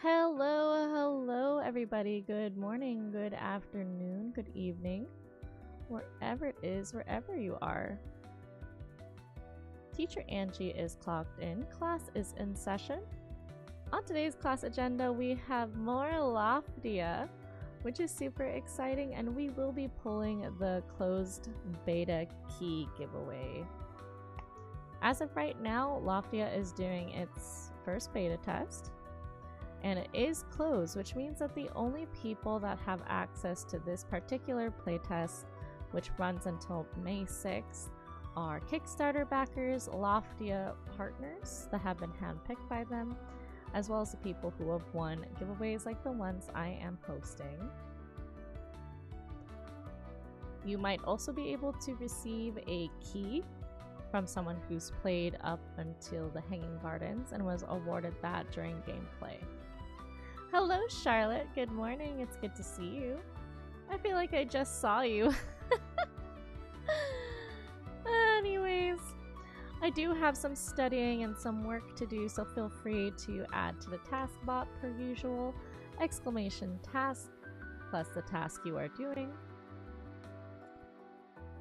Hello, everybody. Good morning, good afternoon, good evening, wherever it is, wherever you are. Teacher Angie is clocked in. Class is in session. On today's class agenda, we have more Loftia, which is super exciting, and we will be pulling the closed beta key giveaway. As of right now, Loftia is doing its first beta test. And it is closed, which means that the only people that have access to this particular playtest, which runs until May 6th, are Kickstarter backers, Loftia partners that have been handpicked by them, as well as the people who have won giveaways like the ones I am hosting. You might also be able to receive a key from someone who's played up until the Hanging Gardens and was awarded that during gameplay. Hello, Charlotte. Good morning. It's good to see you. I feel like I just saw you. Anyways, I do have some studying and some work to do, so feel free to add to the task bot per usual. Exclamation task plus the task you are doing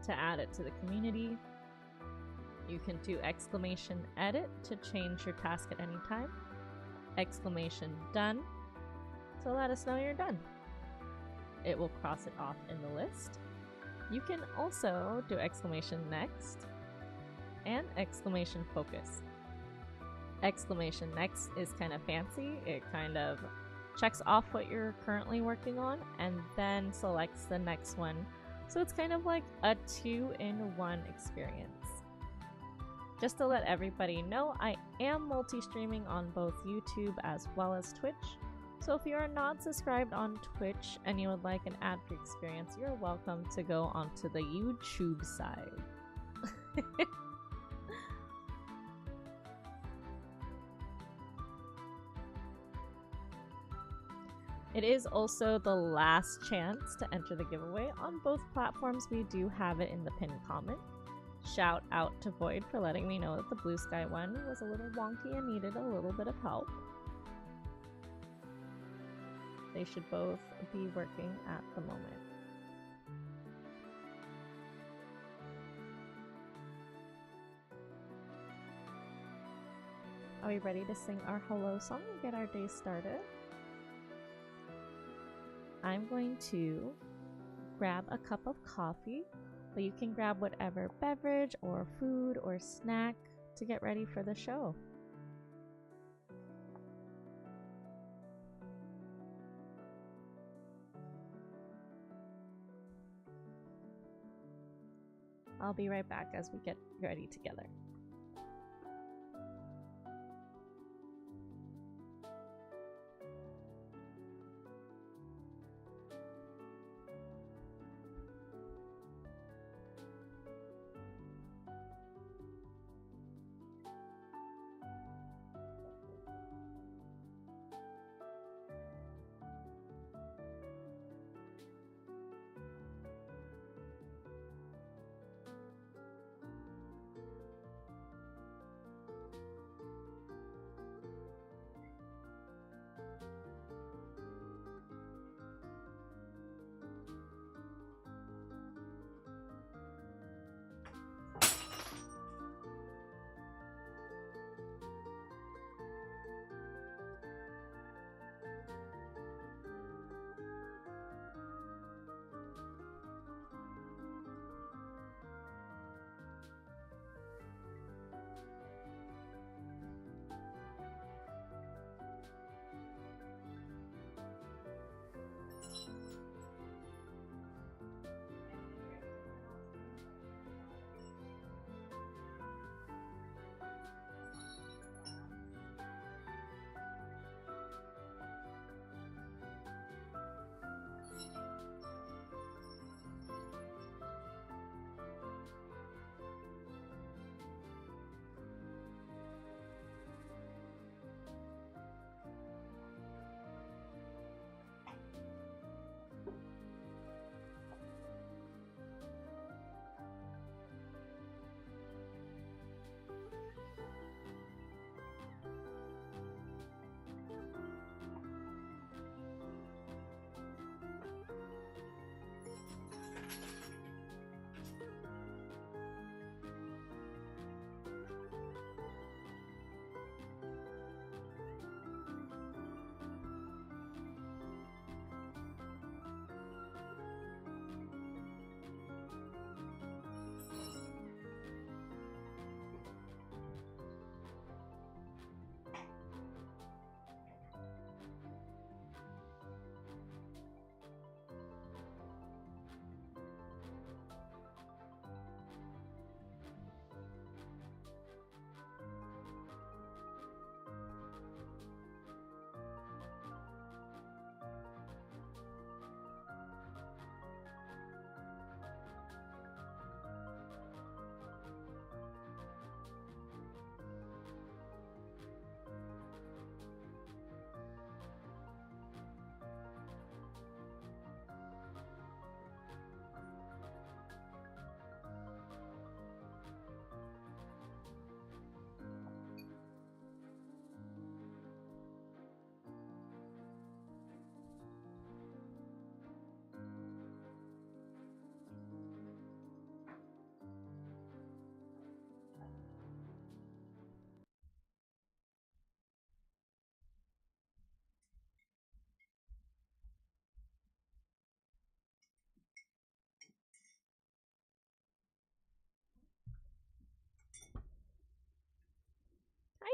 to add it to the community. You can do exclamation edit to change your task at any time. Exclamation done to let us know you're done. It will cross it off in the list. You can also do exclamation next and exclamation focus. Exclamation next is kind of fancy. It kind of checks off what you're currently working on and then selects the next one. So it's kind of like a 2-in-1 experience. Just to let everybody know, I am multi-streaming on both YouTube as well as Twitch. So if you are not subscribed on Twitch and you would like an ad-free experience, you're welcome to go onto the YouTube side. It is also the last chance to enter the giveaway. On both platforms, we do have it in the pinned comment. Shout out to Void for letting me know that the Blue Sky one was a little wonky and needed a little bit of help. They should both be working at the moment. Are we ready to sing our hello song and get our day started? I'm going to grab a cup of coffee, but you can grab whatever beverage or food or snack to get ready for the show. I'll be right back as we get ready together.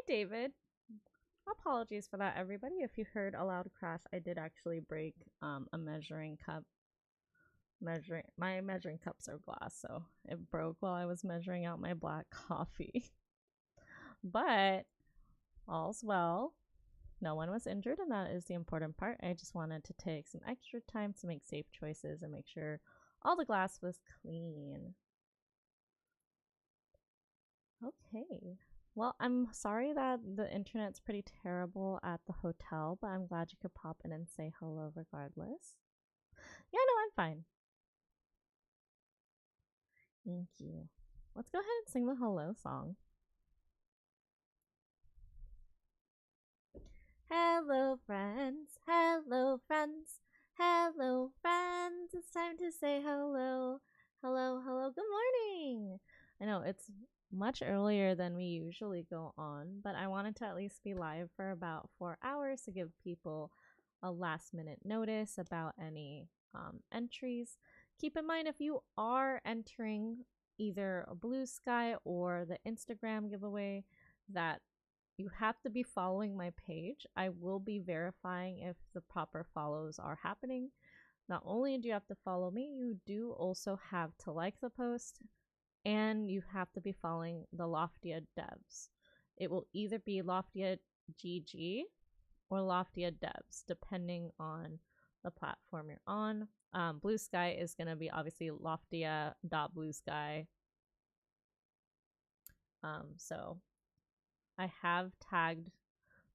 David. Apologies for that, everybody. If you heard a loud crash, I did actually break a measuring cup. My measuring cups are glass, so it broke while I was measuring out my black coffee. But all's well. No one was injured, and that is the important part. I just wanted to take some extra time to make safe choices and make sure all the glass was clean. Okay. Well, I'm sorry that the internet's pretty terrible at the hotel, but I'm glad you could pop in and say hello regardless. Yeah, no, I'm fine. Thank you. Let's go ahead and sing the hello song. Hello, friends. Hello, friends. Hello, friends. It's time to say hello. Hello, hello. Good morning. I know it's much earlier than we usually go on, but I wanted to at least be live for about 4 hours to give people a last minute notice about any entries. Keep in mind, if you are entering either a Blue Sky or the Instagram giveaway, that you have to be following my page. I will be verifying if the proper follows are happening. Not only do you have to follow me, you do also have to like the post, and you have to be following the Loftia devs. It will either be Loftia GG or Loftia devs, depending on the platform you're on. Blue Sky is going to be obviously loftia.bluesky. So I have tagged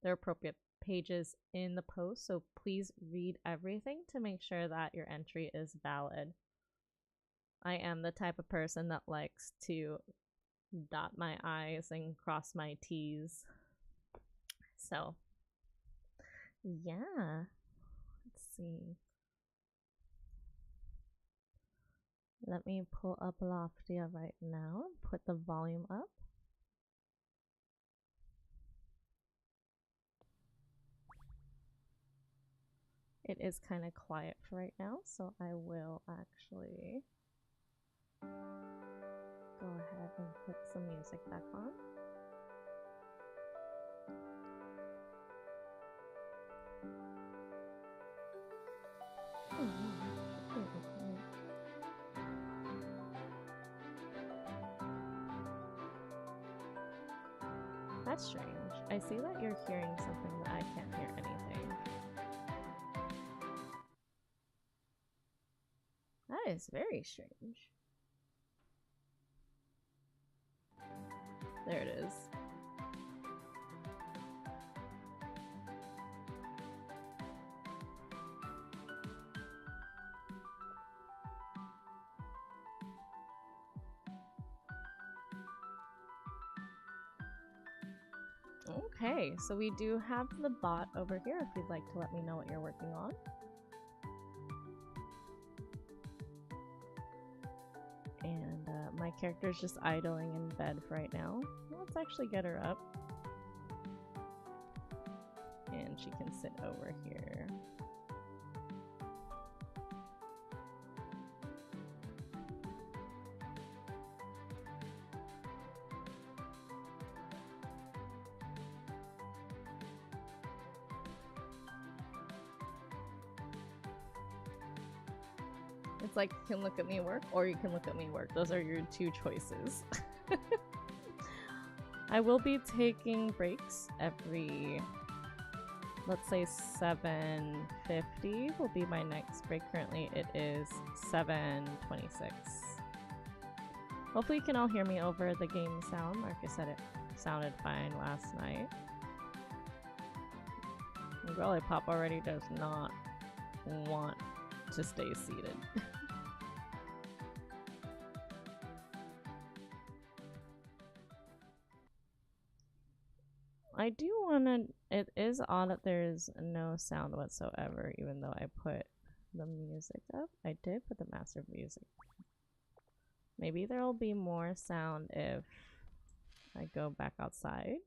their appropriate pages in the post, so please read everything to make sure that your entry is valid. I am the type of person that likes to dot my I's and cross my T's. So, yeah. Let's see. Let me pull up Loftia right now and put the volume up. It is kind of quiet for right now, so I will actually go ahead and put some music back on. That's strange. I see that you're hearing something that I can't hear anything. That is very strange. There it is. Okay, so we do have the bot over here if you'd like to let me know what you're working on. And my character's just idling in bed for right now. Let's actually get her up. And she can sit over here. It's like, you can look at me work, or you can look at me work. Those are your two choices. I will be taking breaks every, let's say 7:50 will be my next break. Currently it is 7:26. Hopefully you can all hear me over the game sound. Like I said, it sounded fine last night. Girly Pop already does not want to stay seated. I do want to, it is odd that there's no sound whatsoever, even though I put the music up. I did put the master music. Maybe there'll be more sound if I go back outside.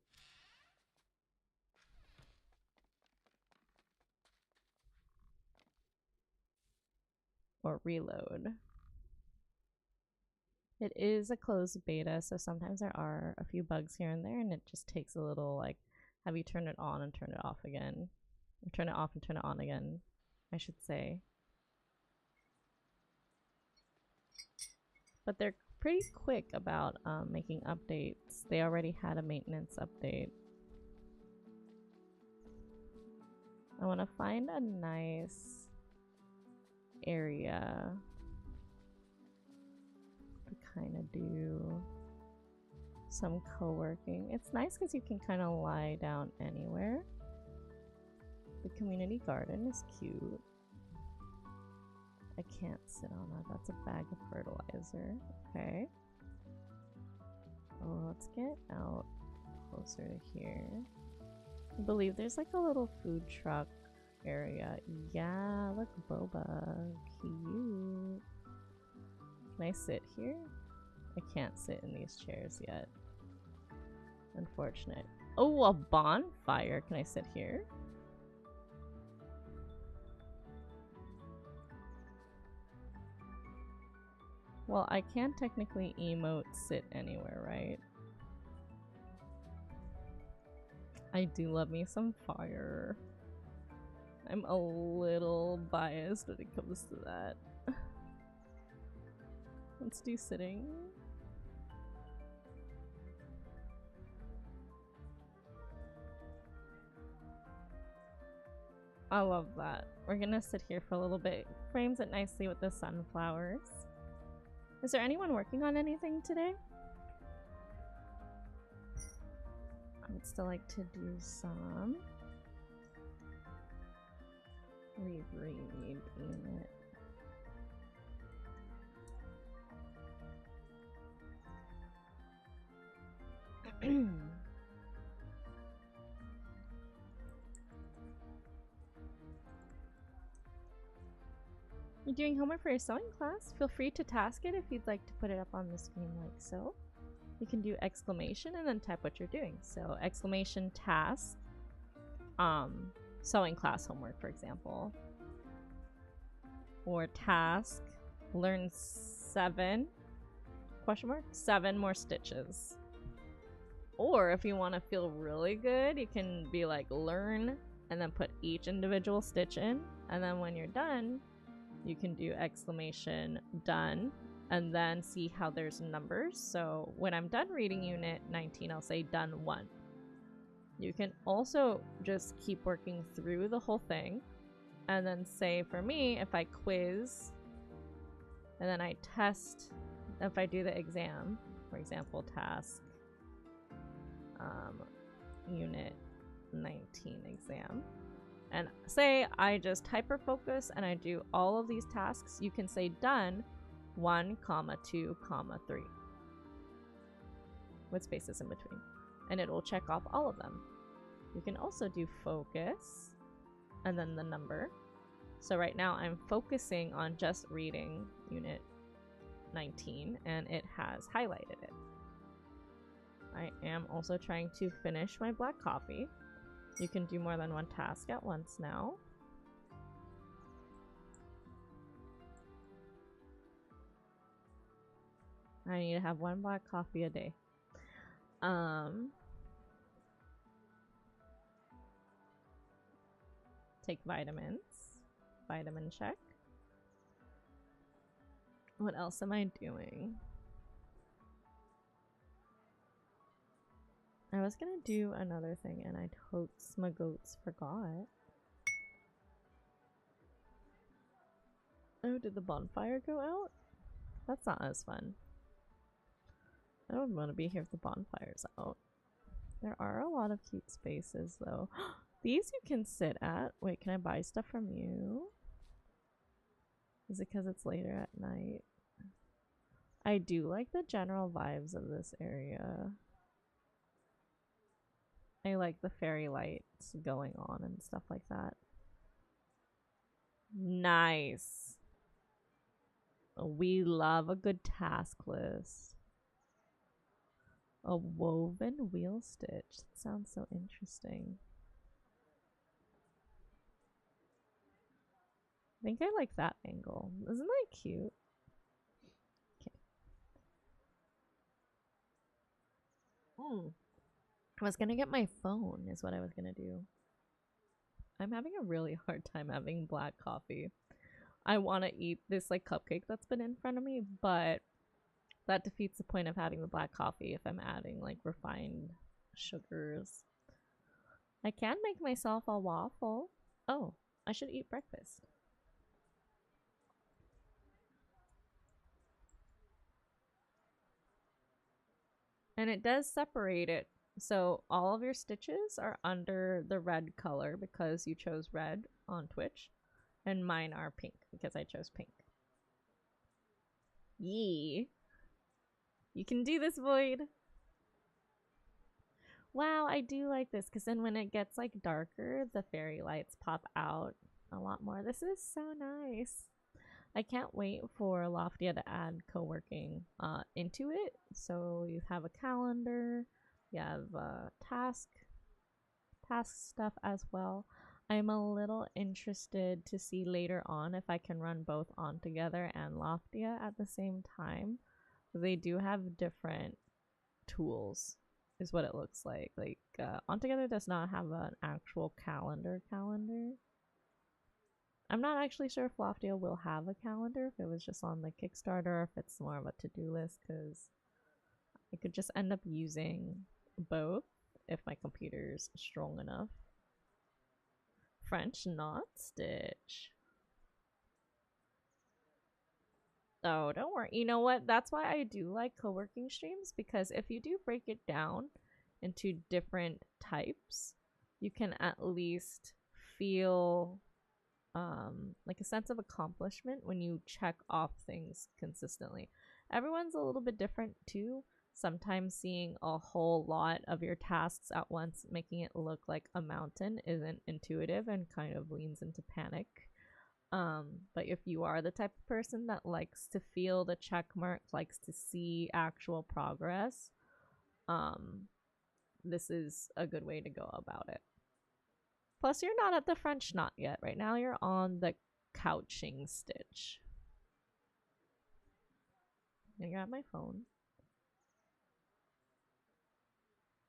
Or reload. It is a closed beta, so sometimes there are a few bugs here and there, and it just takes a little, like, have you turn it on and turn it off again. Or turn it off and turn it on again, I should say. But they're pretty quick about making updates. They already had a maintenance update. I want to find a nice area to kind of do some co-working. It's nice because you can kind of lie down anywhere. The community garden is cute. I can't sit on that. That's a bag of fertilizer. Okay. Oh, let's get out closer to here. I believe there's like a little food truck area. Yeah, look, boba. Cute. Can I sit here? I can't sit in these chairs yet. Unfortunate. Oh, a bonfire. Can I sit here? Well, I can technically emote sit anywhere, right? I do love me some fire. I'm a little biased when it comes to that. Let's do sitting. I love that. We're gonna sit here for a little bit. Frames it nicely with the sunflowers. Is there anyone working on anything today? I would still like to do some. Reread unit. You're doing homework for your sewing class? Feel free to task it if you'd like to put it up on the screen like so. You can do exclamation and then type what you're doing. So exclamation task, sewing class homework, for example. Or task, learn 7, question mark, 7 more stitches. Or if you want to feel really good, you can be like learn and then put each individual stitch in. And then when you're done, you can do exclamation done and then see how there's numbers. So when I'm done reading unit 19, I'll say done 1. You can also just keep working through the whole thing and then say, for me, if I quiz and then I test, if I do the exam, for example, task unit 19 exam, and say I just hyper focus and I do all of these tasks, you can say done 1, 2, 3 with spaces in between, and it will check off all of them. You can also do focus and then the number. So right now I'm focusing on just reading unit 19 and it has highlighted it. I am also trying to finish my black coffee. You can do more than one task at once now. I need to have 1 black coffee a day. Take vitamins. Vitamin check. What else am I doing? I was gonna do another thing and I totes my goats forgot. Oh, did the bonfire go out? That's not as fun. I don't want to be here if the bonfire's out. There are a lot of cute spaces though. These you can sit at. Wait, can I buy stuff from you? Is it because it's later at night? I do like the general vibes of this area. I like the fairy lights going on and stuff like that. Nice. We love a good task list. A woven wheel stitch. That sounds so interesting. I think I like that angle. Isn't that cute? Okay. I was gonna get my phone, is what I was gonna do. I'm having a really hard time having black coffee. I want to eat this like cupcake that's been in front of me, but that defeats the point of having the black coffee if I'm adding like refined sugars. I can make myself a waffle. Oh, I should eat breakfast. And it does separate it. So all of your stitches are under the red color because you chose red on Twitch. And mine are pink because I chose pink. Yee. You can do this, Void. Wow, I do like this because then when it gets like darker, the fairy lights pop out a lot more. This is so nice. I can't wait for Loftia to add co-working into it. So you have a calendar, you have task stuff as well. I'm a little interested to see later on if I can run both On Together and Loftia at the same time. They do have different tools, is what it looks like. Like On Together does not have an actual calendar. I'm not actually sure if Loftia will have a calendar, if it was just on the Kickstarter, or if it's more of a to-do list, because I could just end up using both if my computer's strong enough. French knot stitch. Oh, don't worry. You know what? That's why I do like co-working streams, because if you do break it down into different types, you can at least feel like a sense of accomplishment when you check off things consistently. Everyone's a little bit different too. Sometimes seeing a whole lot of your tasks at once, making it look like a mountain, isn't intuitive and kind of leans into panic. But if you are the type of person that likes to feel the check mark, likes to see actual progress, this is a good way to go about it. Plus, you're not at the French knot yet. Right now, you're on the couching stitch. I grab my phone.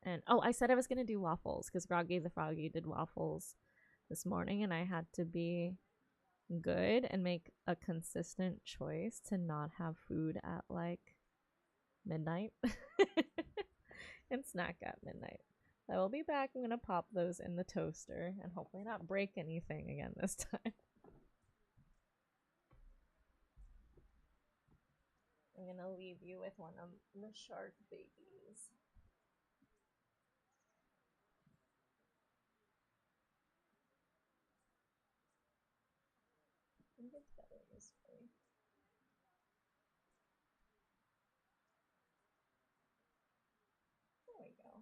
And oh, I said I was gonna do waffles because Groggy the Froggy did waffles this morning, and I had to be good and make a consistent choice to not have food at like midnight and snack at midnight. I will be back. I'm gonna pop those in the toaster and hopefully not break anything again this time. I'm gonna leave you with one of the shark babies. I think it's better this way. There we go.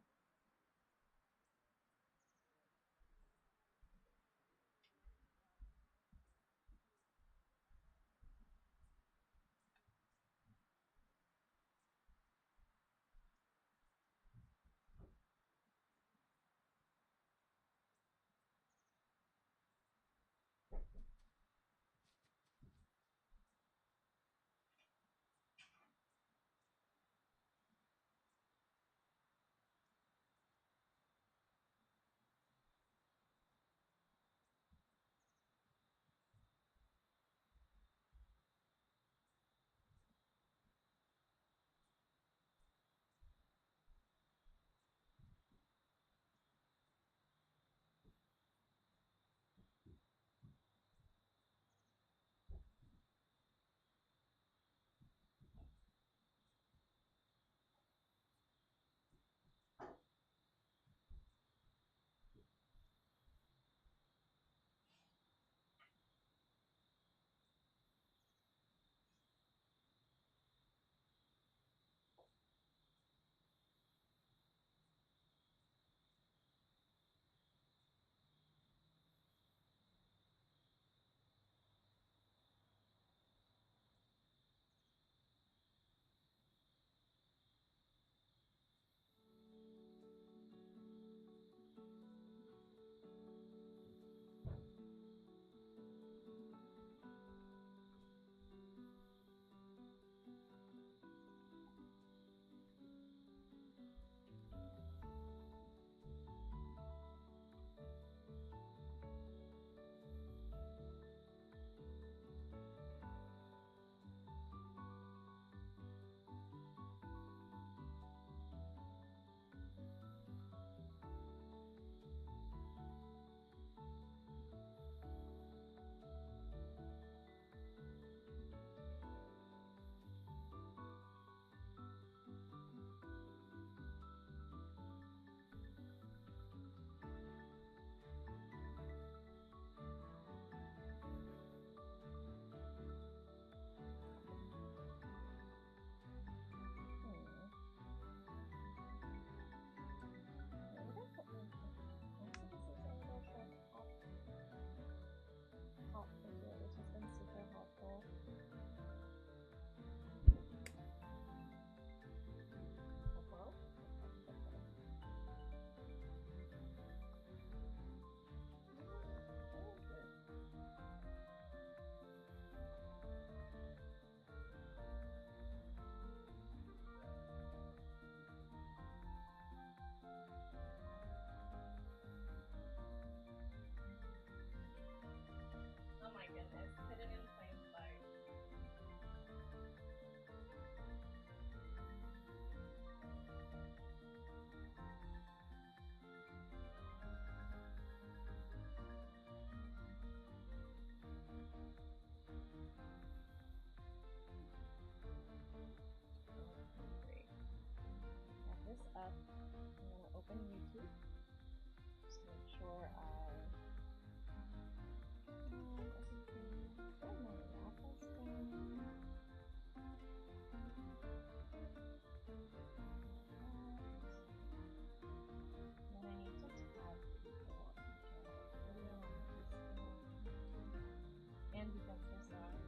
Get my waffles done. Then I need to tag people and share the video on Facebook. And because they're sorry.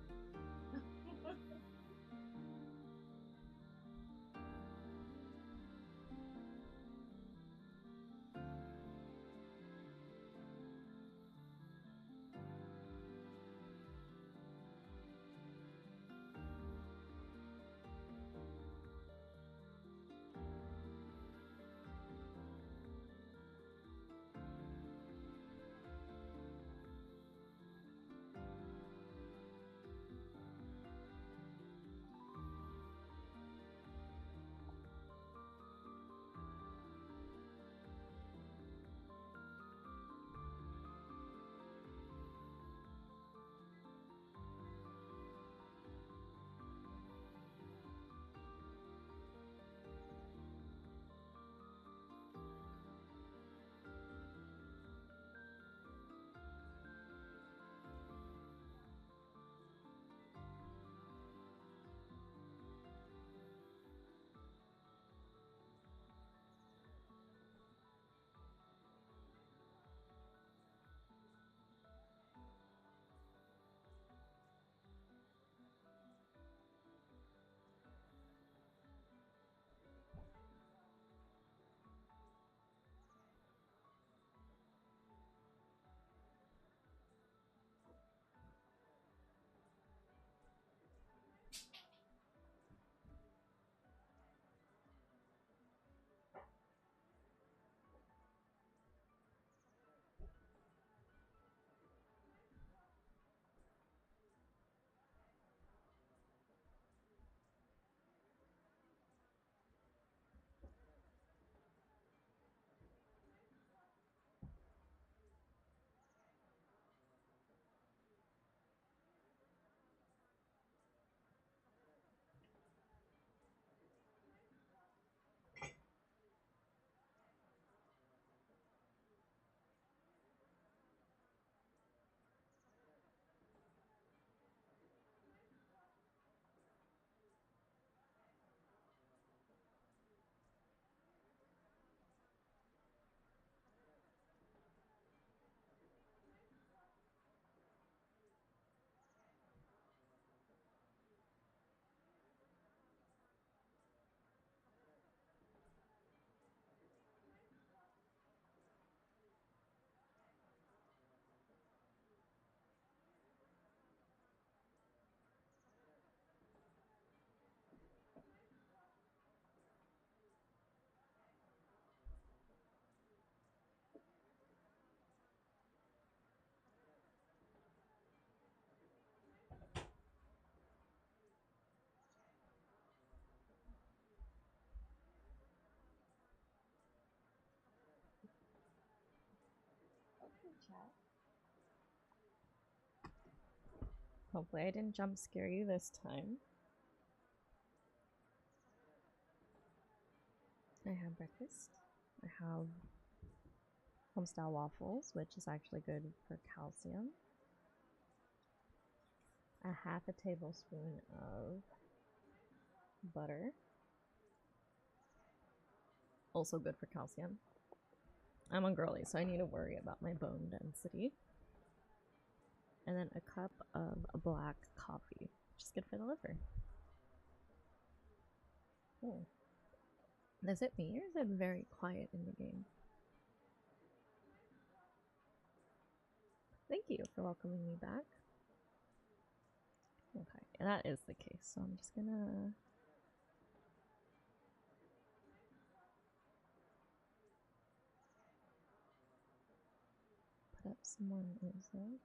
Okay, chat. Hopefully I didn't jump scare you this time. I have breakfast. I have homestyle waffles, which is actually good for calcium. A half a tablespoon of butter. Also good for calcium. I'm a girly, so I need to worry about my bone density. And then a cup of black coffee, which is good for the liver. Oh. Is it me or is it very quiet in the game? Thank you for welcoming me back. Okay, that is the case, so I'm just gonna put up some more music.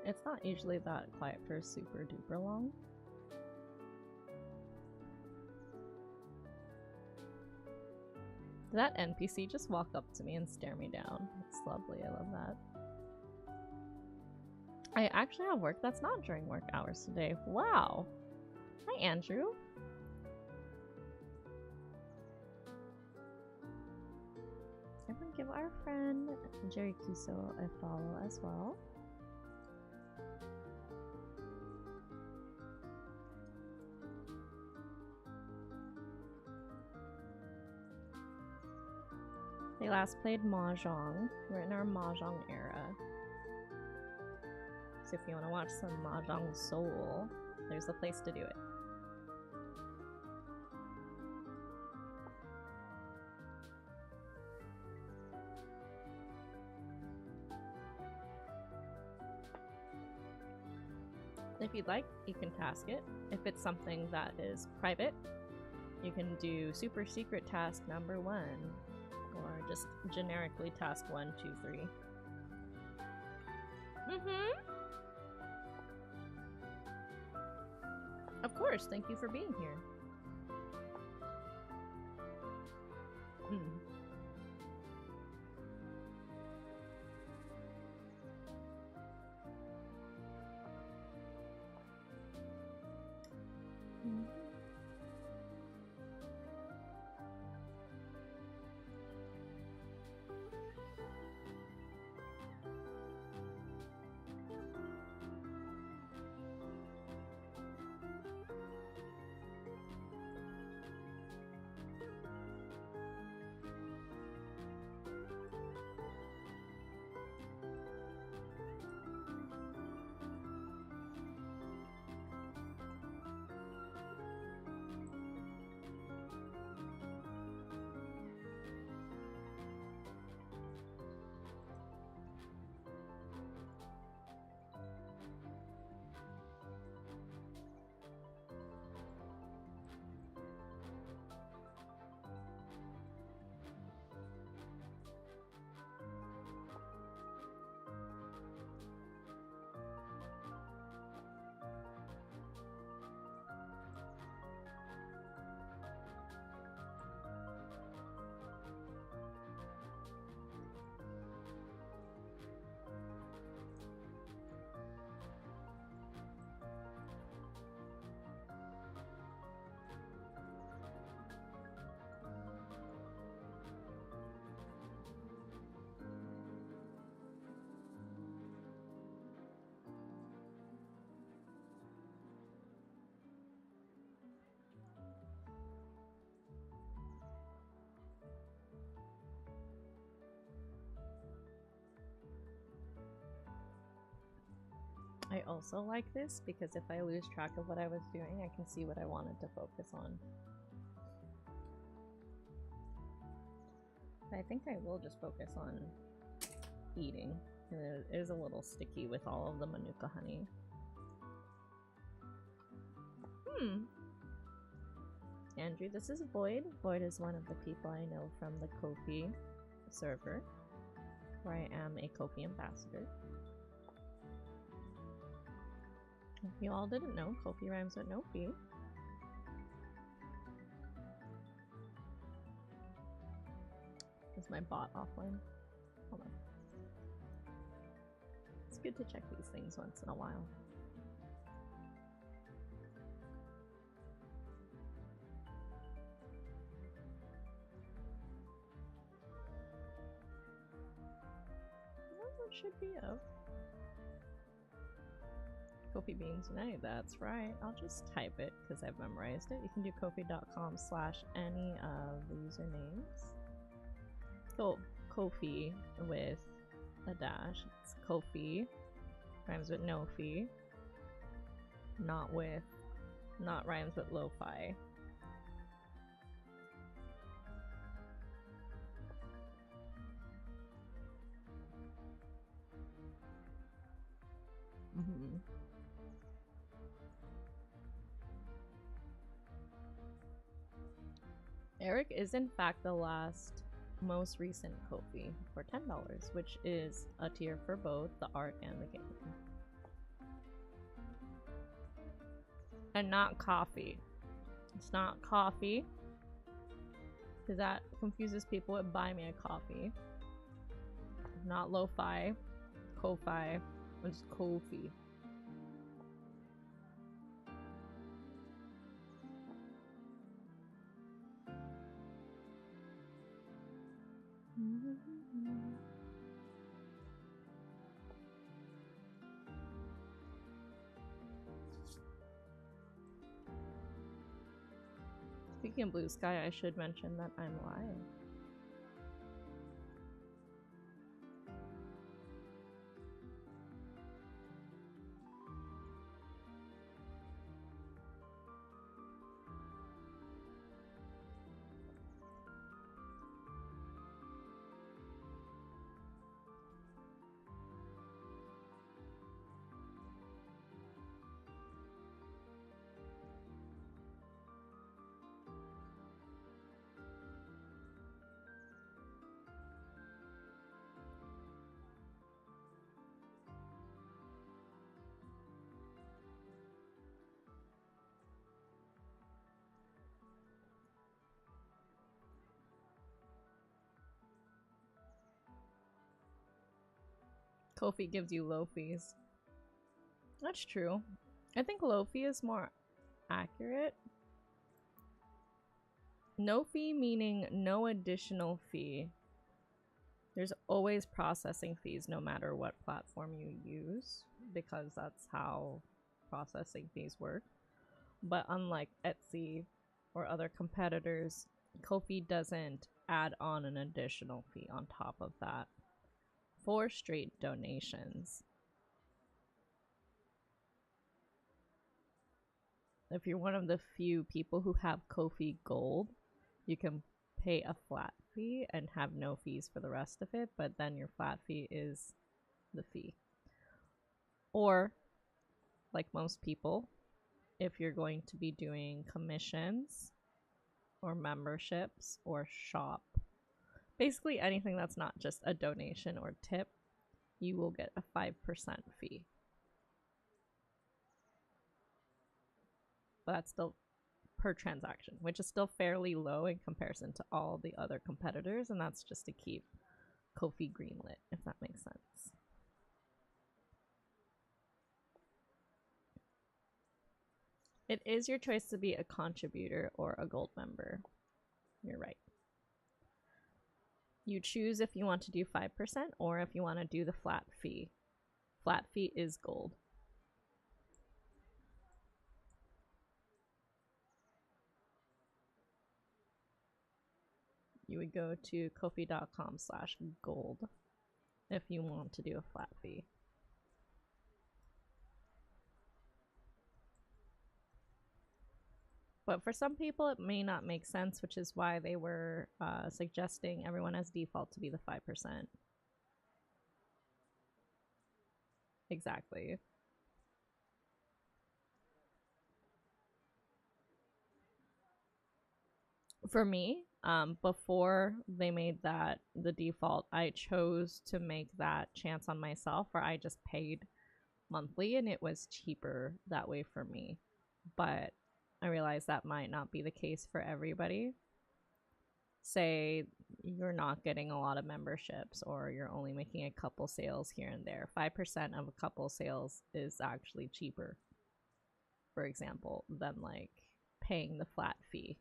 It's not usually that quiet for super duper long. Did that NPC just walk up to me and stare me down? It's lovely, I love that. I actually have work that's not during work hours today. Wow. Hi, Andrew. Everyone Give our friend Jerry Kiso a follow as well. They last played Mahjong. We're in our Mahjong era. So if you want to watch some Mahjong Soul, there's a place to do it. If you'd like, you can task it. If it's something that is private, you can do super secret task number 1, or just generically task 1, 2, 3. Of course, thank you for being here. I also like this because if I lose track of what I was doing, I can see what I wanted to focus on. But I think I will just focus on eating. It is a little sticky with all of the manuka honey. Andrew, this is Void. Void is one of the people I know from the Ko-fi server, where I am a Ko-fi ambassador. If you all didn't know, Ko-fi rhymes with no fee. Is my bot offline? Hold on. It's good to check these things once in a while. Well, it should be up. Ko-fi beans tonight, that's right. I'll just type it because I've memorized it. You can do ko-fi.com/any of the usernames. Ko-fi with a dash. It's Ko-fi. Rhymes with no fee. Not rhymes with lo-fi. Eric is in fact the most recent Ko-fi for $10, which is a tier for both the art and the game. And not coffee. It's not coffee, because that confuses people with buy me a coffee. Not lo-fi, ko-fi, it's Ko-fi. Speaking of Blue Sky, I should mention that I'm live. Ko-fi gives you low fees. That's true. I think low fee is more accurate. No fee meaning no additional fee. There's always processing fees no matter what platform you use, because that's how processing fees work. But unlike Etsy or other competitors, Ko-fi doesn't add on an additional fee on top of that for straight donations. If you're one of the few people who have Ko-fi Gold, you can pay a flat fee and have no fees for the rest of it, but then your flat fee is the fee. Or, like most people, if you're going to be doing commissions or memberships or shop, basically anything that's not just a donation or tip, you will get a 5% fee. But that's still per transaction, which is still fairly low in comparison to all the other competitors, and that's just to keep Ko-fi greenlit, if that makes sense. It is your choice to be a contributor or a gold member. You're right. You choose if you want to do 5% or if you want to do the flat fee. Flat fee is gold. You would go to ko-fi.com/gold if you want to do a flat fee. But for some people, it may not make sense, which is why they were suggesting everyone as default to be the 5%. Exactly. For me, before they made that the default, I chose to make that chance on myself where I just paid monthly, and it was cheaper that way for me. But I realize that might not be the case for everybody. Say you're not getting a lot of memberships or you're only making a couple sales here and there. 5% of a couple sales is actually cheaper, for example, than like paying the flat fee.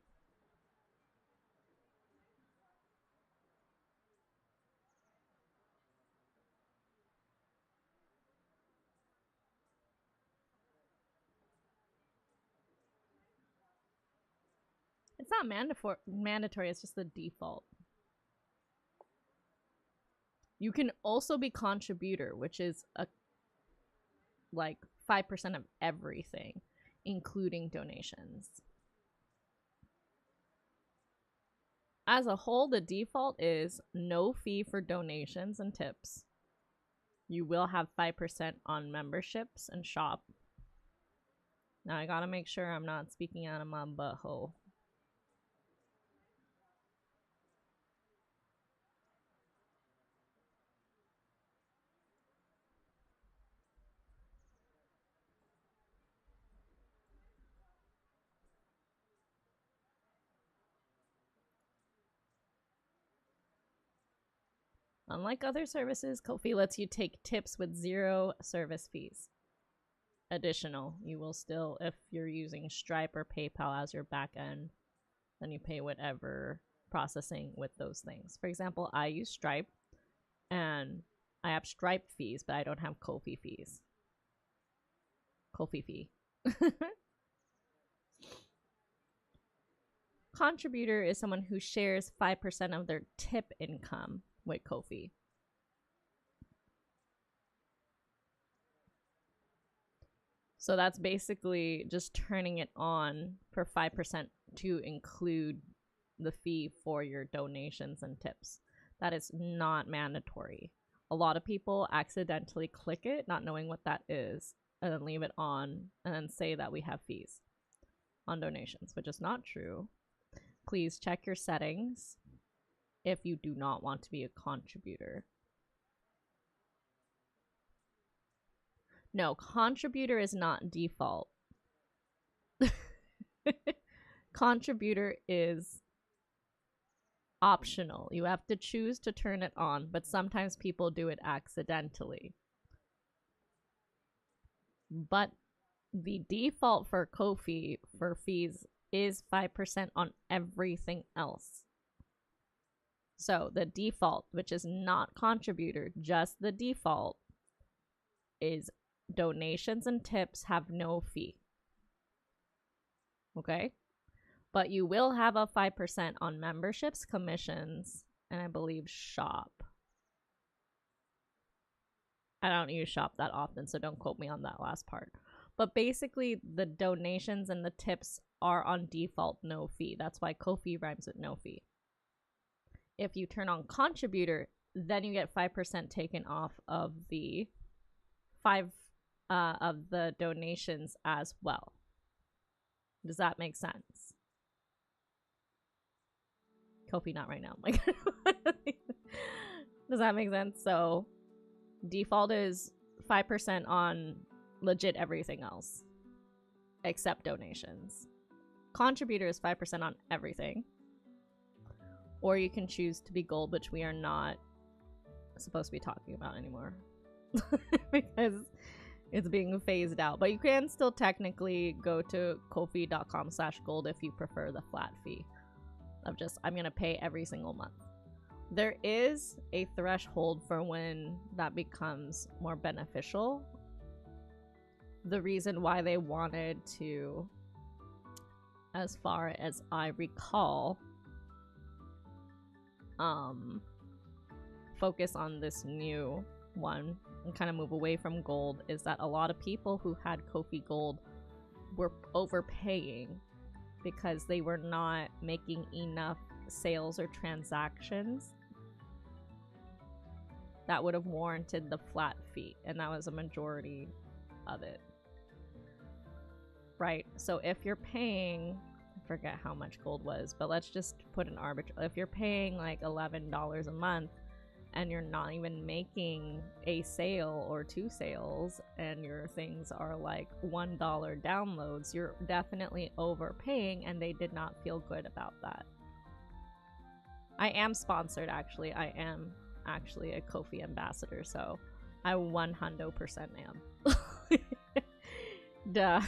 It's not mandatory, it's just the default. You can also be contributor, which is a like 5% of everything, including donations. As a whole, the default is no fee for donations and tips. You will have 5% on memberships and shop. Now I gotta make sure I'm not speaking out of my butthole. Unlike other services, Ko-fi lets you take tips with 0 service fees. Additional, you will still, if you're using Stripe or PayPal as your backend, then you pay whatever processing with those things. For example, I use Stripe, And I have Stripe fees, but I don't have Ko-fi fees. Ko-fi fee. Contributor is someone who shares 5% of their tip income with Ko-fi. So that's basically just turning it on for 5% to include the fee for your donations and tips. That is not mandatory. A lot of people accidentally click it, not knowing what that is, and then leave it on and then say that we have fees on donations, which is not true. Please check your settings if you do not want to be a contributor. No, contributor is not default. Contributor is optional. You have to choose to turn it on, but sometimes people do it accidentally. But the default for Ko-fi for fees is 5% on everything else. So the default, which is not contributor, just the default, is donations and tips have no fee. Okay? But you will have a 5% on memberships, commissions, and I believe shop. I don't use shop that often, so don't quote me on that last part. But basically, the donations and the tips are on default no fee. That's why Ko-fi rhymes with no fee. If you turn on contributor, then you get 5% taken off of the of the donations as well. Does that make sense? Ko-fi, not right now. Like, does that make sense? So default is 5% on legit everything else except donations. Contributor is 5% on everything. Or you can choose to be gold, which we are not supposed to be talking about anymore because it's being phased out. But you can still technically go to ko-fi.com/gold if you prefer the flat fee of just, I'm going to pay every single month. There is a threshold for when that becomes more beneficial. The reason why they wanted to, as far as I recall, focus on this new one and kind of move away from gold is that a lot of people who had Ko-fi gold were overpaying because they were not making enough sales or transactions that would have warranted the flat fee, and that was a majority of it. Right? So if you're paying, I forget how much gold was, but let's just put an arbitrary, if you're paying like $11 a month and you're not even making a sale or 2 sales and your things are like $1 downloads, you're definitely overpaying, and they did not feel good about that. I am sponsored, actually. I am actually a Ko-fi ambassador, so I 100% am. Duh.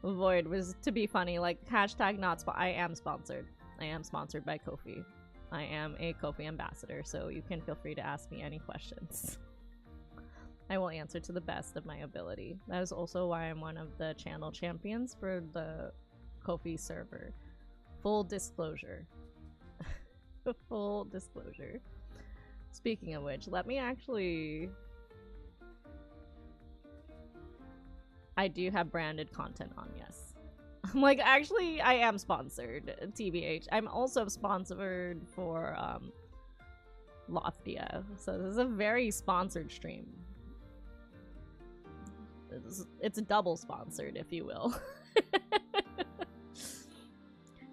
Void was to be funny, like hashtag not I am sponsored. I am sponsored by Ko-fi. I am a Ko-fi ambassador, so you can feel free to ask me any questions. I will answer to the best of my ability. That is also why I'm one of the channel champions for the Ko-fi server. Full disclosure. Full disclosure. Speaking of which, let me actually... I do have branded content on, yes. I'm like, actually, I am sponsored, TBH. I'm also sponsored for Loftia, so this is a very sponsored stream. It's double sponsored, if you will.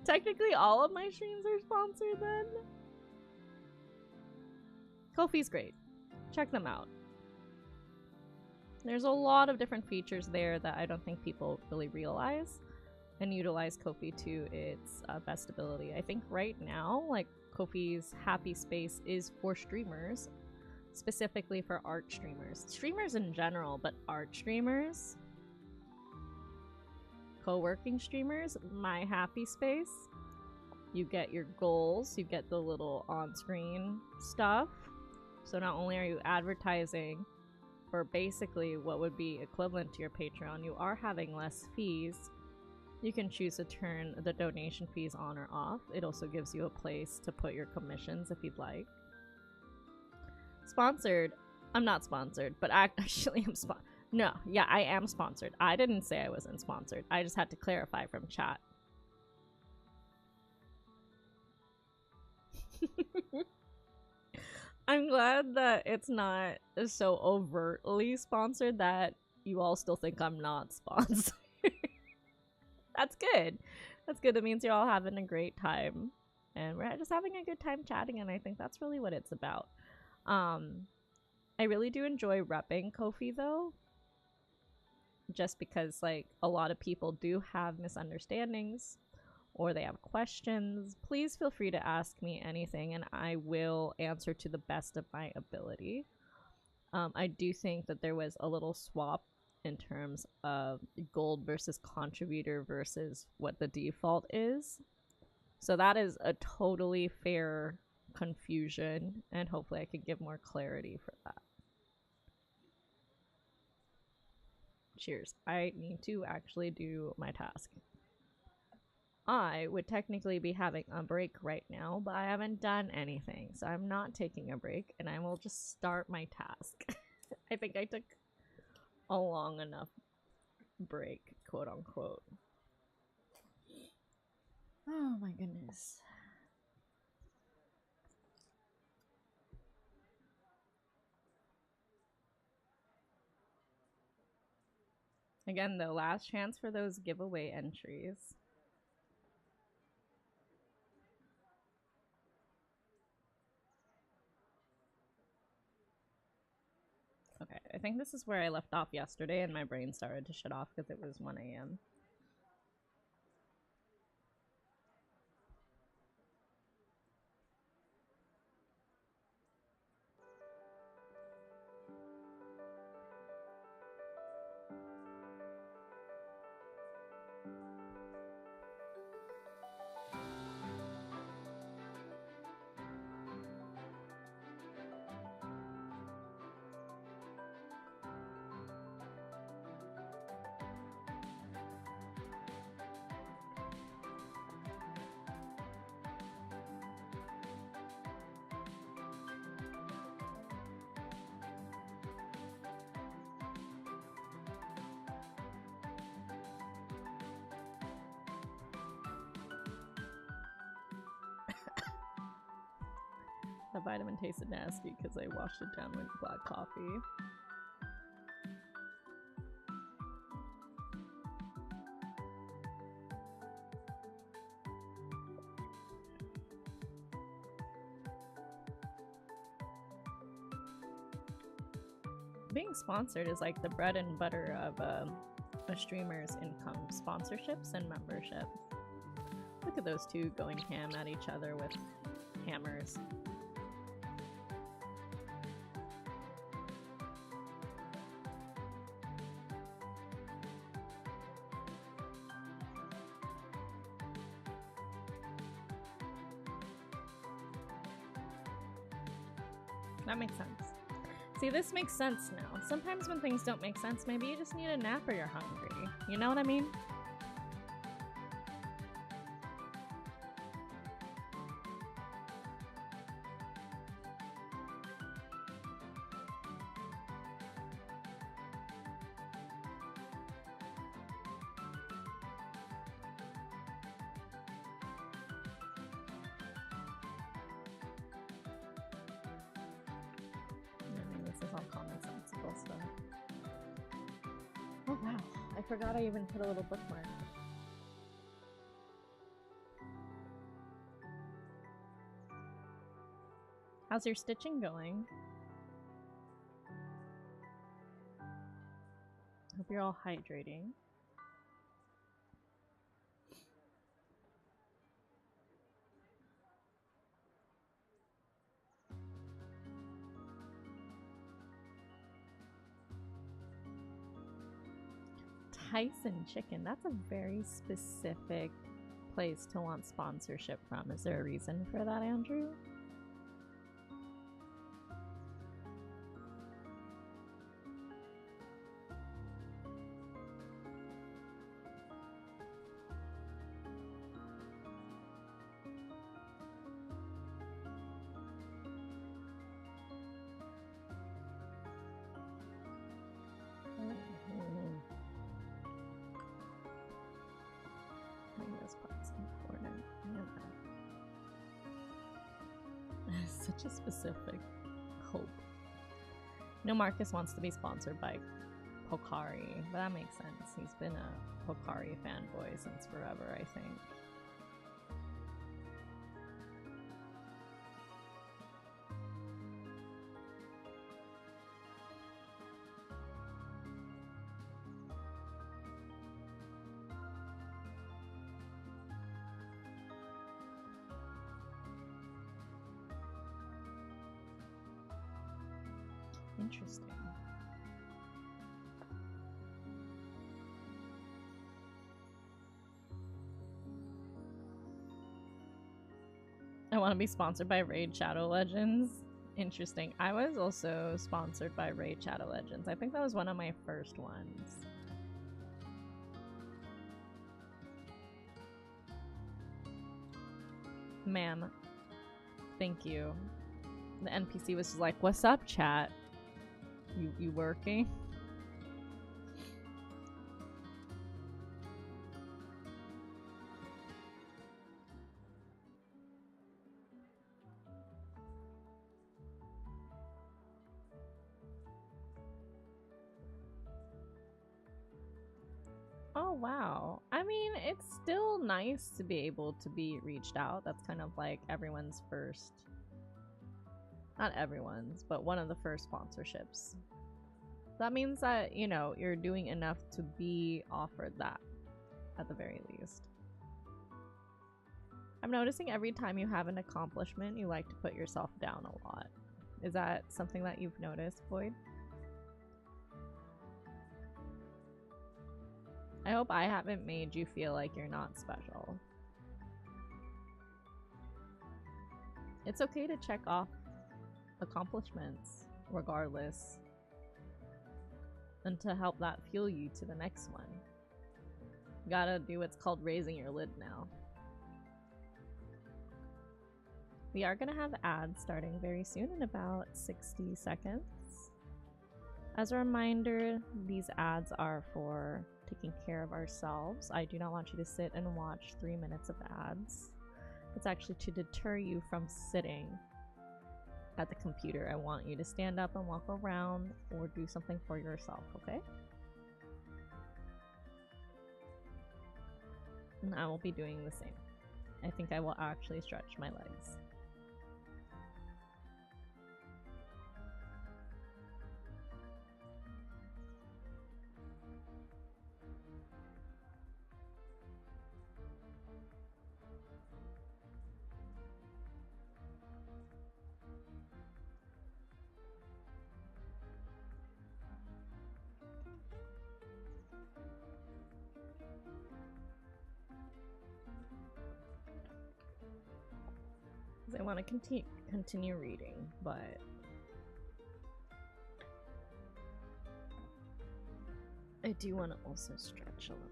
Technically, all of my streams are sponsored then. Ko-fi's great. Check them out. There's a lot of different features there that I don't think people really realize and utilize Ko-fi to its best ability. I think right now, like, Ko-fi's happy space is for streamers, specifically for art streamers. Streamers in general, but art streamers, co-working streamers, my happy space You get your goals, you get the little on-screen stuff. So not only are you advertising for basically what would be equivalent to your Patreon, you are having less fees. You can choose to turn the donation fees on or off. It also gives you a place to put your commissions if you'd like. Sponsored. I'm not sponsored, but actually I'm sponsored. No, yeah, I am sponsored. I didn't say I wasn't sponsored. I just had to clarify from chat. I'm glad that it's not so overtly sponsored that you all still think I'm not sponsored. That's good. That's good. It means you're all having a great time. And we're just having a good time chatting, and I think that's really what it's about. I really do enjoy repping Ko-fi, though. Just because, like, a lot of people do have misunderstandings or they have questions. Please feel free to ask me anything, and I will answer to the best of my ability. I do think that there was a little swap in terms of gold versus contributor versus what the default is. So that is a totally fair confusion, and hopefully I could give more clarity for that. Cheers. I need to actually do my task. I would technically be having a break right now, but I haven't done anything, so I'm not taking a break, and I will just start my task. I think I took a long enough break, quote unquote. Oh my goodness. Again, the last chance for those giveaway entries. Okay, I think this is where I left off yesterday and my brain started to shut off because it was 1 a.m. The vitamin tasted nasty because I washed it down with black coffee. Being sponsored is like the bread and butter of a streamer's income: sponsorships and membership. Look at those two going ham at each other with hammers. That makes sense. See, this makes sense now. Sometimes when things don't make sense, maybe you just need a nap or you're hungry. You know what I mean? Oh wow, I forgot I even put a little bookmark. How's your stitching going? Hope you're all hydrating. Tyson chicken. That's a very specific place to want sponsorship from. Is there a reason for that, Andrew? Such a specific hope. No, Marcus wants to be sponsored by Pocari, but that makes sense. He's been a Pocari fanboy since forever, I think. Interesting. I want to be sponsored by Raid Shadow Legends. Interesting. I was also sponsored by Raid Shadow Legends. I think that was one of my first ones. Ma'am, thank you. The NPC was just like, "What's up, chat? You working?" Oh wow. I mean, it's still nice to be able to be reached out. That's kind of like everyone's first, not everyone's, but one of the first sponsorships. That means that, you know, you're doing enough to be offered that, at the very least. I'm noticing every time you have an accomplishment, you like to put yourself down a lot. Is that something that you've noticed, Boyd? I hope I haven't made you feel like you're not special. It's okay to check off accomplishments, regardless, and to help that fuel you to the next one. You gotta do what's called raising your lid now. We are gonna have ads starting very soon in about 60 seconds. As a reminder, these ads are for taking care of ourselves. I do not want you to sit and watch 3 minutes of ads. It's actually to deter you from sitting at the computer. I want you to stand up and walk around or do something for yourself, okay? And I will be doing the same. I think I will actually stretch my legs. I want to continue reading, but I do want to also stretch a little.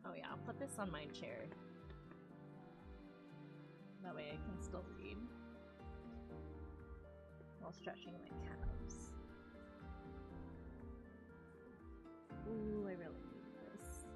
Oh yeah, I'll put this on my chair. That way I can still read while stretching my calves. Ooh, I really need this.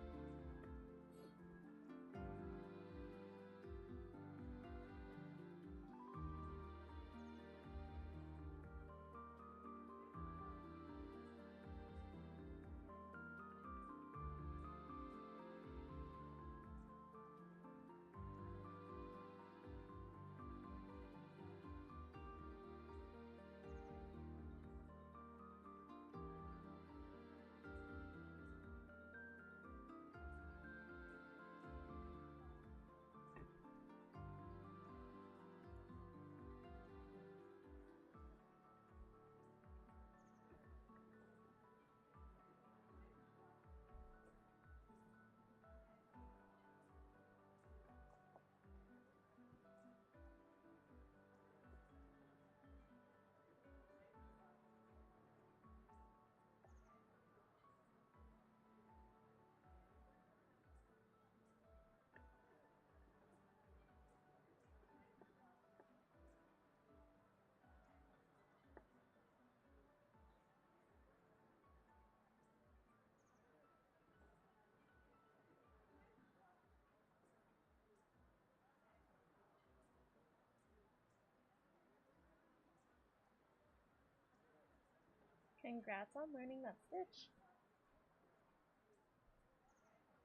Congrats on learning that stitch.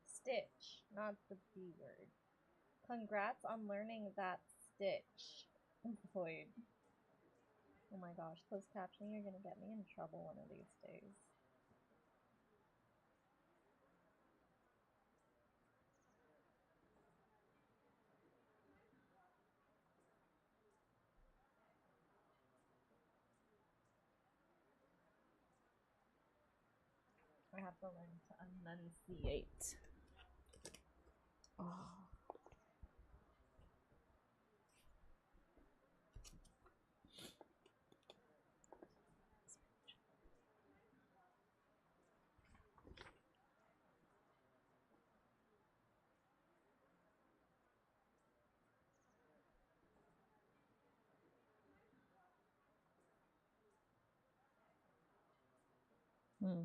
Stitch, not the B word. Congrats on learning that stitch. Void. Oh my gosh, closed captioning, you're gonna get me in trouble one of these days. I have to learn to enunciate. Oh. Hmm.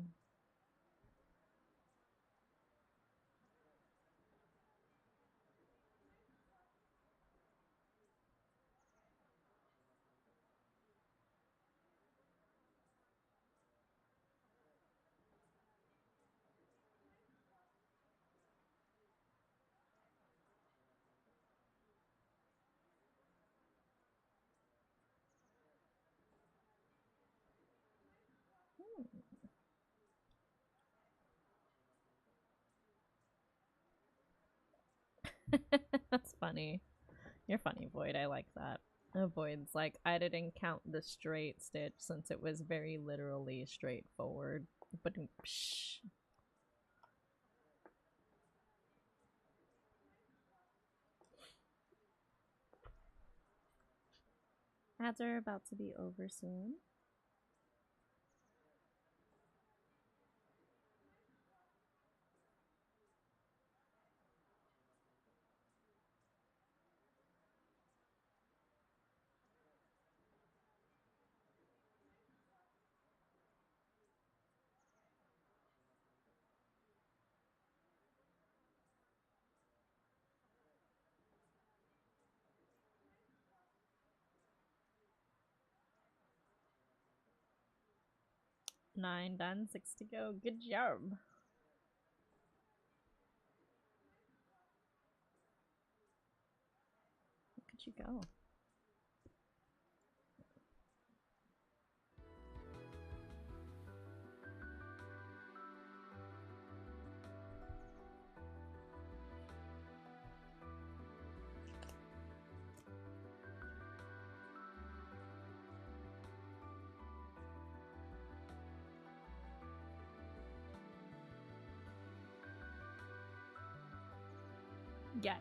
That's funny. You're funny, Void. I like that. Void's like, I didn't count the straight stitch since it was very literally straightforward. But psh. Ads are about to be over soon. Nine done, 6 to go. Good job. Look at you go. Yes,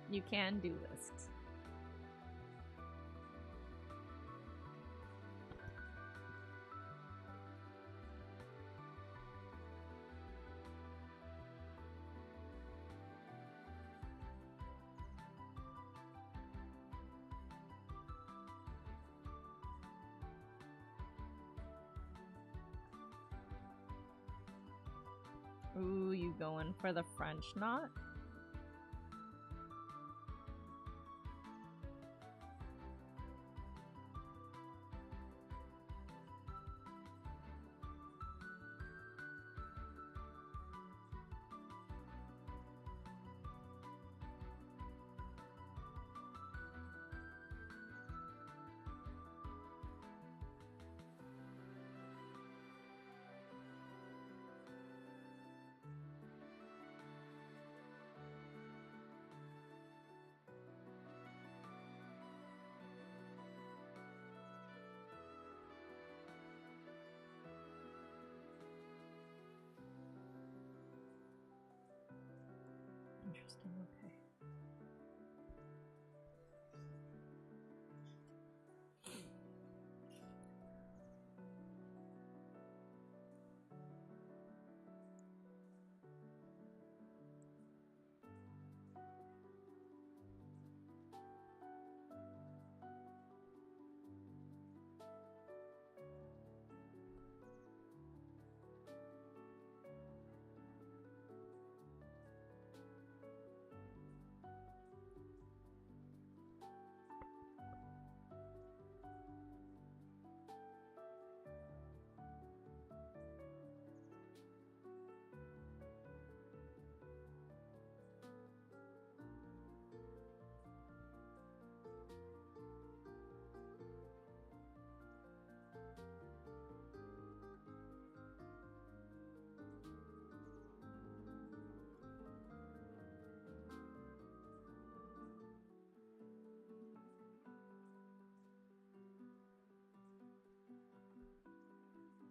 you can do this. Ooh, you going for the French knot? Interesting, okay.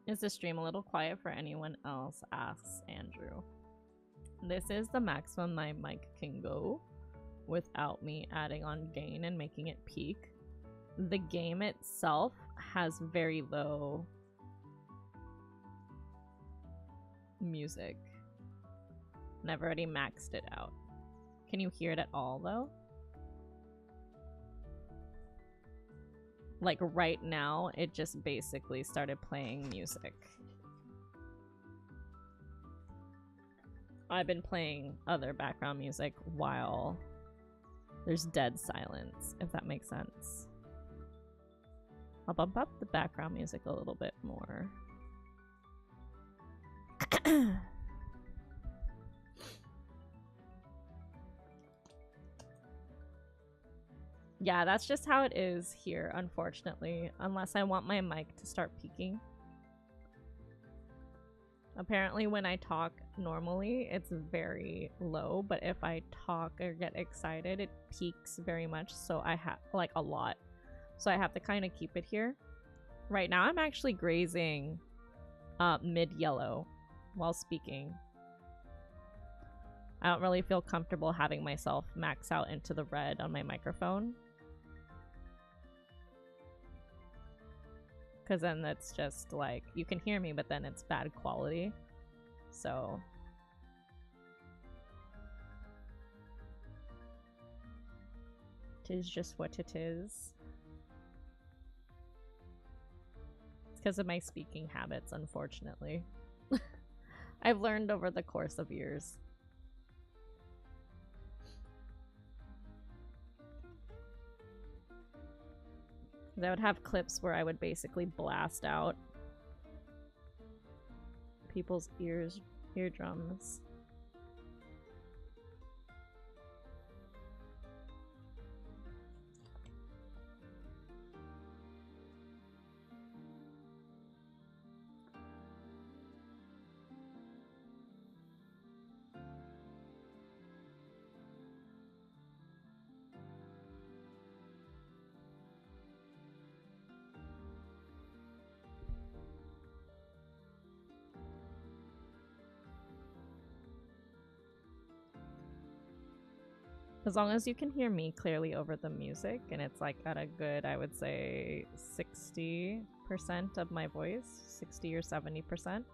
Is the stream a little quiet for anyone else? Asks Andrew. This is the maximum my mic can go without me adding on gain and making it peak. The game itself has very low music. And I've already maxed it out. Can you hear it at all though? Like right now, it just basically started playing music. I've been playing other background music while there's dead silence, if that makes sense. I'll bump up the background music a little bit more. Yeah, that's just how it is here, unfortunately, unless I want my mic to start peaking. Apparently when I talk normally, it's very low, but if I talk or get excited, it peaks very much, so I have, like, a lot. So I have to kind of keep it here. Right now I'm actually grazing mid-yellow while speaking. I don't really feel comfortable having myself max out into the red on my microphone. Because then it's just like, you can hear me, but then it's bad quality. So. Tis just what it is. It's because of my speaking habits, unfortunately. I've learned over the course of years. I would have clips where I would basically blast out people's eardrums. As long as you can hear me clearly over the music, and it's like at a good, I would say, 60% of my voice, 60 or 70%.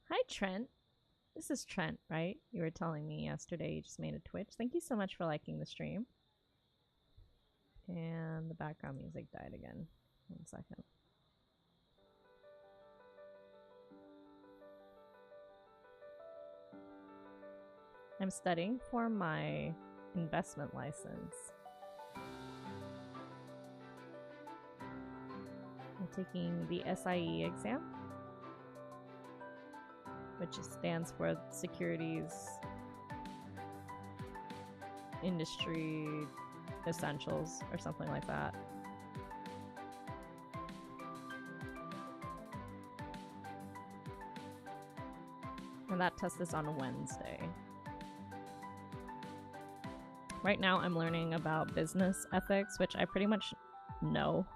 Hi, Trent. This is Trent, right? You were telling me yesterday you just made a Twitch. Thank you so much for liking the stream. And the background music died again. 1 second. I'm studying for my investment license. I'm taking the SIE exam, which stands for Securities Industry Essentials or something like that. And that test is on Wednesday. Right now I'm learning about business ethics, which I pretty much know,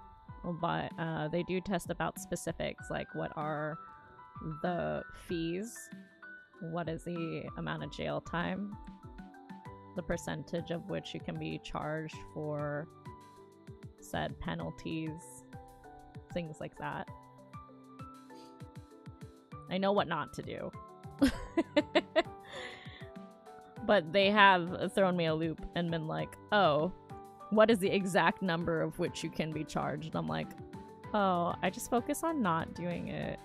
but they do test about specifics, like what are the fees, what is the amount of jail time, the percentage of which you can be charged for said penalties, things like that. I know what not to do. But they have thrown me a loop and been like, oh, what is the exact number of which you can be charged? And I'm like, oh, I just focus on not doing it.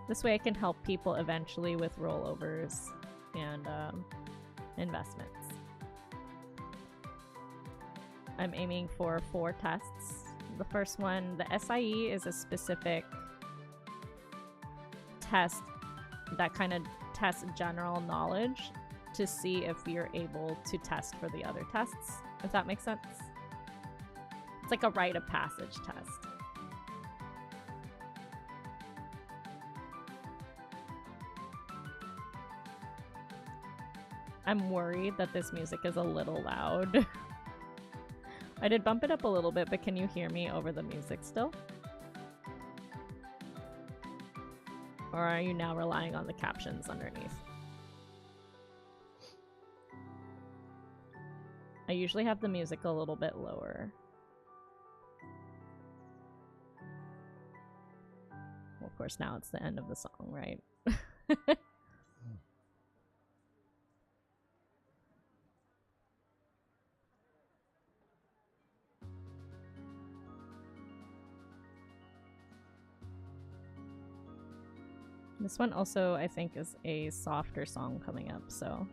This way I can help people eventually with rollovers and investments. I'm aiming for 4 tests. The first one, the SIE, is a specific test that kind of tests general knowledge to see if you're able to test for the other tests, if that makes sense. It's like a rite of passage test. I'm worried that this music is a little loud. I did bump it up a little bit, but can you hear me over the music still? Or are you now relying on the captions underneath? I usually have the music a little bit lower. Well, of course, now it's the end of the song, right? This one also, I think, is a softer song coming up, so...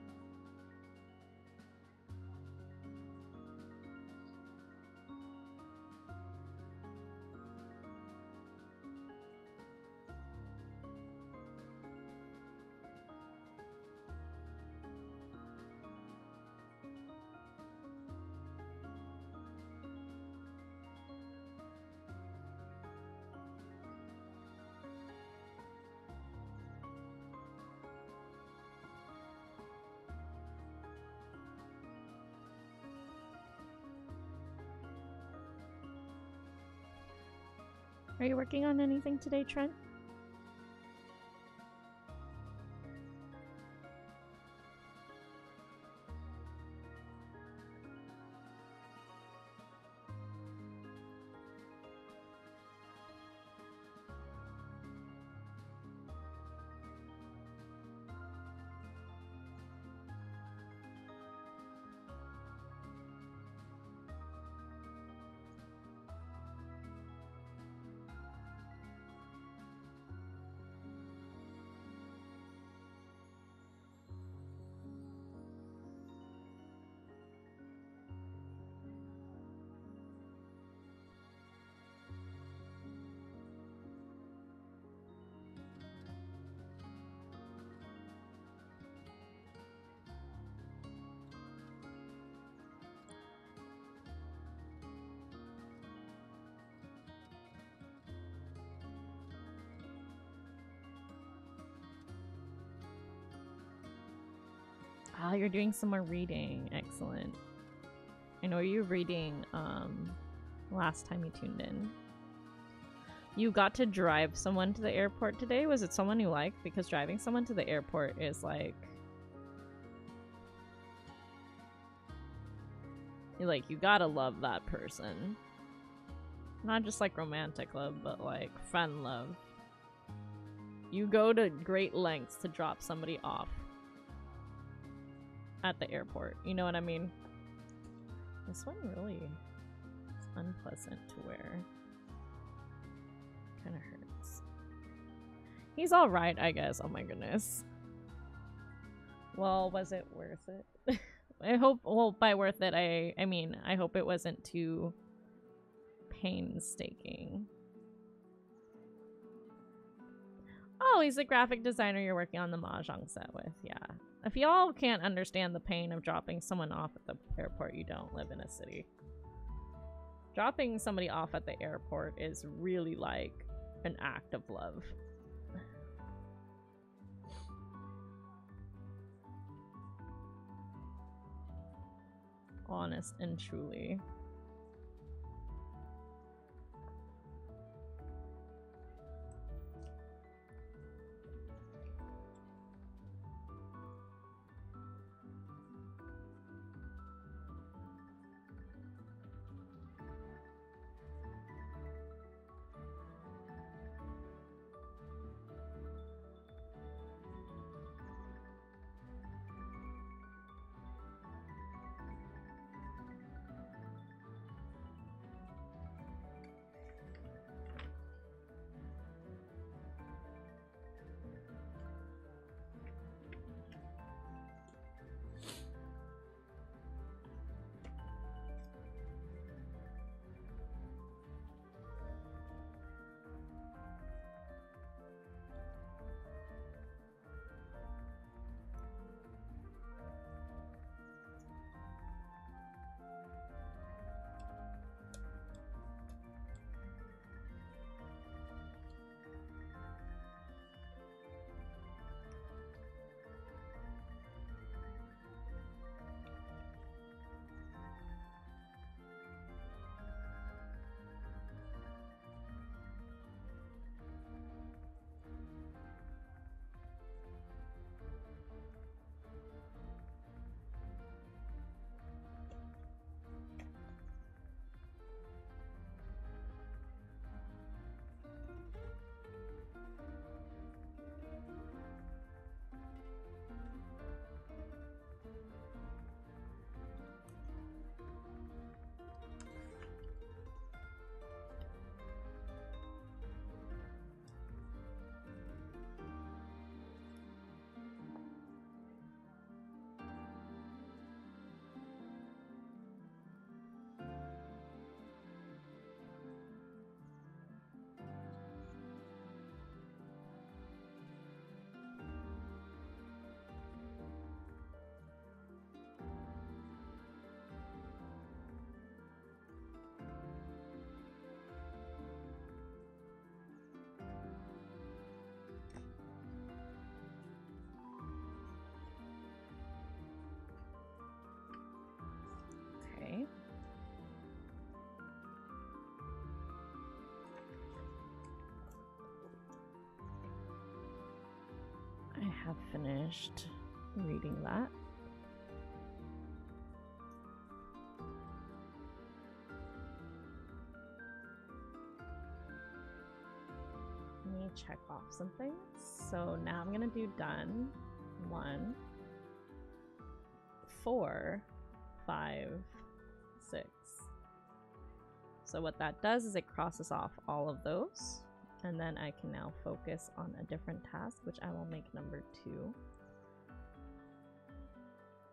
Are you working on anything today, Trent? Ah, you're doing some more reading. Excellent. I know you were reading last time you tuned in. You got to drive someone to the airport today? Was it someone you liked? Because driving someone to the airport is like... you gotta love that person. Not just like romantic love, but like friend love. You go to great lengths to drop somebody off at the airport. You know what I mean? This one really is unpleasant to wear. Kind of hurts. He's alright, I guess. Oh my goodness. Well, was it worth it? I hope, well, by worth it, I mean, I hope it wasn't too painstaking. Oh, he's the graphic designer you're working on the Mahjong set with. Yeah. If y'all can't understand the pain of dropping someone off at the airport, you don't live in a city. Dropping somebody off at the airport is really like an act of love. Honest and truly. have finished reading that. Let me check off some things. So now I'm gonna do done. 1, 4, 5, 6. So what that does is it crosses off all of those, and then I can now focus on a different task, which I will make number 2,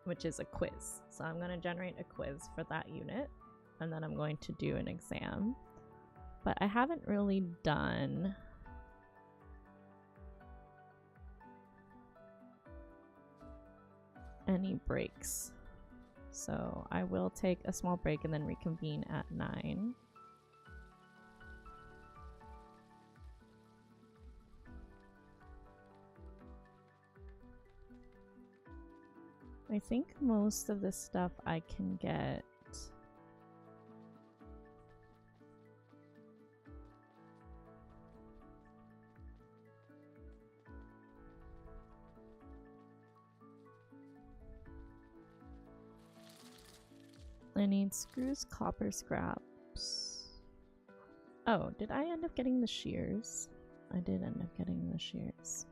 which is a quiz. So I'm going to generate a quiz for that unit, and then I'm going to do an exam. But I haven't really done any breaks. So I will take a small break and then reconvene at 9. I think most of this stuff I can get. I need screws, copper scraps. Oh, did I end up getting the shears? I did end up getting the shears.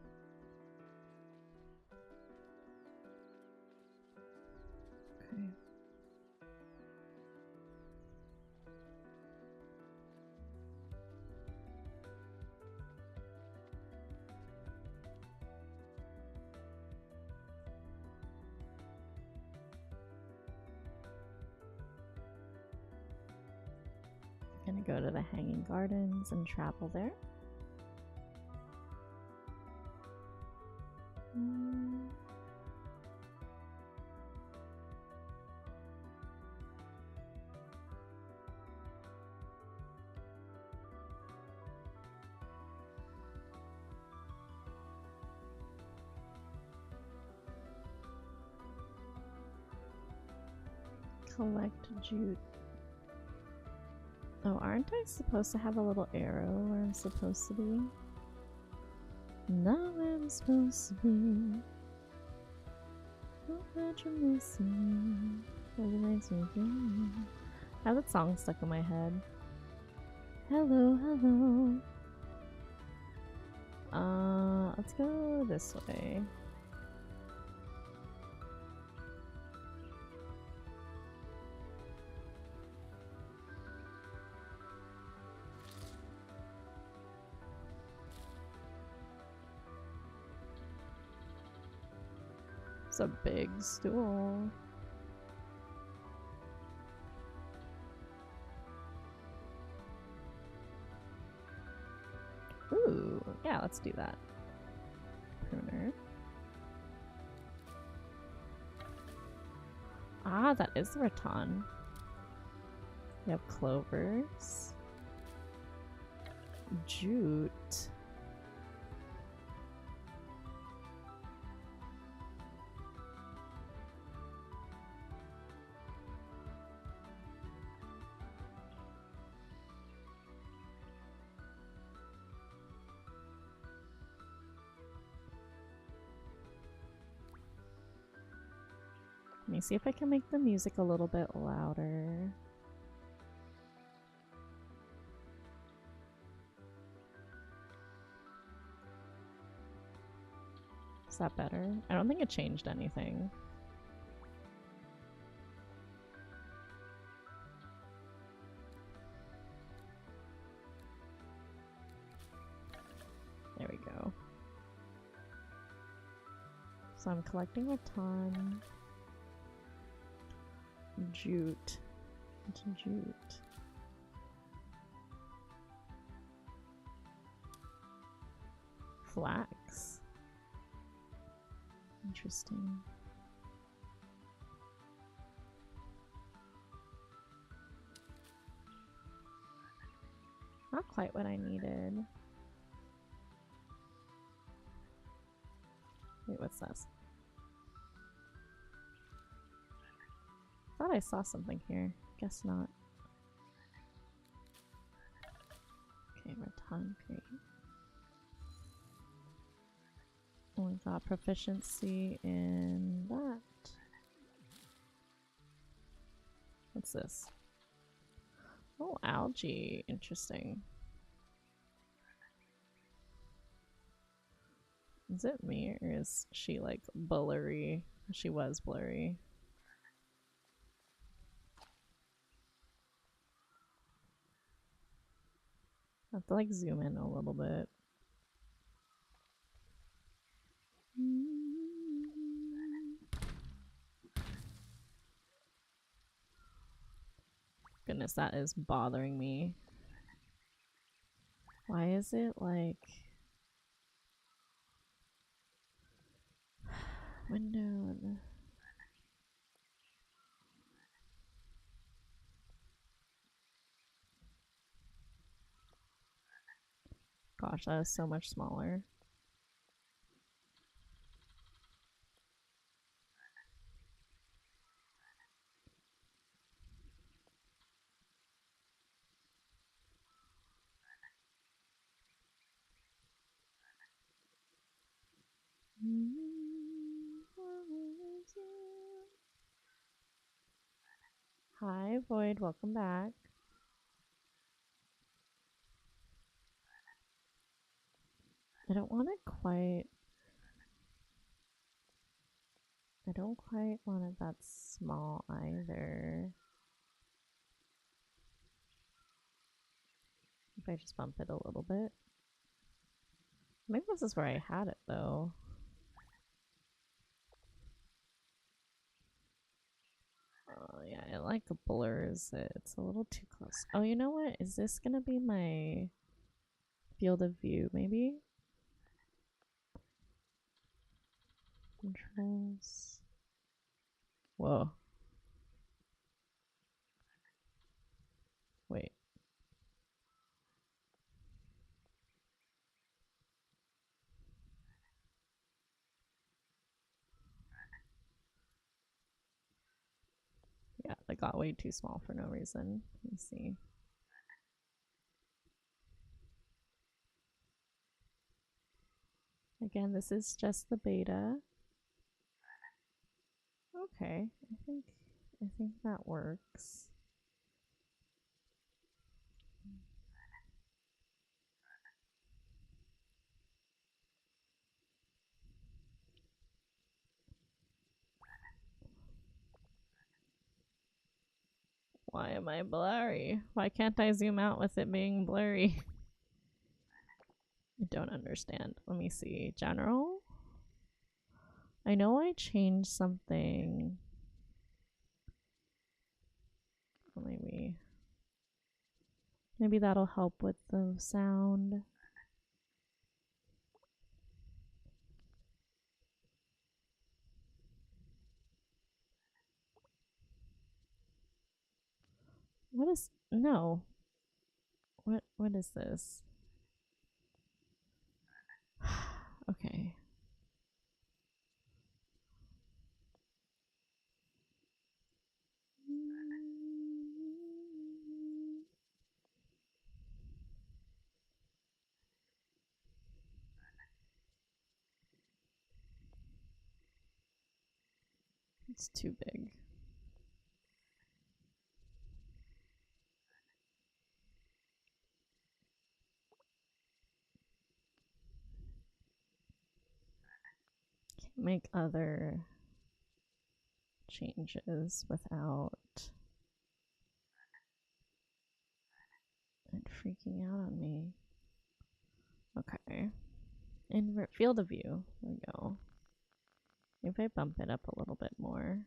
Okay. Gonna go to the Hanging Gardens and travel there. Collect jute. Oh, aren't I supposed to have a little arrow where I'm supposed to be? Not where I'm supposed to be. Not that you're missing. That makes me feel. I have that song stuck in my head. Hello, hello. Let's go this way. It's a big stool. Ooh, yeah, let's do that. Pruner. Ah, that is the rattan. We have clovers. Jute. Let me see if I can make the music a little bit louder. Is that better? I don't think it changed anything. There we go. So I'm collecting a ton. Jute. It's jute. Flax. Interesting. Not quite what I needed. Wait, what's this? Thought I saw something here. Guess not. Okay, rattan, great. we got proficiency in that. What's this? Oh, algae. Interesting. Is it me or is she like blurry? She was blurry. I have to like zoom in a little bit. Goodness, that is bothering me. Why is it like windowed? Gosh, that is so much smaller. Hi, Void. Welcome back. I don't want it quite. I don't quite want it that small either. If I just bump it a little bit. I think this is where I had it though. Oh yeah, it like blurs it. It's a little too close. Oh, you know what? Is this gonna be my field of view maybe? Controls. Whoa. Wait. Yeah, that got way too small for no reason. Let me see. Again, this is just the beta. Okay, I think that works. Why am I blurry? Why can't I zoom out with it being blurry? I don't understand. Let me see. General? I know I changed something. Well, maybe that'll help with the sound. What is no? What is this? Okay. It's too big. Can't make other changes without it freaking out on me. Okay. Invert field of view. There we go. If I bump it up a little bit more.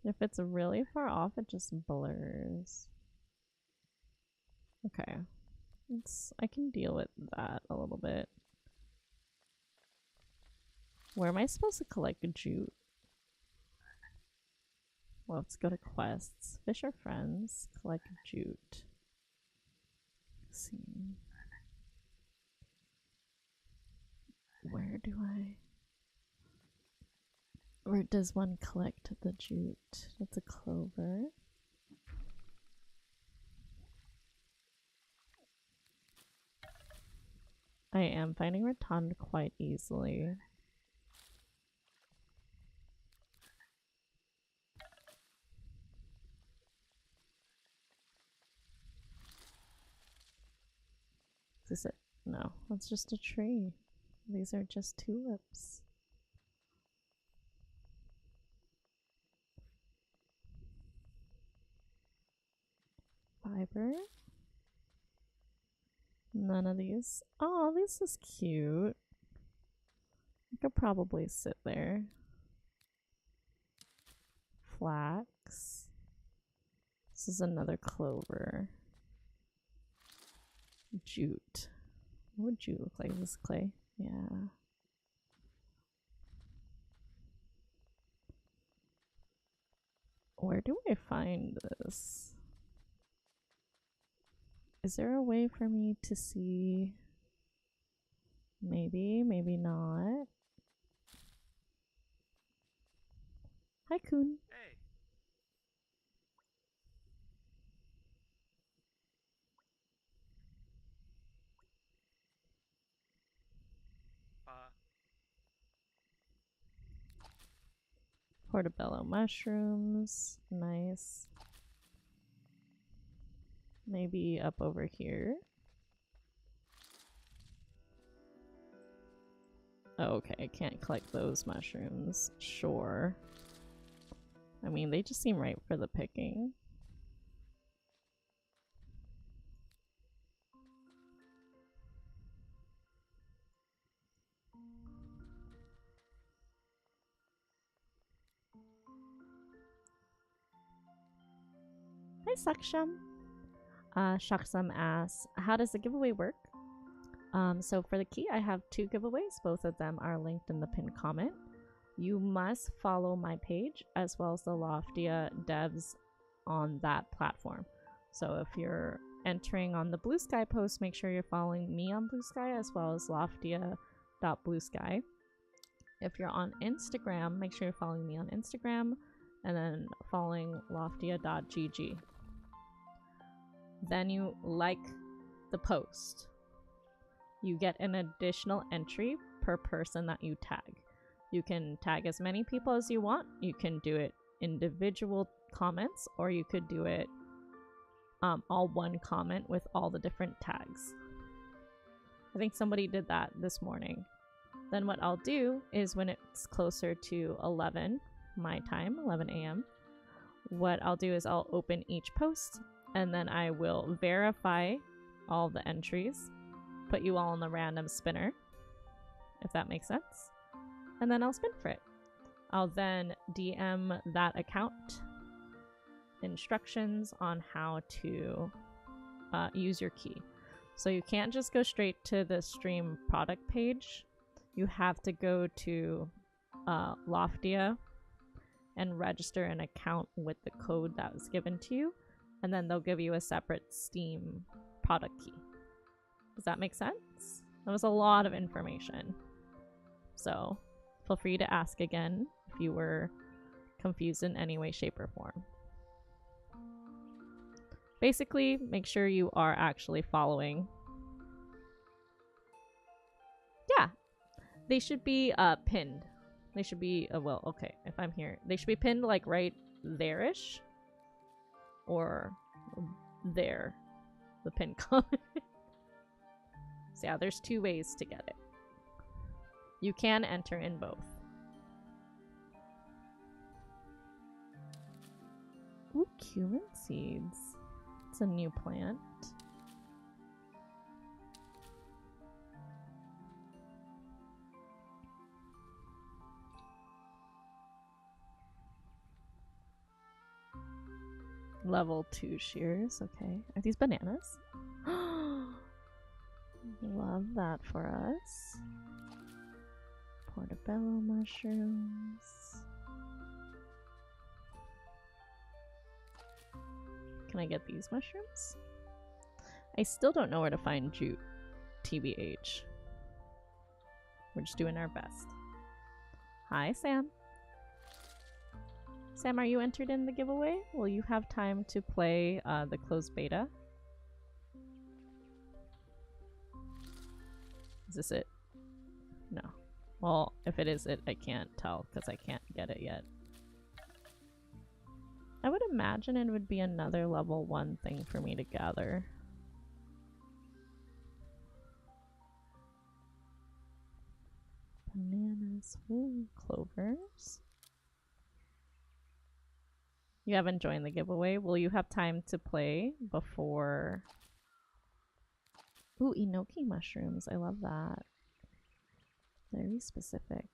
If it's really far off, it just blurs. Okay. I can deal with that a little bit. Where am I supposed to collect jute? Well, let's go to quests. Fish are friends. Collect jute. Let's see. Where do I? Where does one collect the jute? That's a clover. I am finding Rotund quite easily. Is this it? No, that's just a tree. These are just tulips. Fiber. None of these. Oh, this is cute. I could probably sit there. Flax. This is another clover. Jute. What would jute look like? This clay? Yeah. Where do I find this? Is there a way for me to see? Maybe, maybe not. Hi, Coon. Hey. Portobello mushrooms. Nice. Maybe up over here. Oh, okay, I can't collect those mushrooms. Sure. I mean, they just seem right for the picking. Hi, Saksham. Shaksham asks, how does the giveaway work? So for the key, I have 2 giveaways. Both of them are linked in the pinned comment. You must follow my page as well as the Loftia devs on that platform. So if you're entering on the Blue Sky post, make sure you're following me on Blue Sky as well as loftia.bluesky. If you're on Instagram, make sure you're following me on Instagram and then following loftia.gg. Then you like the post. You get an additional entry per person that you tag. You can tag as many people as you want. You can do it individual comments, or you could do it all one comment with all the different tags. I think somebody did that this morning. Then what I'll do is when it's closer to 11 my time, 11 a.m., what I'll do is I'll open each post and then I will verify all the entries, put you all in the random spinner, if that makes sense, and then I'll spin for it. I'll then DM that account instructions on how to use your key. So you can't just go straight to the stream product page. You have to go to Loftia and register an account with the code that was given to you, and then they'll give you a separate Steam product key. Does that make sense? That was a lot of information. So feel free to ask again if you were confused in any way, shape, or form. Basically, make sure you are actually following. Yeah, they should be pinned. They should be, well, okay, if I'm here, they should be pinned like right there-ish. Or there, the pin comment. So yeah, there's 2 ways to get it. You can enter in both. Ooh, cumin seeds. It's a new plant. Level 2 shears, okay. Are these bananas? Love that for us. Portobello mushrooms. Can I get these mushrooms? I still don't know where to find jute, TBH. We're just doing our best. Hi, Sam. Sam, are you entered in the giveaway? Will you have time to play the closed beta? Is this it? No. Well, if it is it, I can't tell because I can't get it yet. I would imagine it would be another level 1 thing for me to gather. Bananas. Ooh, clovers. You haven't joined the giveaway. Will you have time to play before... Ooh, enoki mushrooms. I love that. Very specific.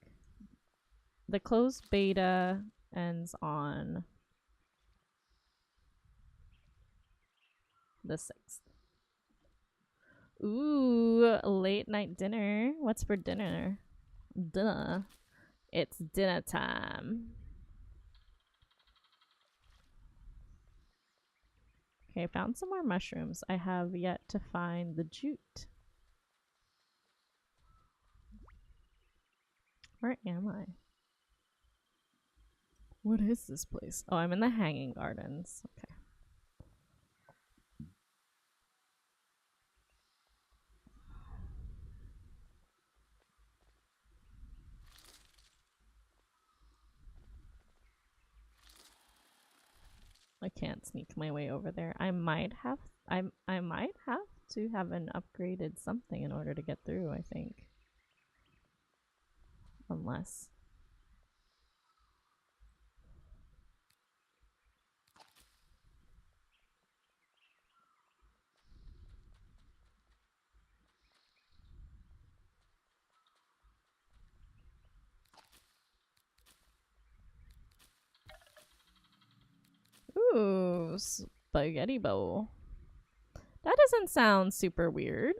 The closed beta ends on the 6th. Ooh, late night dinner. What's for dinner? Dinner. It's dinner time. Okay, I found some more mushrooms. I have yet to find the jute. Where am I? What is this place? Oh, I'm in the Hanging Gardens. Okay. I can't sneak my way over there. I might have to have an upgraded something in order to get through, I think. Unless. Ooh, spaghetti bowl. That doesn't sound super weird.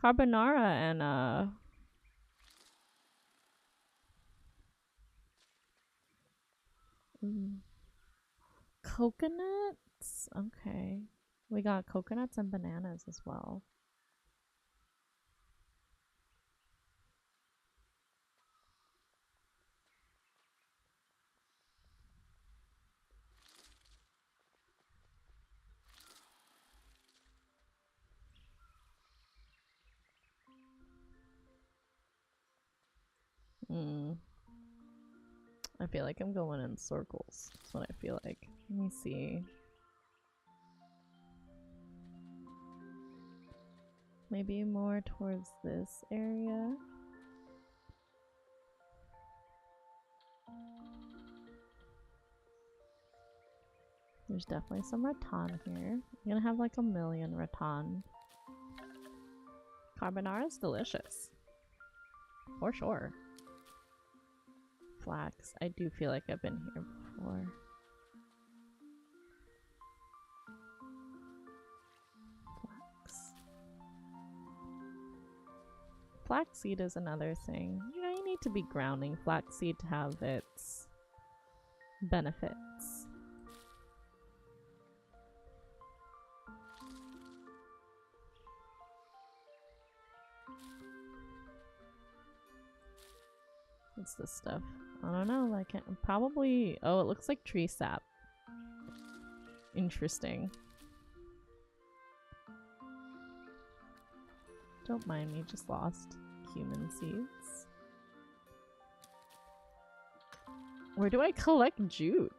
Carbonara and coconuts? Okay. We got coconuts and bananas as well. I feel like I'm going in circles. That's what I feel like. Let me see. Maybe more towards this area. There's definitely some rattan here. I'm gonna have like a million rattan. Carbonara is delicious. For sure. Flax. I do feel like I've been here before. Flax. Flaxseed is another thing. You know, you need to be grounding flaxseed to have its benefits. What's this stuff? I don't know. I can't. Probably. Oh, it looks like tree sap. Interesting. Don't mind me, just lost cumin seeds. Where do I collect jute?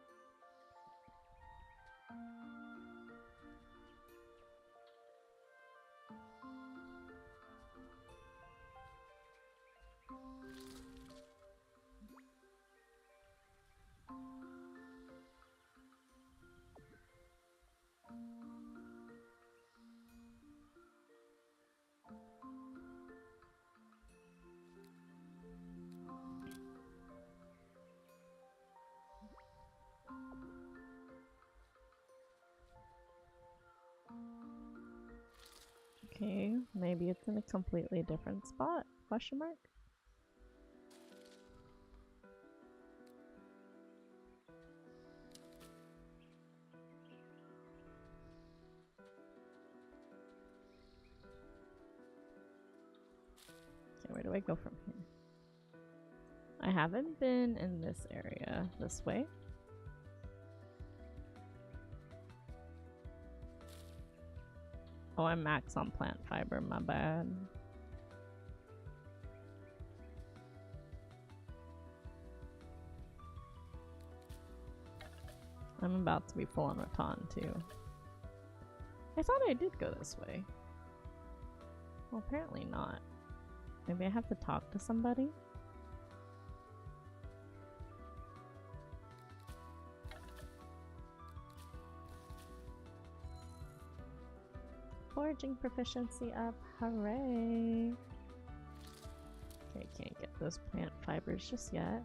Okay, maybe it's in a completely different spot? Question mark? Okay, where do I go from here? I haven't been in this area this way. Oh, I'm max on plant fiber, my bad. I'm about to be full on rattan too. I thought I did go this way. Well, apparently not. Maybe I have to talk to somebody? Foraging proficiency up, hooray! Okay, can't get those plant fibers just yet.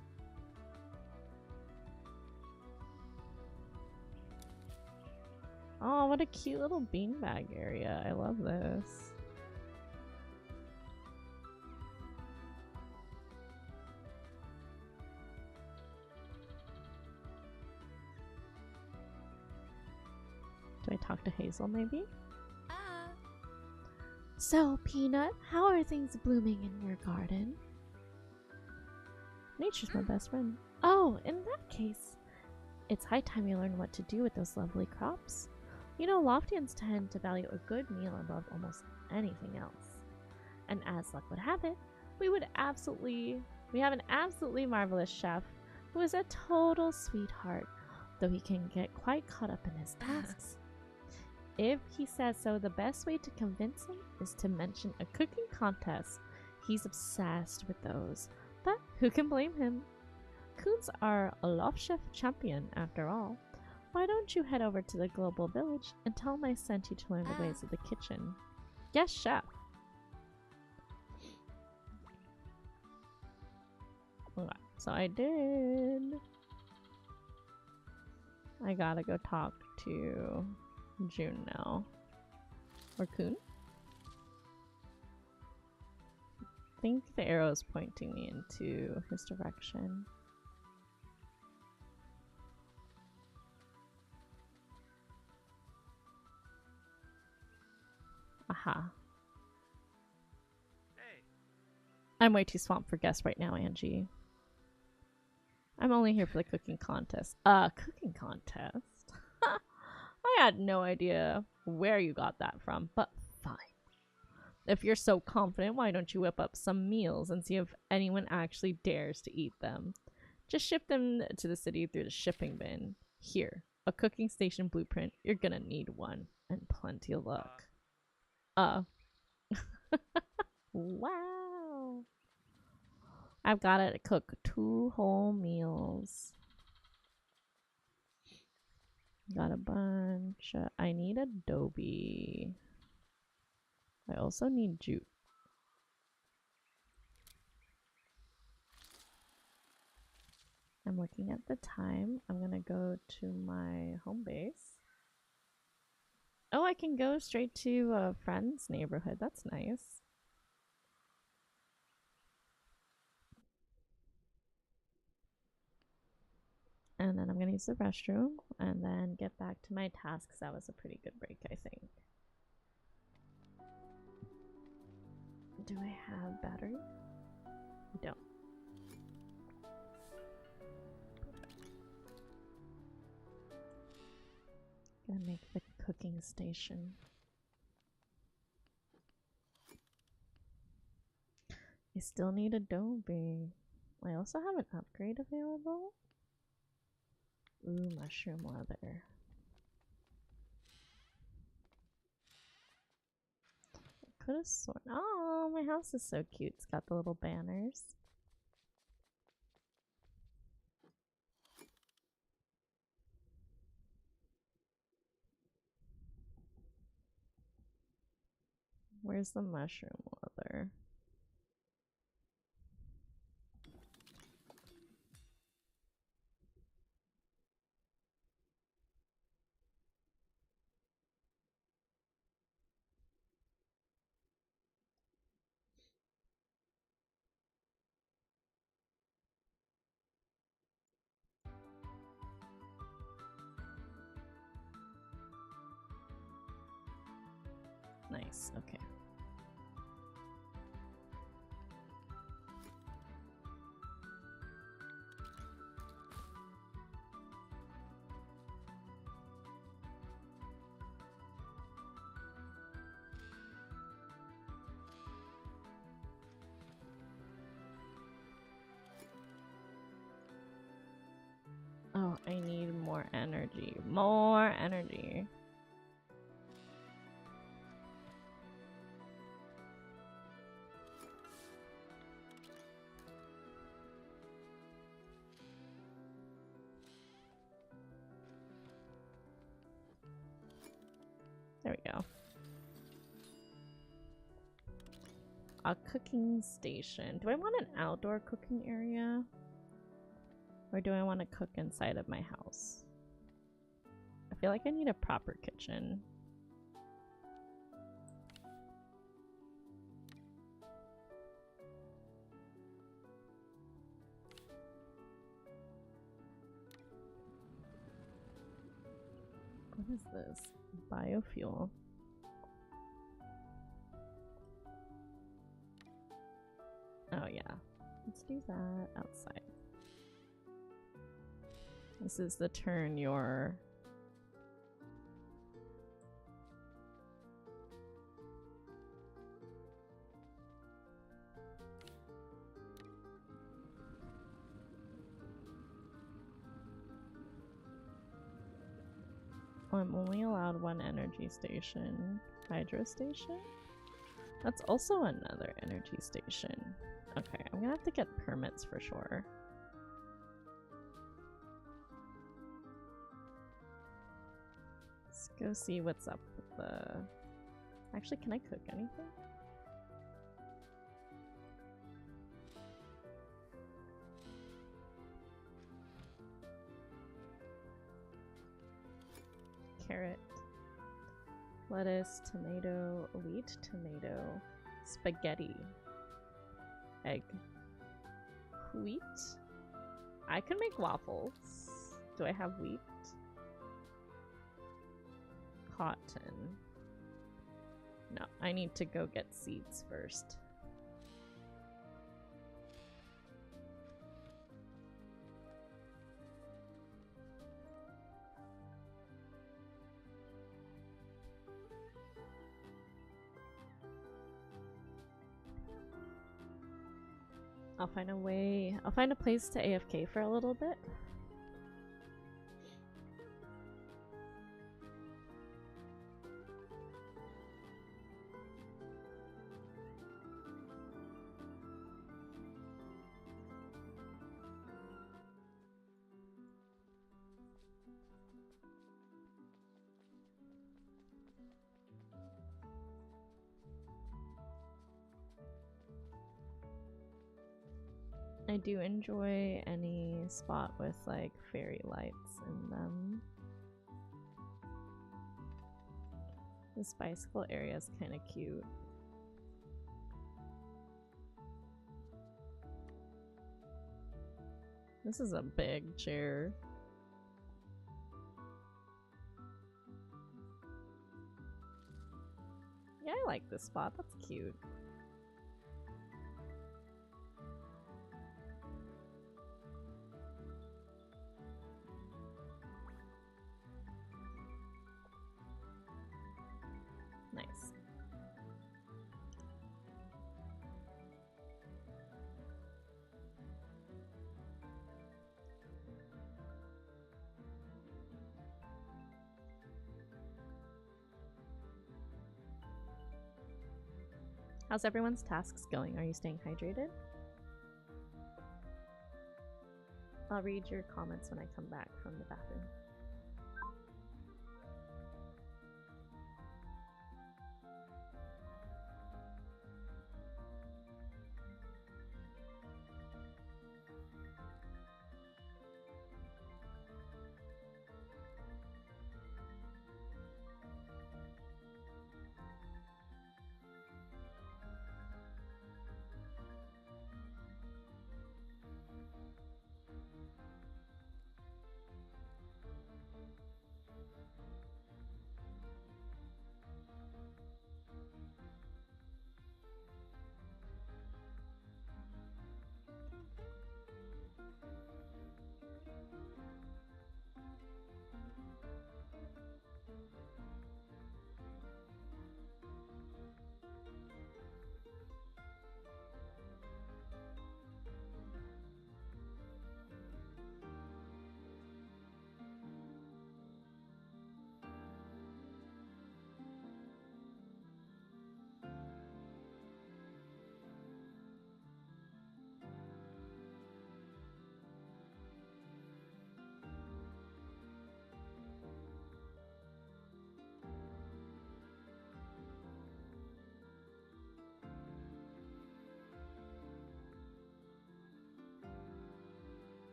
Oh, what a cute little beanbag area. I love this. Do I talk to Hazel maybe? So, Peanut, how are things blooming in your garden? Nature's my best friend. Oh, in that case, it's high time you learn what to do with those lovely crops. You know, Loftians tend to value a good meal above almost anything else. And as luck would have it, we have an absolutely marvelous chef who is a total sweetheart, though he can get quite caught up in his tasks. If he says so, the best way to convince him is to mention a cooking contest. He's obsessed with those, but who can blame him? Coons are a Loftia champion after all. Why don't you head over to the global village and tell him I sent you to learn the ways of the kitchen? Yes, chef. Okay, so I did. I gotta go talk to June now. Or Coon? I think the arrow is pointing me into his direction. Aha. Hey. I'm way too swamped for guests right now, Angie. I'm only here for the cooking contest. Cooking contest? I had no idea where you got that from, but fine. If you're so confident, why don't you whip up some meals and see if anyone actually dares to eat them? Just ship them to the city through the shipping bin. Here, a cooking station blueprint. You're gonna need one, and plenty of luck. Wow. I've gotta cook 2 whole meals. Got a bunch. I need adobe. I also need jute. I'm looking at the time. I'm gonna go to my home base. Oh, I can go straight to a friend's neighborhood. That's nice. And then I'm gonna use the restroom and then get back to my tasks. That was a pretty good break, I think. Do I have battery? I don't. Gonna make the cooking station. I still need adobe. I also have an upgrade available. Ooh, mushroom leather. Could have sworn. Oh, my house is so cute. It's got the little banners. Where's the mushroom leather? Nice, okay. More energy. More energy. There we go. A cooking station. Do I want an outdoor cooking area? Or do I want to cook inside of my house? I feel like I need a proper kitchen. What is this? Biofuel. Oh yeah. Let's do that outside. This is the turn your Oh, I'm only allowed one energy station. Hydro station? That's also another energy station. Okay, I'm gonna have to get permits for sure. Let's go see what's up with the... Actually, can I cook anything? Carrot, lettuce, tomato, wheat, tomato, spaghetti, egg, wheat. I can make waffles. Do I have wheat? Cotton. No, I need to go get seeds first. I'll find a way. I'll find a place to AFK for a little bit. I do enjoy any spot with like fairy lights in them. This bicycle area is kind of cute. This is a big chair. Yeah, I like this spot. That's cute. Nice. How's everyone's tasks going? Are you staying hydrated? I'll read your comments when I come back from the bathroom.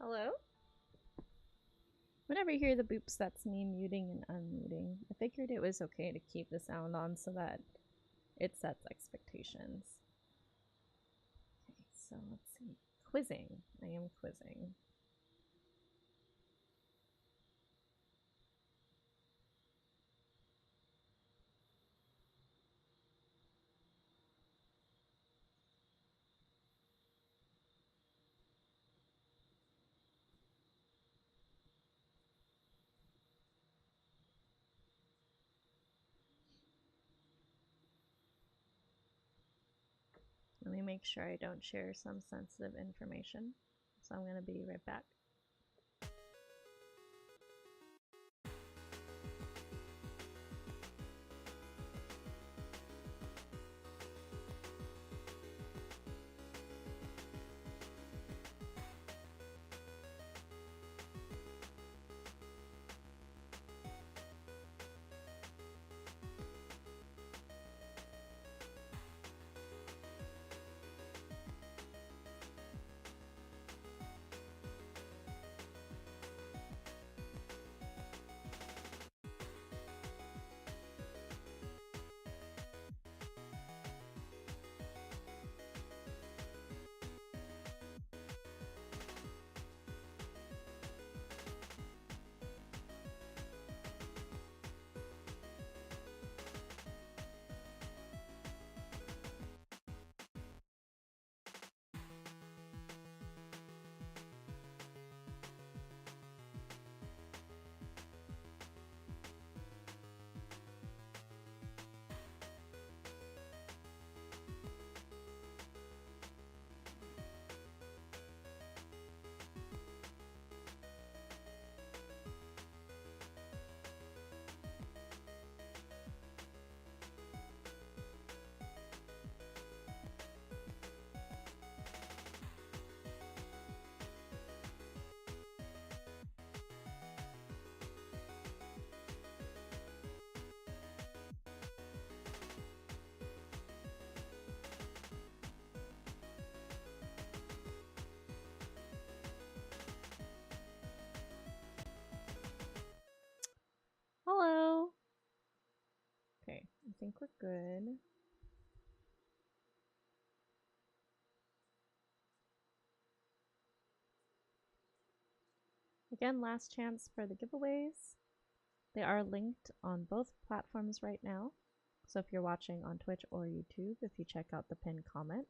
Hello? Whenever you hear the boops, that's me muting and unmuting. I figured it was okay to keep the sound on so that it sets expectations. Okay, so let's see. Quizzing. I am quizzing. Let me make sure I don't share some sensitive information. So I'm going to be right back. Hello. Okay, I think we're good. Again, last chance for the giveaways. They are linked on both platforms right now. So if you're watching on Twitch or YouTube, if you check out the pinned comment,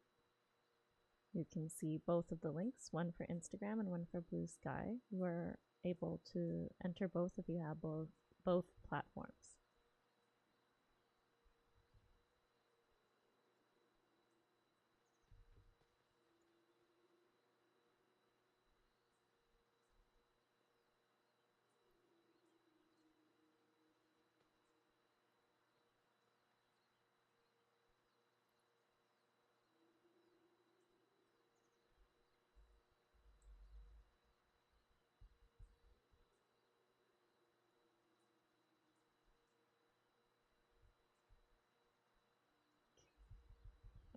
you can see both of the links, one for Instagram and one for Blue Sky. You are able to enter both if you have both platforms.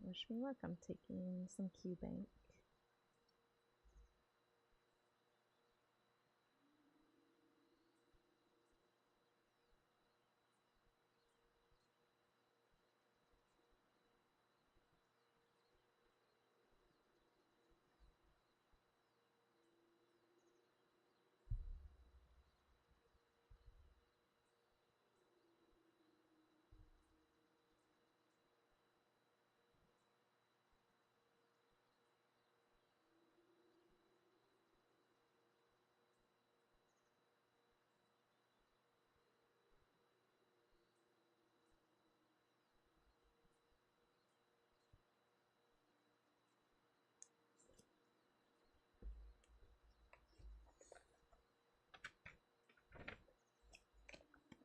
Wish me luck. I'm taking some QBank.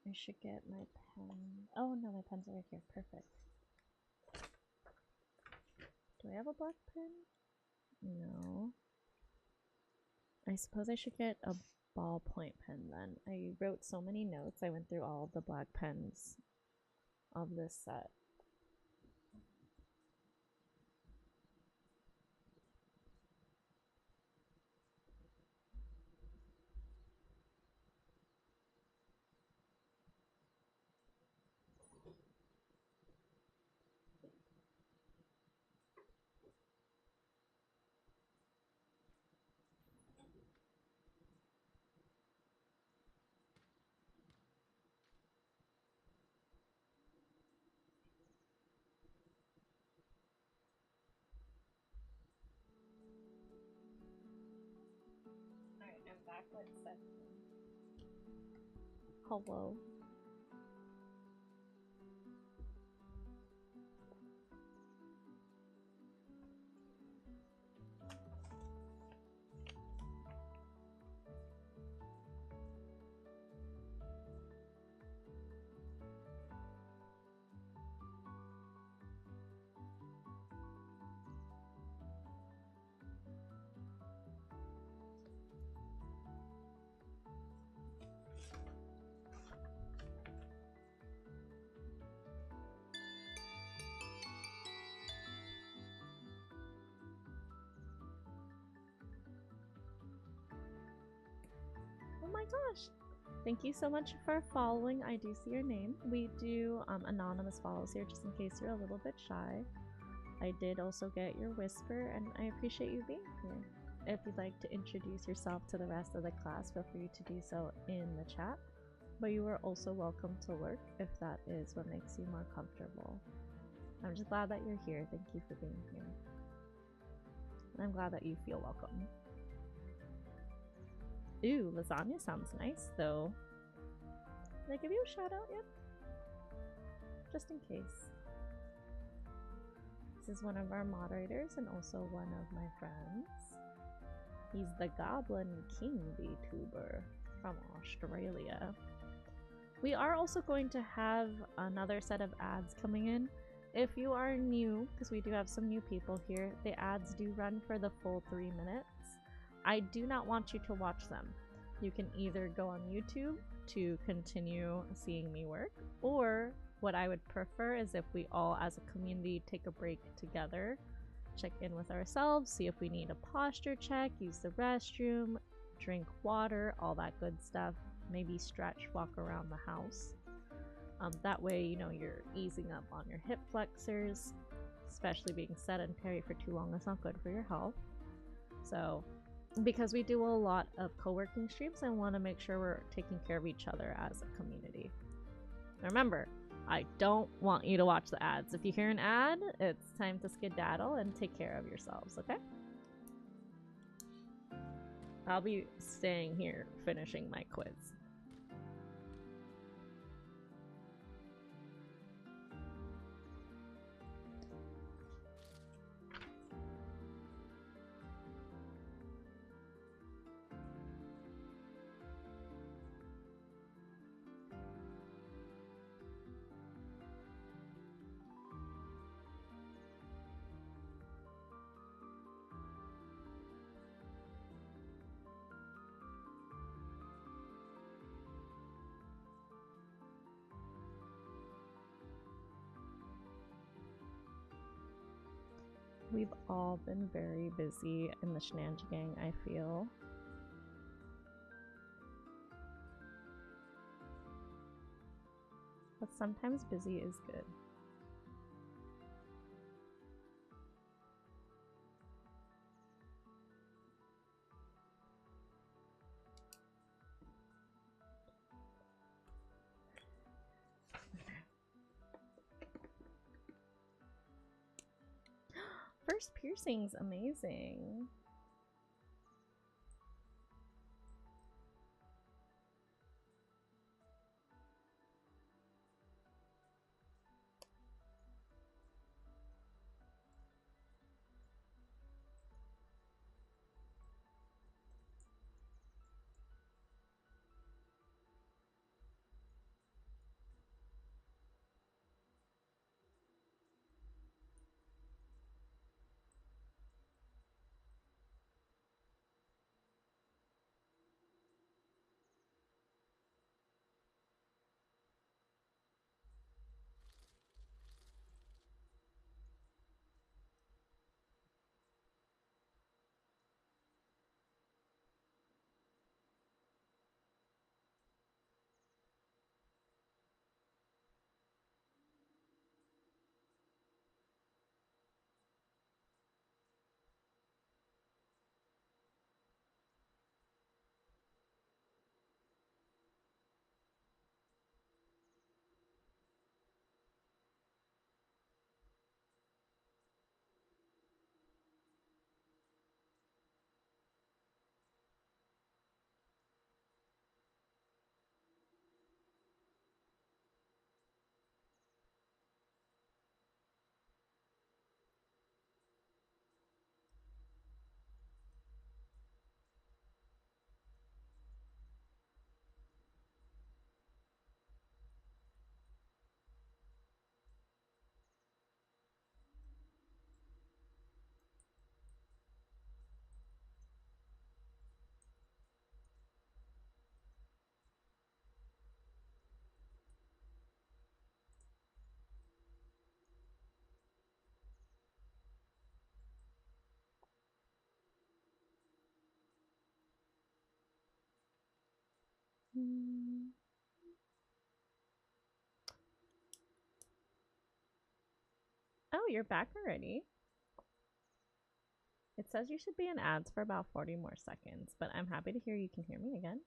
I should get my pen. Oh no, my pen's over here. Perfect. Do I have a black pen? No. I suppose I should get a ballpoint pen then. I wrote so many notes. I went through all of the black pens of this set. What section? Hello. Oh my gosh! Thank you so much for following. I do see your name. We do anonymous follows here just in case you're a little bit shy. I did also get your whisper and I appreciate you being here. If you'd like to introduce yourself to the rest of the class, feel free to do so in the chat. But you are also welcome to lurk if that is what makes you more comfortable. I'm just glad that you're here. Thank you for being here. And I'm glad that you feel welcome. Ooh, lasagna sounds nice though. Did I give you a shout out yet? Just in case. This is one of our moderators and also one of my friends. He's the Goblin King VTuber from Australia. We are also going to have another set of ads coming in. If you are new, because we do have some new people here, the ads do run for the full 3 minutes. I do not want you to watch them. You can either go on YouTube to continue seeing me work, or what I would prefer is if we all as a community take a break together, check in with ourselves, see if we need a posture check, use the restroom, drink water, all that good stuff, maybe stretch, walk around the house. That way, you know, you're easing up on your hip flexors, especially being sedentary for too long is not good for your health. So, because we do a lot of co-working streams, I want to make sure we're taking care of each other as a community. Remember, I don't want you to watch the ads. If you hear an ad, it's time to skedaddle and take care of yourselves, okay? I'll be staying here finishing my quiz. We've all been very busy in the shenanigan, I feel. But sometimes busy is good. First piercing's amazing. Oh, you're back already. It says you should be in ads for about 40 more seconds, but I'm happy to hear you can hear me again.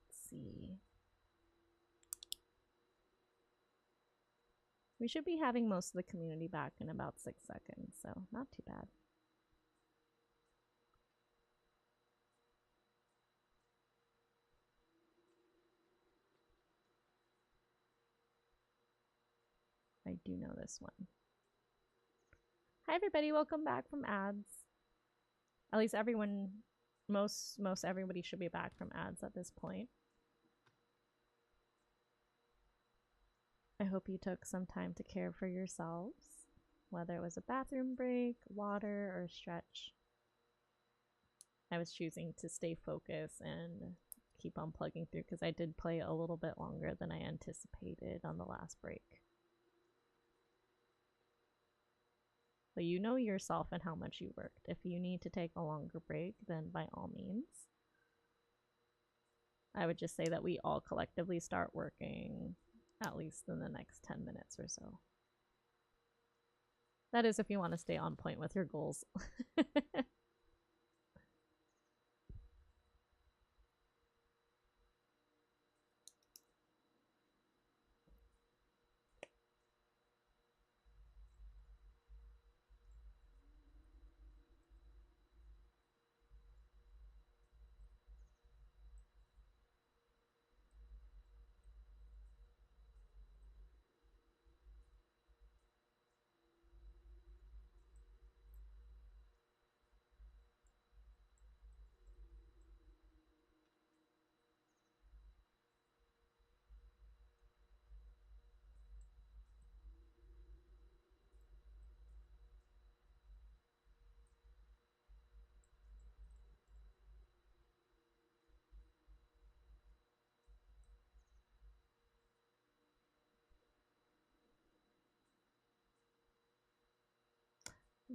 Let's see. We should be having most of the community back in about 6 seconds, so not too bad. I do know this one. Hi everybody, welcome back from ads. At least everyone, most everybody should be back from ads at this point. I hope you took some time to care for yourselves, whether it was a bathroom break, water, or stretch. I was choosing to stay focused and keep on plugging through because I did play a little bit longer than I anticipated on the last break. But you know yourself and how much you worked. If you need to take a longer break, then by all means. I would just say that we all collectively start working at least in the next 10 minutes or so. That is if you want to stay on point with your goals.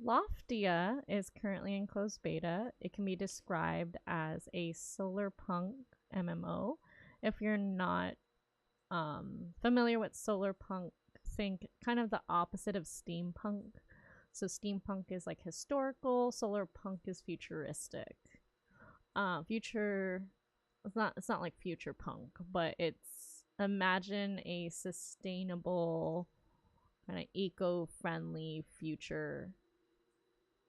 Loftia is currently in closed beta. It can be described as a solar punk MMO. If you're not familiar with solar punk, think kind of the opposite of steampunk. So steampunk is like historical, solar punk is futuristic. It's not like future punk, but it's imagine a sustainable kind of eco-friendly future.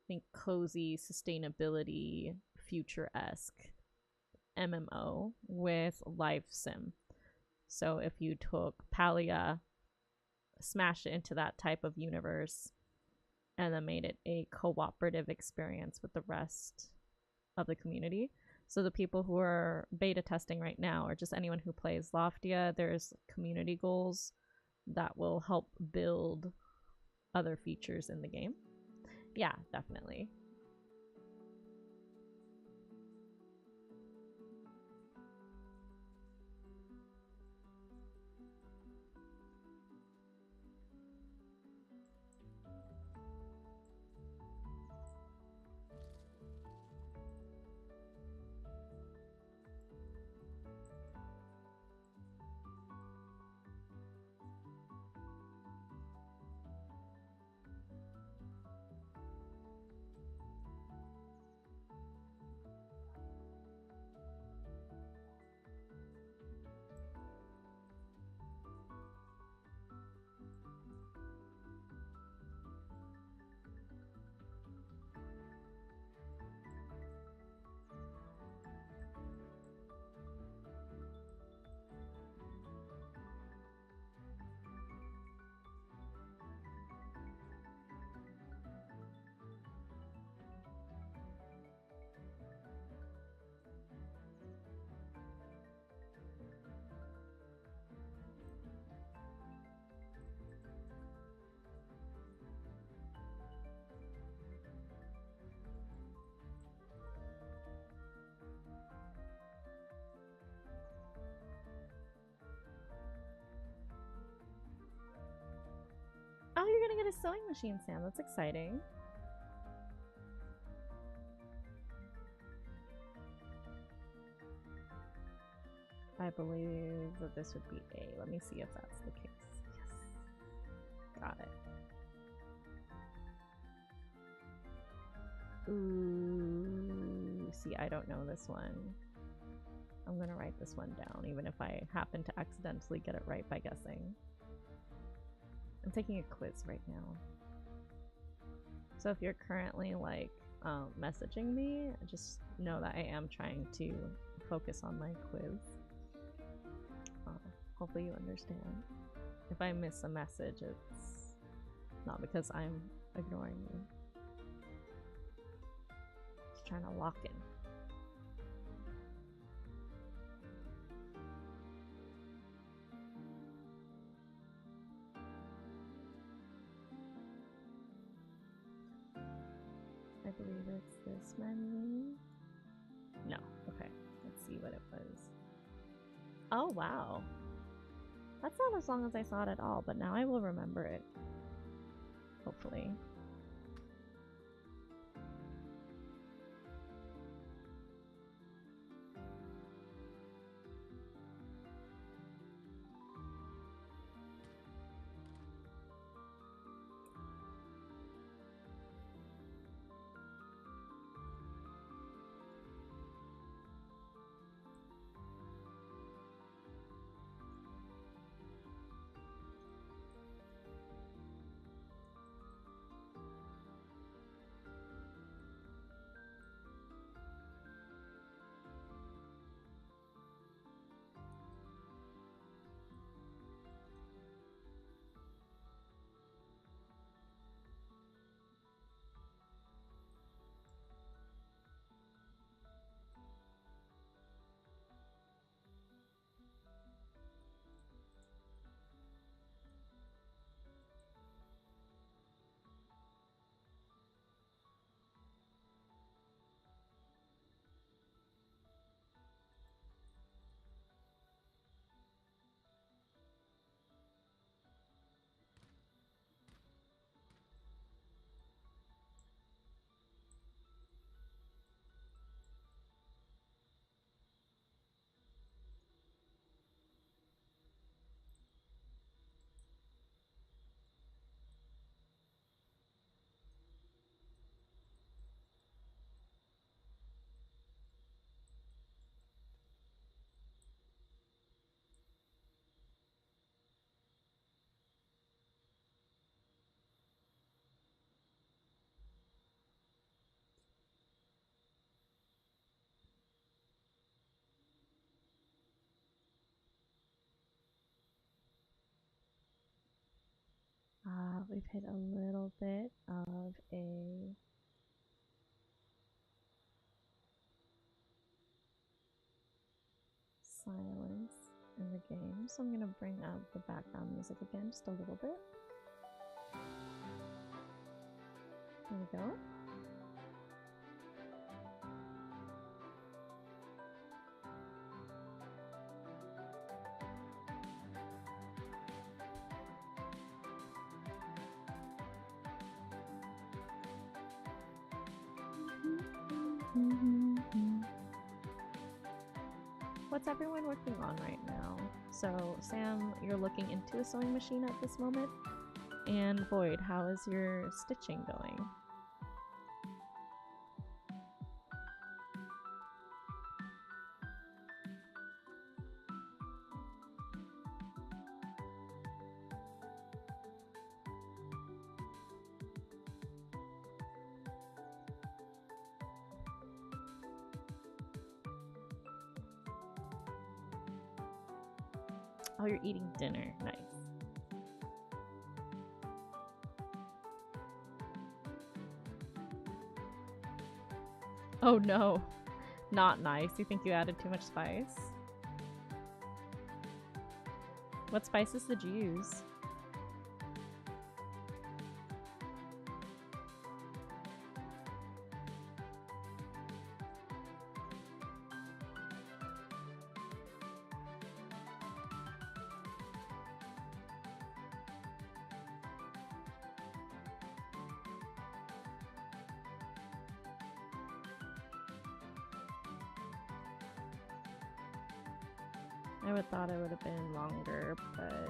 Think cozy sustainability future-esque MMO with life sim. So if you took Palia, smashed it into that type of universe, and then made it a cooperative experience with the rest of the community. So the people who are beta testing right now, or just anyone who plays Loftia, there's community goals that will help build other features in the game. Yeah, definitely. sewing machine, Sam. That's exciting. I believe that this would be A. Let me see if that's the case. Yes. Got it. Ooh, see, I don't know this one. I'm gonna write this one down, even if I happen to accidentally get it right by guessing. I'm taking a quiz right now. So if you're currently, like, messaging me, just know that I am trying to focus on my quiz. Hopefully you understand. If I miss a message, it's not because I'm ignoring you. Just trying to lock in. I believe it's this many. No. Okay. Let's see what it was. Oh, wow. That's not as long as I thought at all, but now I will remember it. Hopefully. We've hit a little bit of a silence in the game, so I'm going to bring up the background music again just a little bit. There we go. What's everyone working on right now? So, Sam, you're looking into a sewing machine at this moment. And Void, how is your stitching going? Oh, you're eating dinner. Nice. Oh no. Not nice. You think you added too much spice? What spices did you use? I would thought it would have been longer, but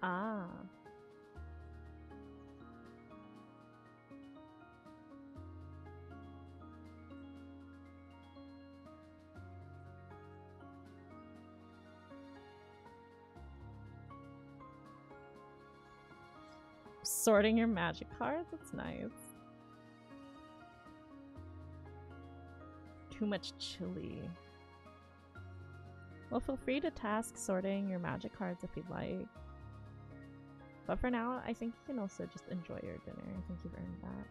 ah. Sorting your magic cards? That's nice. Too much chili. Well, feel free to task sorting your magic cards if you'd like. But for now, I think you can also just enjoy your dinner. I think you've earned that.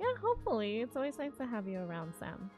Yeah, hopefully. It's always nice to have you around, Sam.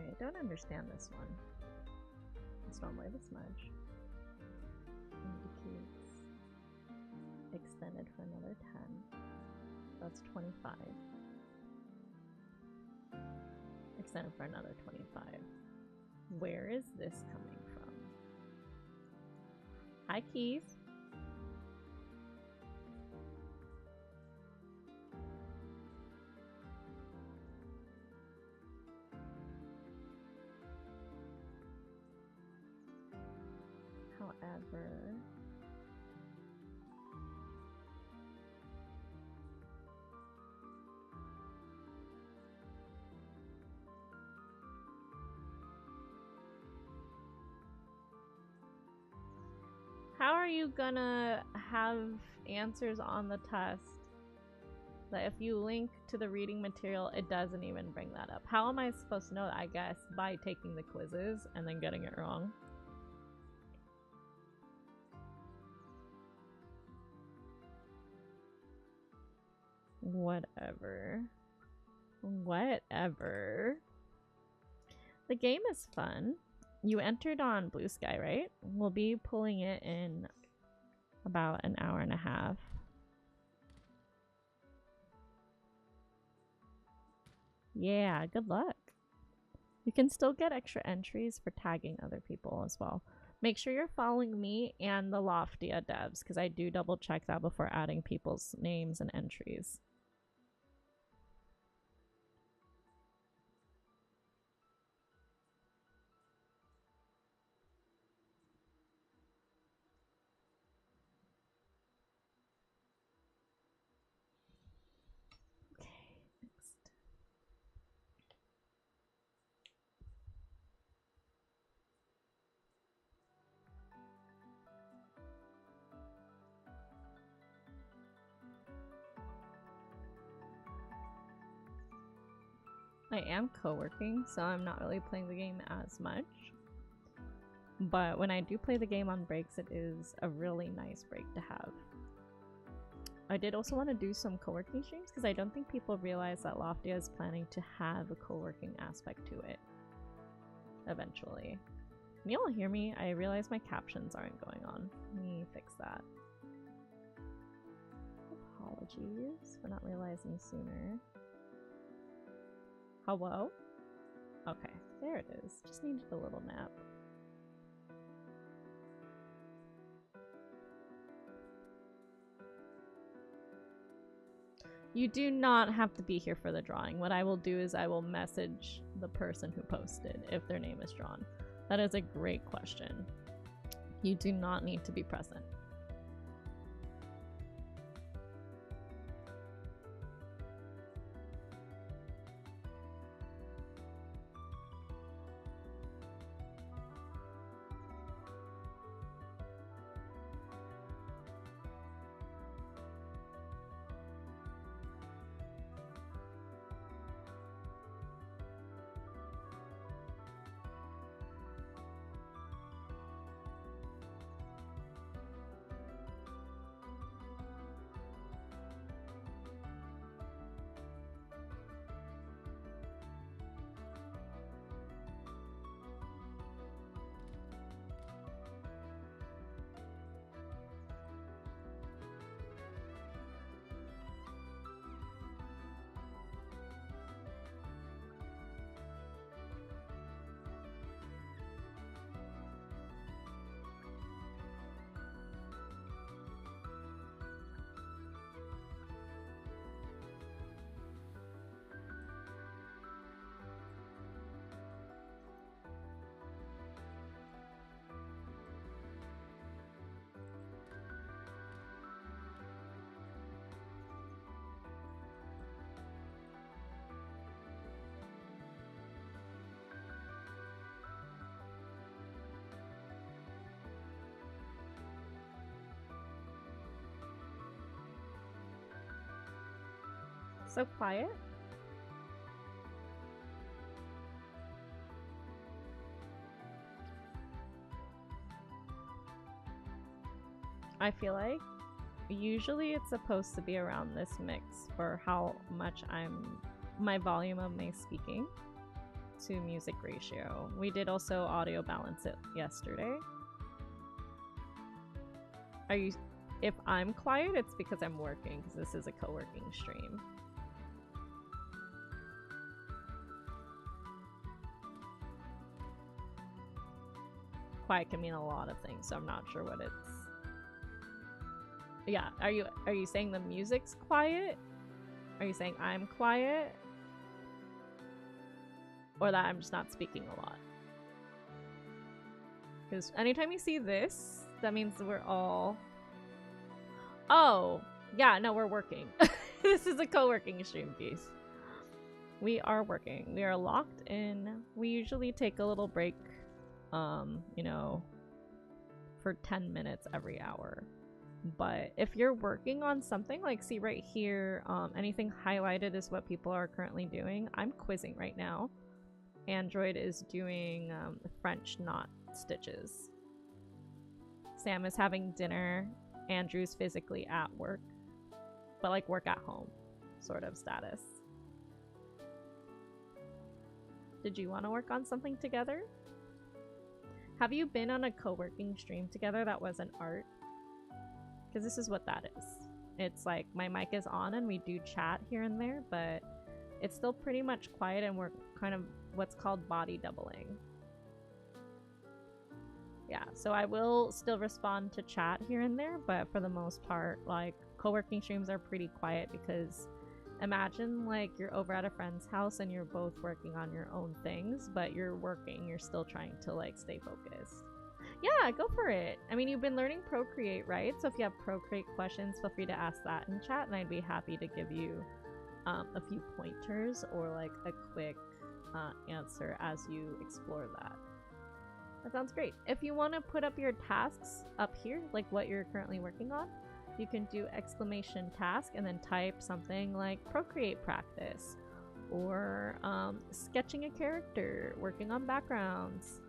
Sorry, I don't understand this one. It's normally this much. Indicates extended for another 10. That's 25. Extended for another 25. Where is this coming from? Hi, Keith. However, how are you gonna have answers on the test that if you link to the reading material, it doesn't even bring that up? How am I supposed to know that? I guess by taking the quizzes and then getting it wrong. Whatever. Whatever. The game is fun. You entered on Blue Sky, right? We'll be pulling it in about an hour and a half. Yeah, good luck. You can still get extra entries for tagging other people as well. Make sure you're following me and the Loftia devs, because I do double check that before adding people's names and entries. I am co-working, so I'm not really playing the game as much. But when I do play the game on breaks, it is a really nice break to have. I did also want to do some co-working streams because I don't think people realize that Loftia is planning to have a co-working aspect to it eventually. Can you all hear me? I realize my captions aren't going on. Let me fix that. Apologies for not realizing sooner. Hello? Okay, there it is. Just needed a little nap. You do not have to be here for the drawing. What I will do is I will message the person who posted if their name is drawn. That is a great question. You do not need to be present. So quiet. I feel like usually it's supposed to be around this mix for how much my volume of my speaking. to music ratio. We did also audio balance it yesterday. Are you... If I'm quiet, it's because I'm working, because this is a co-working stream. Quiet can mean a lot of things, so I'm not sure what it's... Yeah, are you saying the music's quiet? Are you saying I'm quiet? Or that I'm just not speaking a lot? Because anytime you see this, that means we're all... Oh! Yeah, no, we're working. This is a co-working stream, geez. We are working. We are locked in. We usually take a little break, you know, for 10 minutes every hour. But if you're working on something, like see right here, anything highlighted is what people are currently doing. I'm quizzing right now. Android is doing French knot stitches. Sam is having dinner. Andrew's physically at work. But like work at home sort of status. Did you want to work on something together? Have you been on a co-working stream together that wasn't art? Because this is what that is. It's like my mic is on and we do chat here and there, but it's still pretty much quiet and we're kind of what's called body doubling. Yeah, so I will still respond to chat here and there, but for the most part, like, co-working streams are pretty quiet because imagine, like, you're over at a friend's house and you're both working on your own things, but you're working, you're still trying to, like, stay focused. Yeah, go for it. I mean, you've been learning Procreate, right? So if you have Procreate questions, feel free to ask that in chat, and I'd be happy to give you a few pointers or, like, a quick answer as you explore that. That sounds great. If you want to put up your tasks up here, like what you're currently working on, you can do exclamation task and then type something like Procreate practice or sketching a character, working on backgrounds.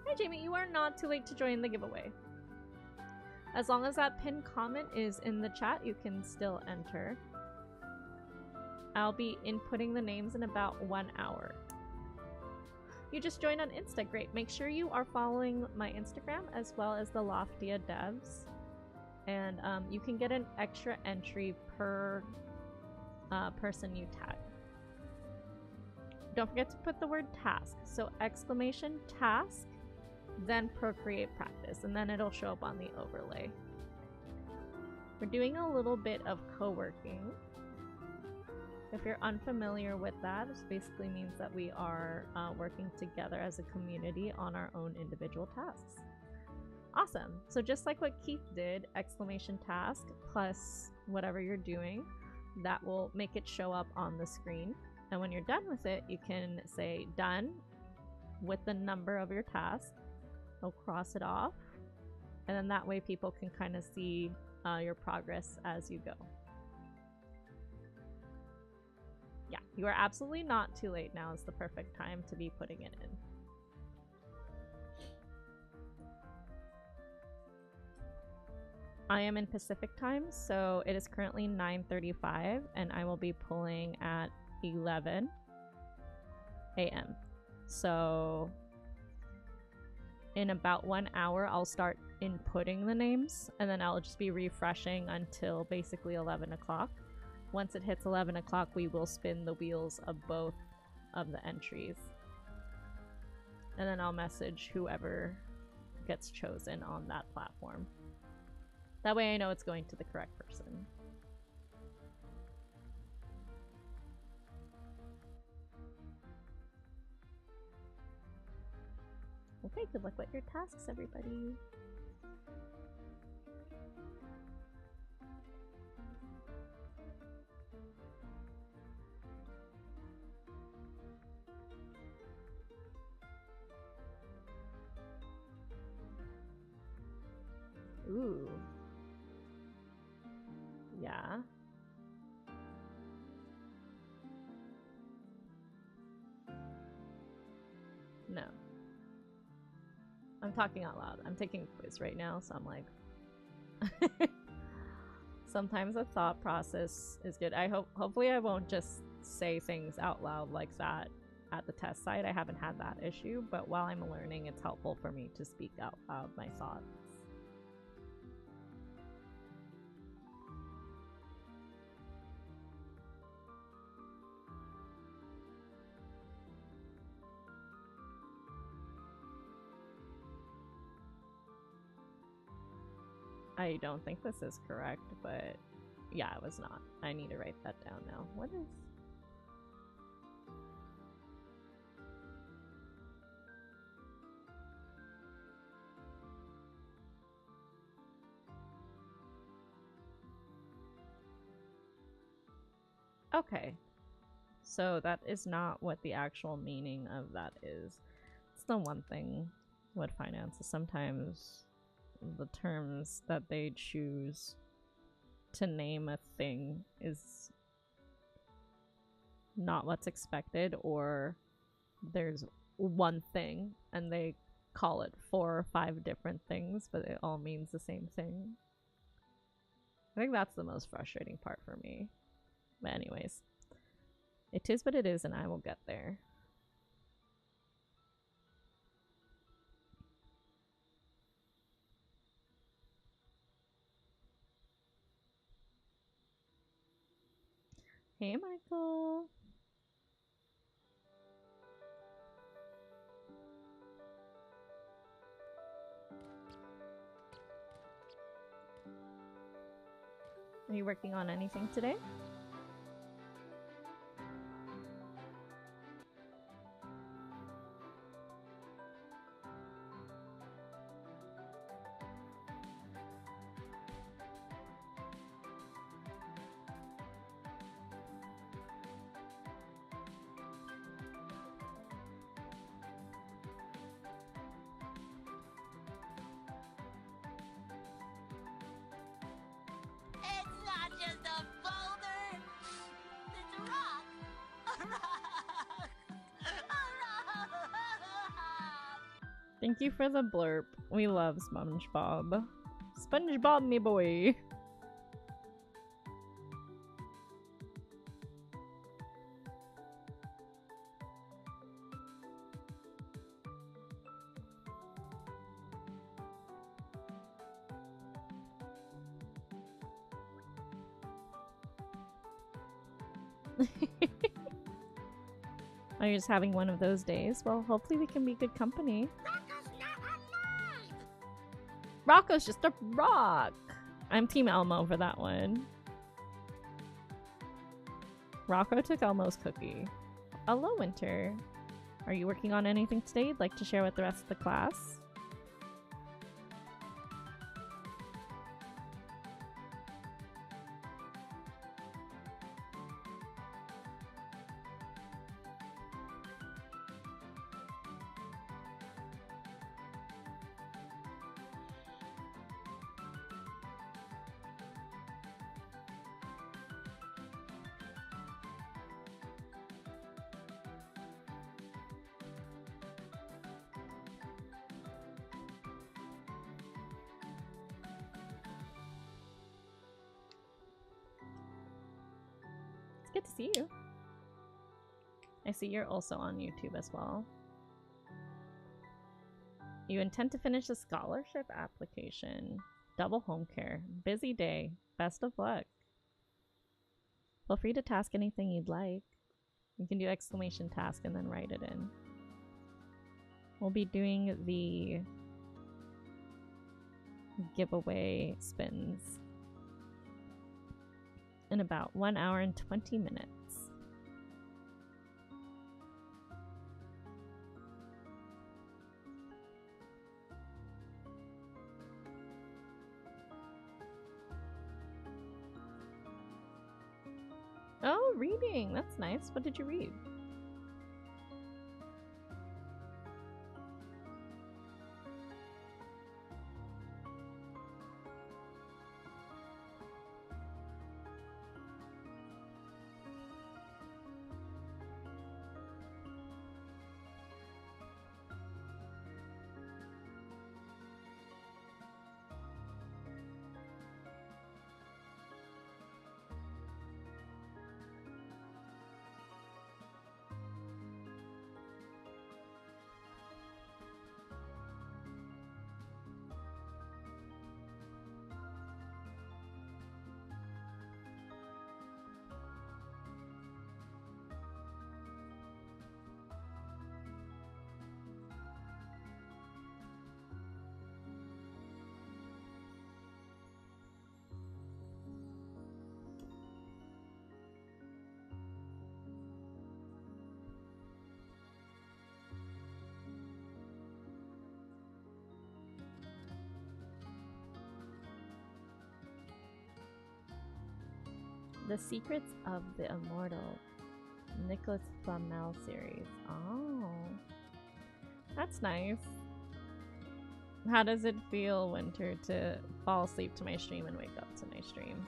Hi Jamie, you are not too late to join the giveaway. As long as that pinned comment is in the chat, you can still enter. I'll be inputting the names in about 1 hour. You just joined on Insta, great. Make sure you are following my Instagram as well as the Loftia devs. And you can get an extra entry per person you tag. Don't forget to put the word task. So exclamation task, then Procreate practice, and then it'll show up on the overlay. We're doing a little bit of co-working. If you're unfamiliar with that, it basically means that we are working together as a community on our own individual tasks. Awesome. So just like what Keith did, exclamation task plus whatever you're doing, that will make it show up on the screen. And when you're done with it, you can say done with the number of your task. They'll cross it off. And then that way people can kind of see your progress as you go. Yeah, you are absolutely not too late. Now is the perfect time to be putting it in. I am in Pacific time, so it is currently 9:35 and I will be pulling at 11 a.m. So in about 1 hour, I'll start inputting the names and then I'll just be refreshing until basically 11 o'clock. Once it hits 11 o'clock, we will spin the wheels of both of the entries. And then I'll message whoever gets chosen on that platform. That way I know it's going to the correct person. Okay, good luck with your tasks, everybody. Ooh. Yeah. No. I'm talking out loud. I'm taking a quiz right now, so I'm like... Sometimes a thought process is good. Hopefully I won't just say things out loud like that at the test site. I haven't had that issue, but while I'm learning, it's helpful for me to speak out loud my thoughts. I don't think this is correct, but yeah, it was not. I need to write that down now. What is... Okay. So that is not what the actual meaning of that is. It's the one thing with finance is sometimes the terms that they choose to name a thing is not what's expected, or there's one thing and they call it 4 or 5 different things, but it all means the same thing. I think that's the most frustrating part for me. But anyways, it is what it is and I will get there. Hey, Michael. Are you working on anything today? Thank you for the blurb. We love SpongeBob. SpongeBob, me boy. Are you just having one of those days? Well, hopefully we can be good company. Rocco's just a rock! I'm Team Elmo for that one. Rocco took Elmo's cookie. Hello, Winter. Are you working on anything today you'd like to share with the rest of the class? Good to see you. I see you're also on YouTube as well. You intend to finish a scholarship application. Double home care. Busy day. Best of luck. Feel free to task anything you'd like. You can do exclamation task and then write it in. We'll be doing the giveaway spins in about 1 hour and 20 minutes. Oh, reading! That's nice. What did you read? The Secrets of the Immortal Nicholas Flamel series. Oh, that's nice. How does it feel, Winter, to fall asleep to my stream and wake up to my stream?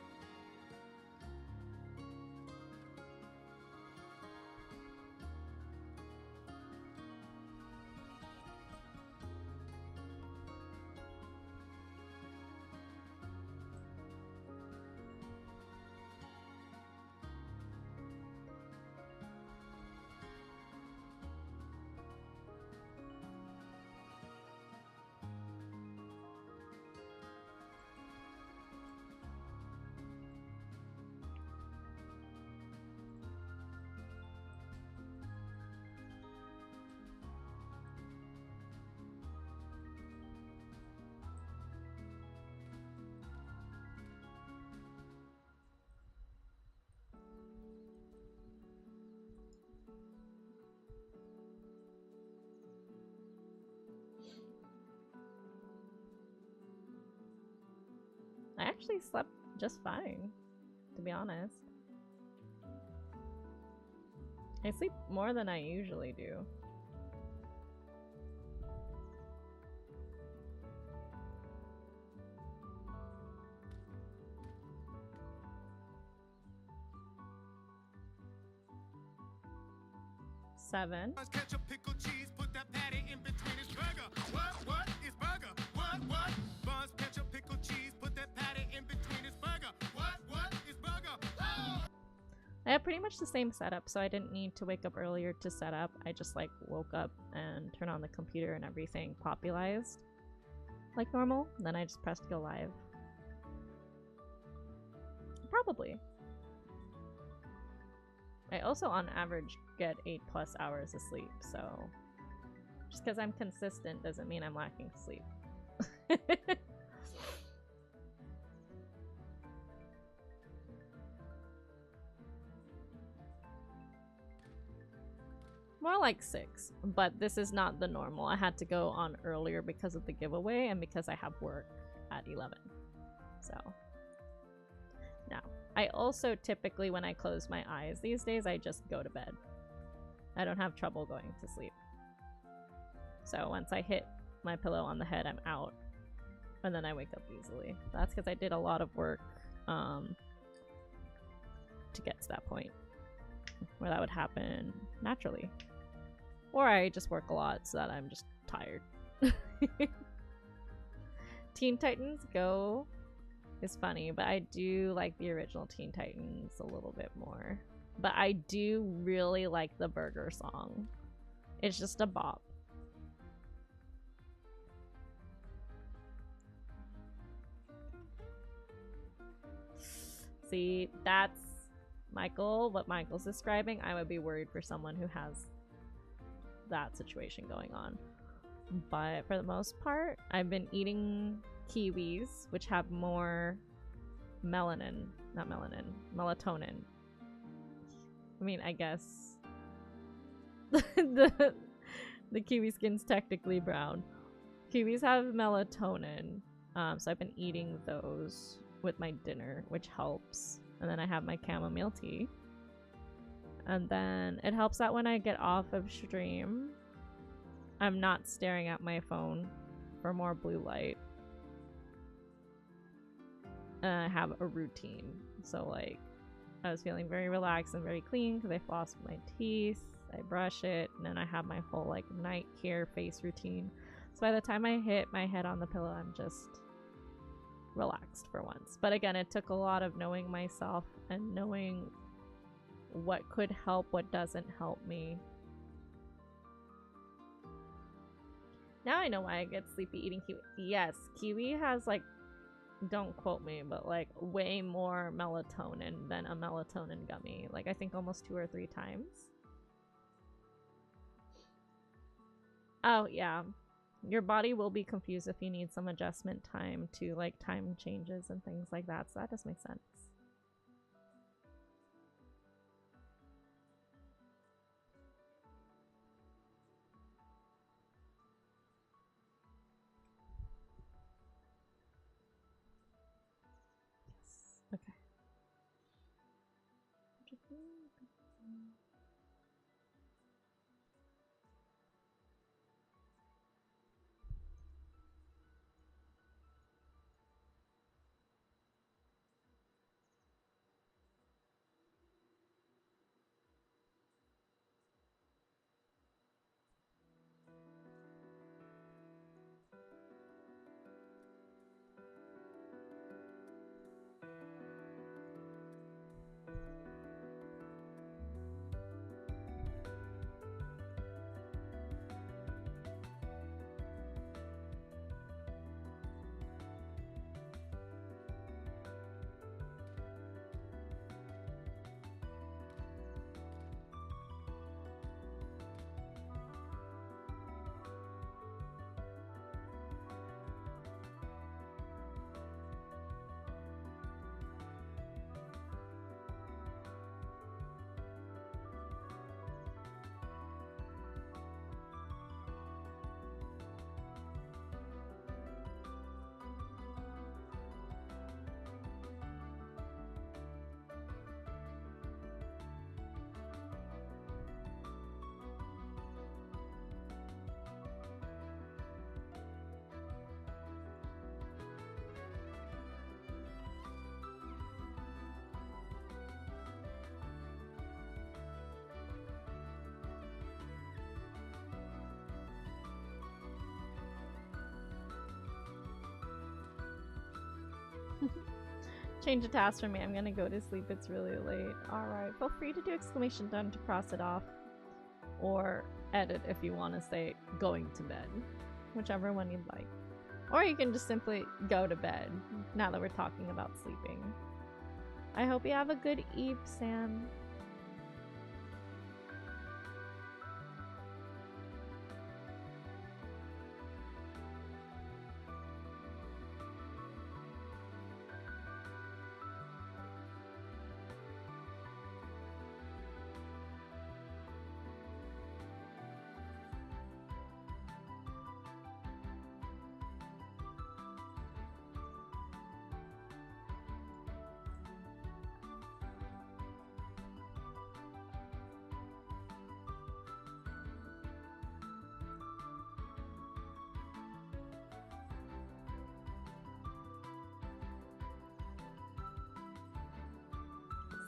I actually slept just fine, to be honest. I sleep more than I usually do. Seven. Ketchup, pickle, cheese, put that patty in between his burger. What is burger? What? Buns, ketchup, pickle, cheese, put that patty in between his burger. What is burger? Oh! I have pretty much the same setup, so I didn't need to wake up earlier to set up. I just like woke up and turned on the computer and everything popularized like normal. Then I just pressed go live. Probably. I also on average get 8+ hours of sleep, so just because I'm consistent doesn't mean I'm lacking sleep. More like 6, but this is not the normal. I had to go on earlier because of the giveaway and because I have work at 11. So now I also typically, when I close my eyes these days, I just go to bed. I don't have trouble going to sleep. So once I hit my pillow on the head, I'm out. And then I wake up easily. That's because I did a lot of work to get to that point where that would happen naturally. Or I just work a lot so that I'm just tired. Teen Titans Go is funny, but I do like the original Teen Titans a little bit more. But I do really like the Burger song. It's just a bop. See, that's Michael, what Michael's describing. I would be worried for someone who has that situation going on. But for the most part, I've been eating kiwis, which have more melatonin. I mean, I guess the kiwi skin's technically brown. Kiwis have melatonin, so I've been eating those with my dinner, which helps. And then I have my chamomile tea. And then it helps that when I get off of stream, I'm not staring at my phone for more blue light. And I have a routine. So like, I was feeling very relaxed and very clean because I floss my teeth, I brush it, and then I have my whole like night care face routine. So by the time I hit my head on the pillow, I'm just relaxed for once. But again, it took a lot of knowing myself and knowing what could help, what doesn't help me. Now I know why I get sleepy eating kiwi. Yes, kiwi has like, don't quote me, but like way more melatonin than a melatonin gummy. Like I think almost 2 or 3 times. Oh yeah, your body will be confused if you need some adjustment time to like time changes and things like that. So that does make sense. Okay. Change a task for me. I'm gonna go to sleep. It's really late. Alright. Feel free to do exclamation done to cross it off. Or edit if you want to say going to bed. Whichever one you'd like. Or you can just simply go to bed. Now that we're talking about sleeping. I hope you have a good eve, Sam.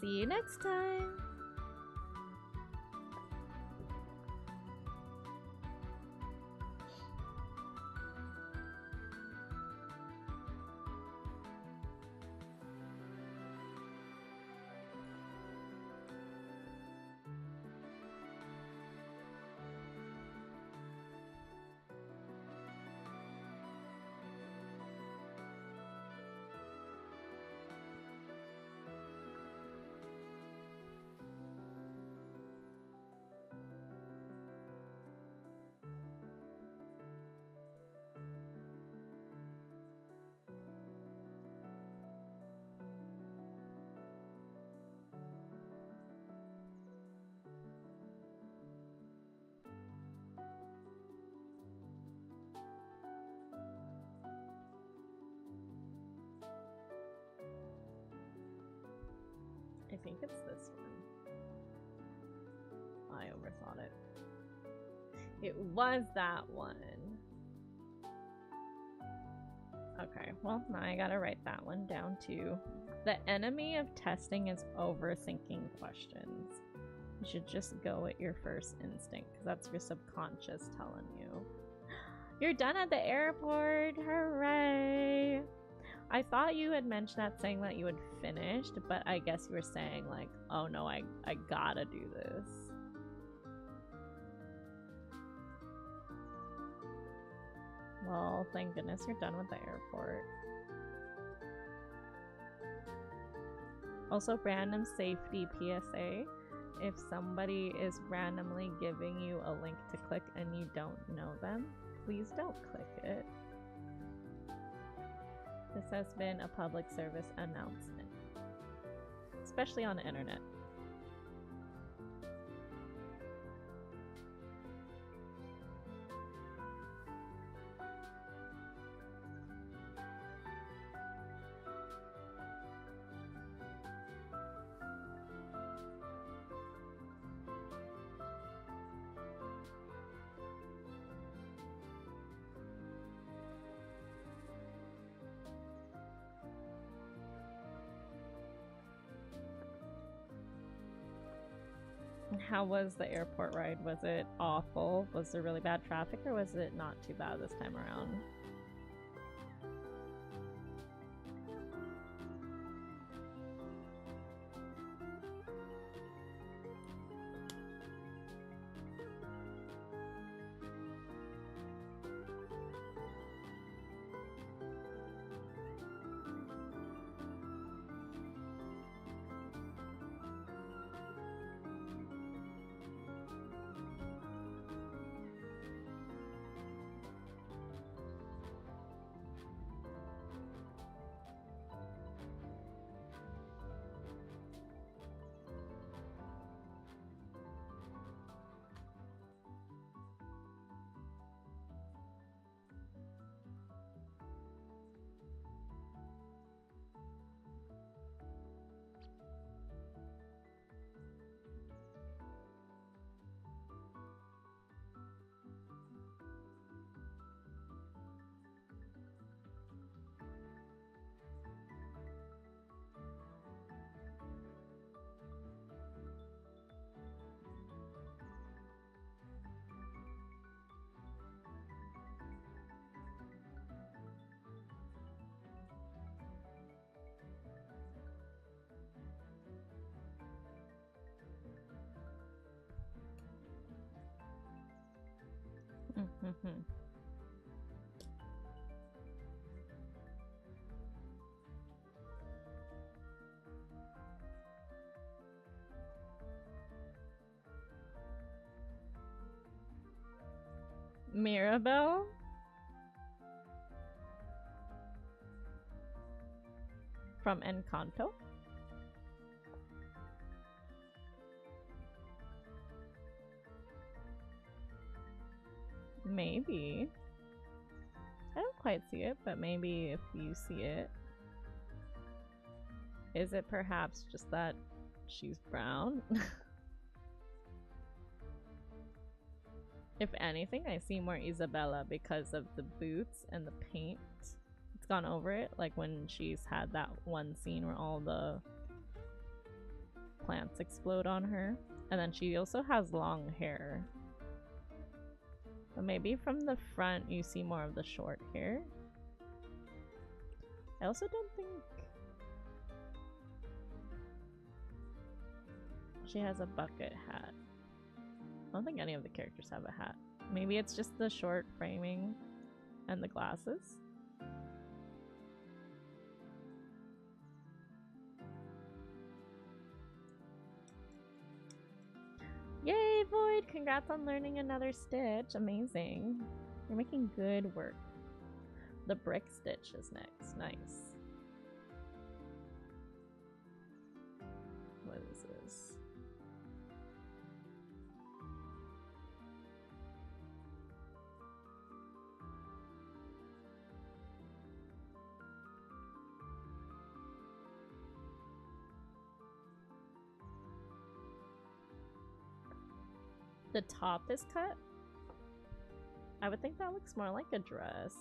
See you next time! I think it's this one. I overthought it. It was that one. Okay, well, now I gotta write that one down too. The enemy of testing is overthinking questions. You should just go with your first instinct, because that's your subconscious telling you. You're done at the airport! Hooray! I thought you had mentioned that saying that you had finished, but I guess you were saying like, oh no, I gotta do this. Well, thank goodness you're done with the airport. Also, random safety PSA. If somebody is randomly giving you a link to click and you don't know them, please don't click it. This has been a public service announcement, especially on the internet. How was the airport ride? Was it awful? Was there really bad traffic, or was it not too bad this time around? Mirabelle? From Encanto? Maybe. I don't quite see it, but maybe if you see it. Is it perhaps just that she's brown? If anything, I see more Isabella because of the boots and the paint. It's gone over it, like when she's had that one scene where all the plants explode on her. And then she also has long hair. But maybe from the front you see more of the short hair. I also don't think she has a bucket hat. I don't think any of the characters have a hat. Maybe it's just the short framing and the glasses. Yay, Void! Congrats on learning another stitch. Amazing. You're making good work. The brick stitch is next. Nice. What is this? The top is cut? I would think that looks more like a dress.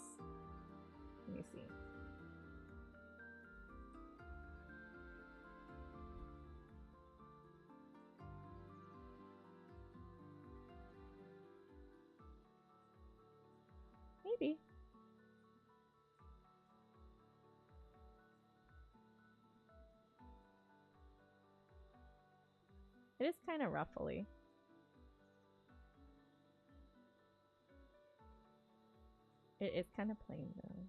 Let me see. Maybe. It is kind of ruffly. It is kind of plain though.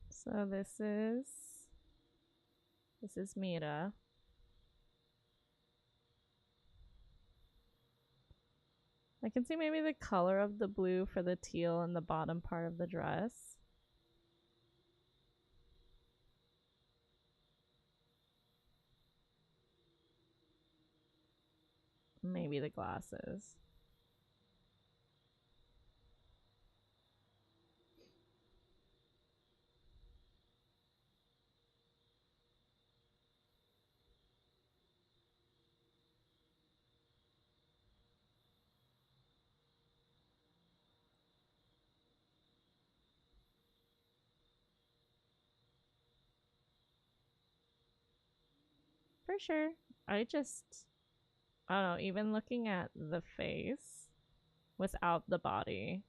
So this is Mira. I can see maybe the color of the blue for the teal in the bottom part of the dress. Maybe the glasses. For sure. I don't know, even looking at the face without the body.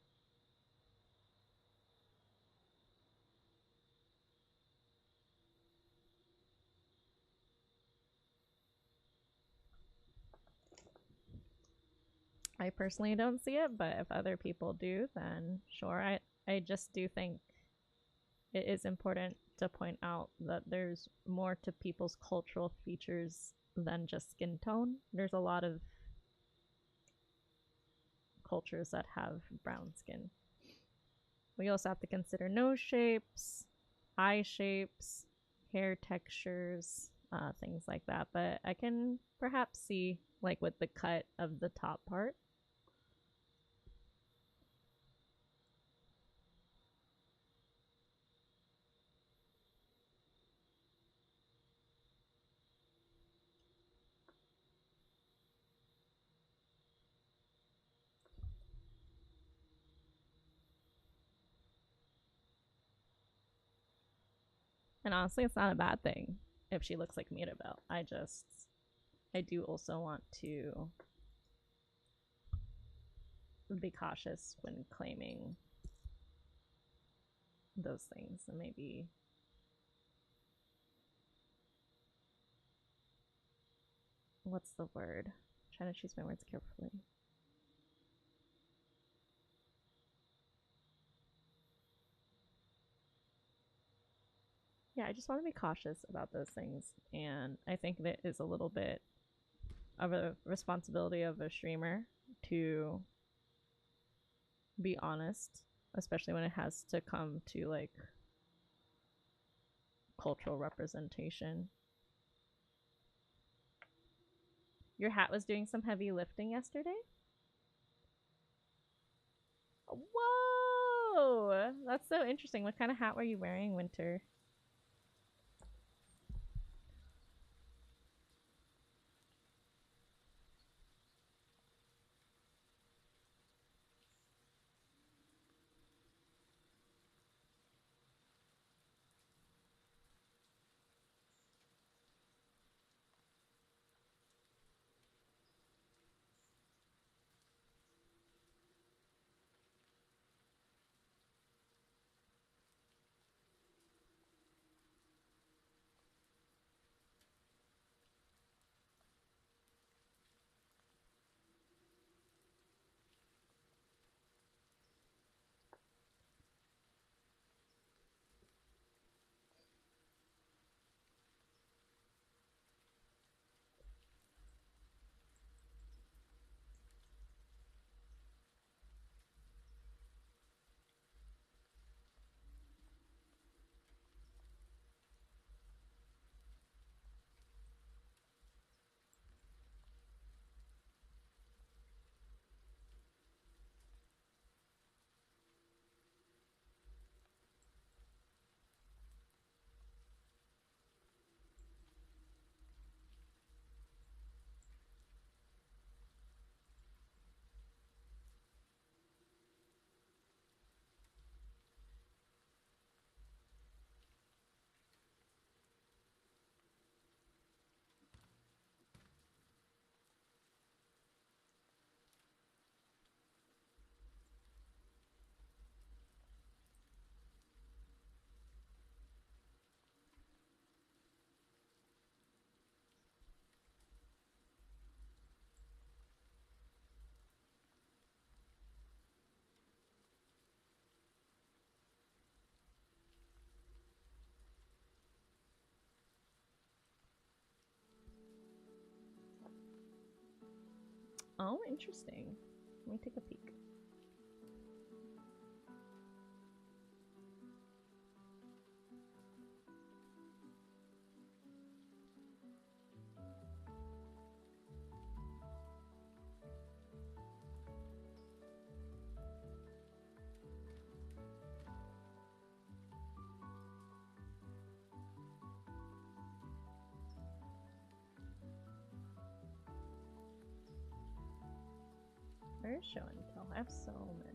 I personally don't see it, but if other people do, then sure. I just do think it is important to point out that there's more to people's cultural features than just skin tone. There's a lot of cultures that have brown skin. We also have to consider nose shapes, eye shapes, hair textures, things like that. But I can perhaps see, like with the cut of the top part, and honestly, it's not a bad thing if she looks like Mirabelle. I do also want to be cautious when claiming those things, and maybe what's the word? I'm trying to choose my words carefully. Yeah, I just want to be cautious about those things, and I think that is a little bit of a responsibility of a streamer to be honest, especially when it has to come to like cultural representation. Your hat was doing some heavy lifting yesterday? Whoa! That's so interesting. What kind of hat were you wearing, Winter? Oh, interesting. Let me take a peek. Where's show and tell? I have so many.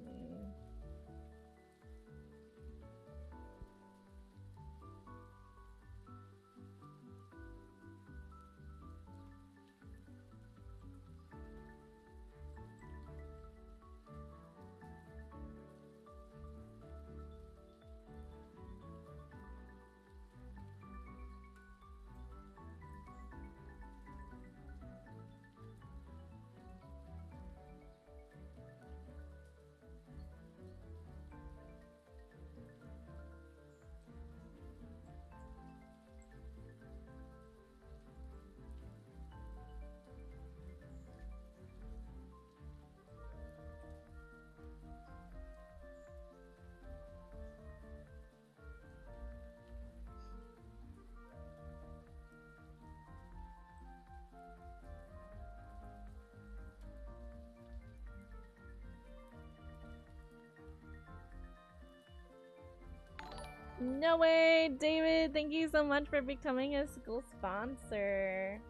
No way, David! Thank you so much for becoming a school sponsor.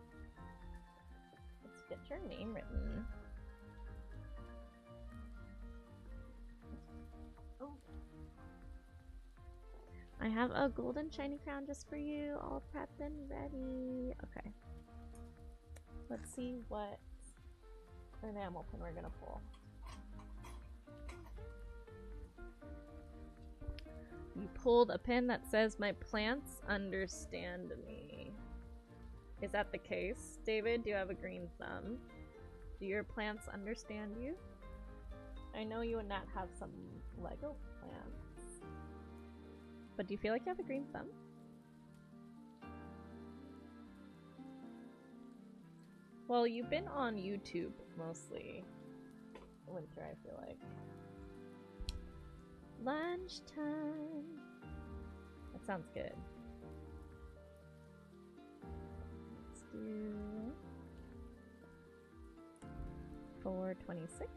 Let's get your name written. Oh. I have a golden shiny crown just for you, all prepped and ready. Okay. Let's see what enamel pin we're gonna pull. You pulled a pin that says, "My plants understand me." Is that the case? David, do you have a green thumb? Do your plants understand you? I know you and Nat have some Lego plants. But do you feel like you have a green thumb? Well, you've been on YouTube mostly. Winter, I feel like. Lunchtime. That sounds good. Let's do 426.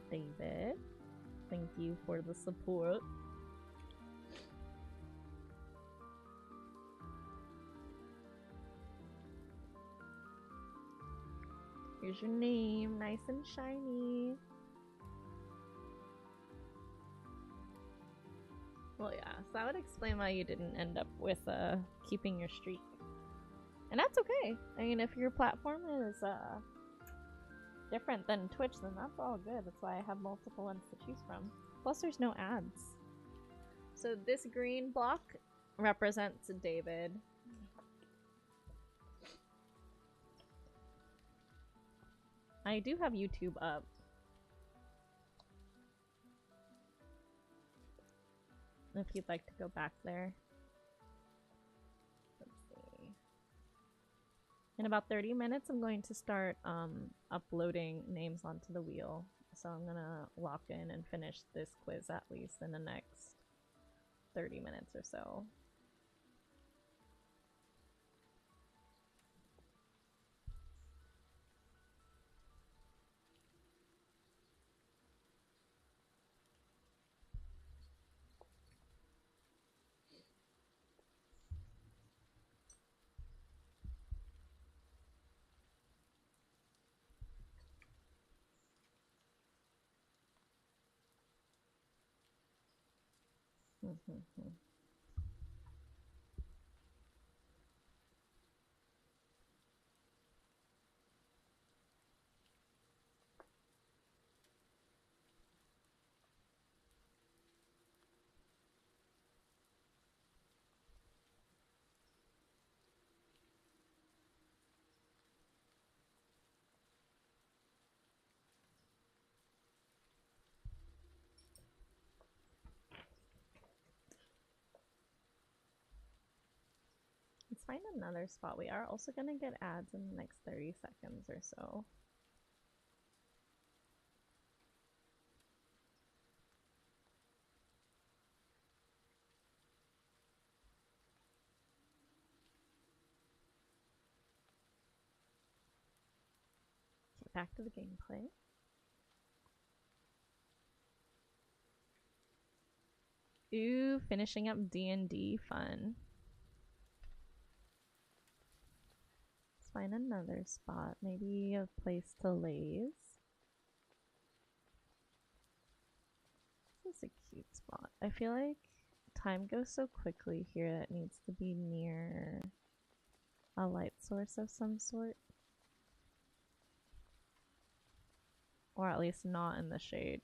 David, thank you for the support. Here's your name, nice and shiny. Well, yeah, so that would explain why you didn't end up with keeping your streak. And that's okay. I mean, if your platform is different than Twitch, then that's all good. That's why I have multiple ones to choose from. Plus, there's no ads. So this green block represents David. I do have YouTube up. If you'd like to go back there. Let's see. In about 30 minutes, I'm going to start uploading names onto the wheel. So I'm gonna lock in and finish this quiz at least in the next 30 minutes or so. Let's find another spot. We are also gonna get ads in the next 30 seconds or so. back to the gameplay. Ooh, finishing up D&D, fun. Let's find another spot, maybe a place to laze. This is a cute spot. I feel like time goes so quickly here that it needs to be near a light source of some sort. Or at least not in the shade.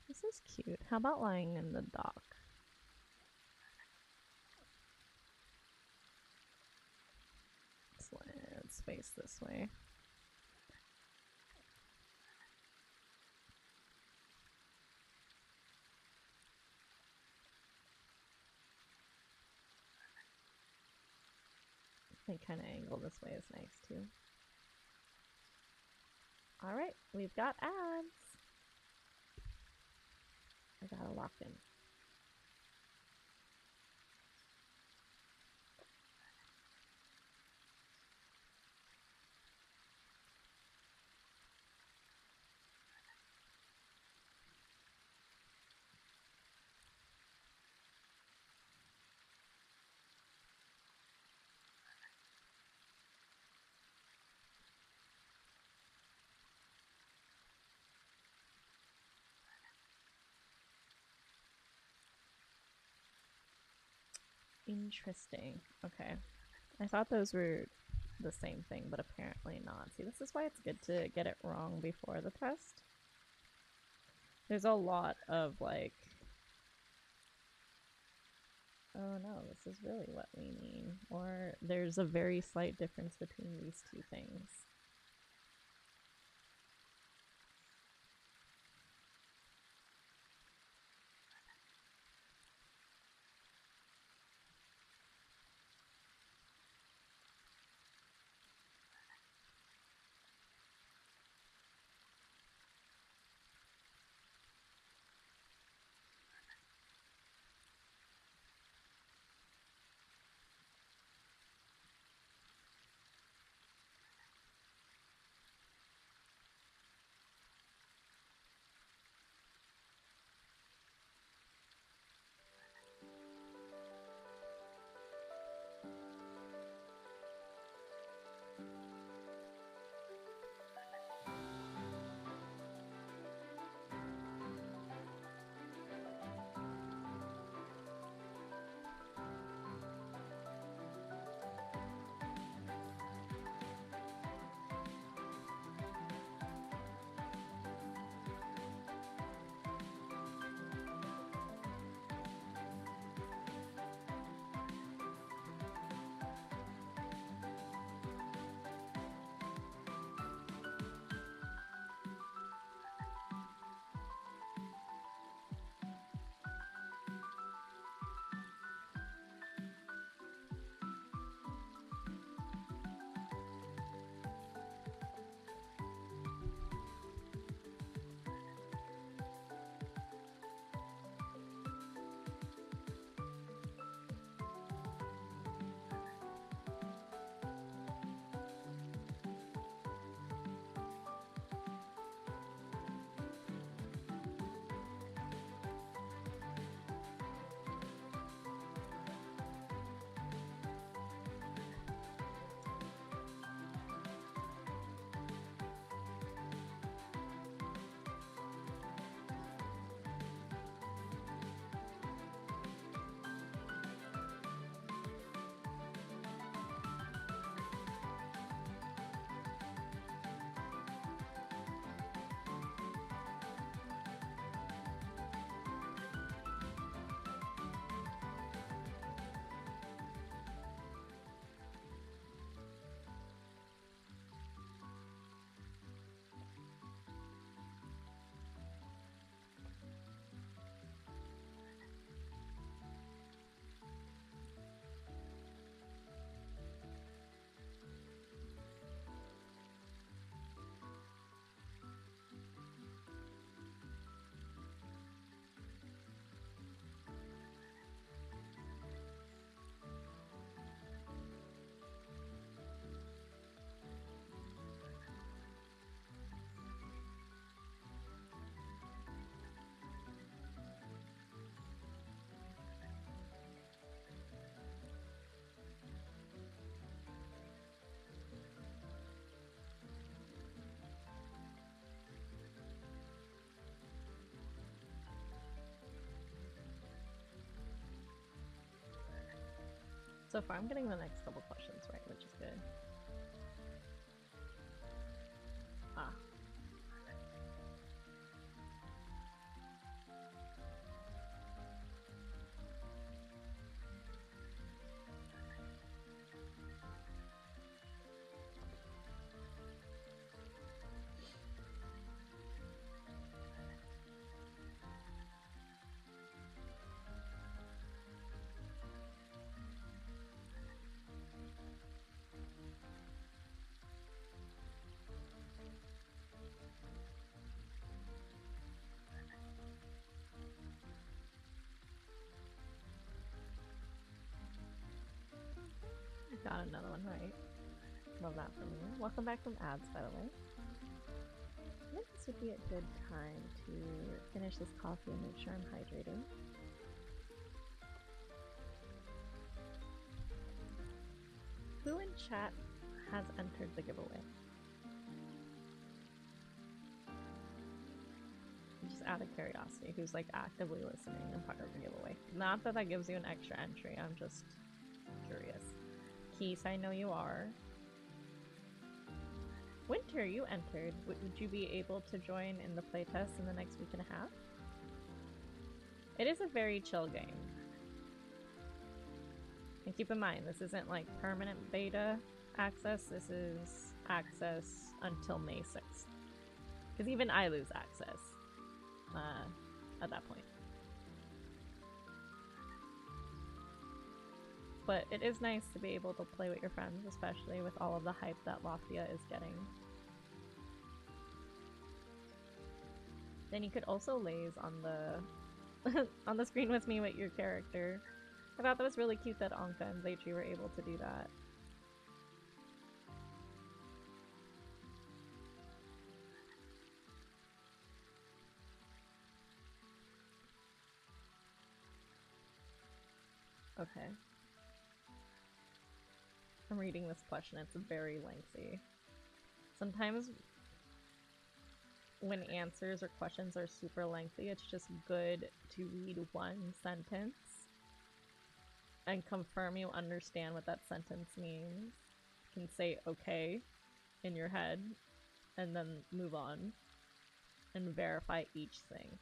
This is cute. How about lying in the dock? Let's face this way. I think kind of angle this way is nice too. Alright, we've got ads. I gotta lock in. Interesting. Okay. I thought those were the same thing, but apparently not. See, this is why it's good to get it wrong before the test. There's a lot of like, oh no, this is really what we mean. Or there's a very slight difference between these two things. So far, I'm getting the next couple questions right, which is good. Ah. Got another one right. Love that from you. Welcome back from ads, by the way. I think this would be a good time to finish this coffee and make sure I'm hydrating. Who in chat has entered the giveaway? Just out of curiosity, who's like actively listening and part of the giveaway? Not that that gives you an extra entry, I'm just curious. Keith, I know you are. Winter, you entered. Would you be able to join in the playtest in the next week and a half? It is a very chill game. And keep in mind, this isn't like permanent beta access, this is access until May 6th. Because even I lose access at that point. But it is nice to be able to play with your friends, especially with all of the hype that Loftia is getting. Then you could also laze on the on the screen with me with your character. I thought that was really cute that Anka and Zaytri were able to do that. Okay. I'm reading this question, it's very lengthy. Sometimes when answers or questions are super lengthy, it's just good to read one sentence and confirm you understand what that sentence means. You can say okay in your head and then move on and verify each thing.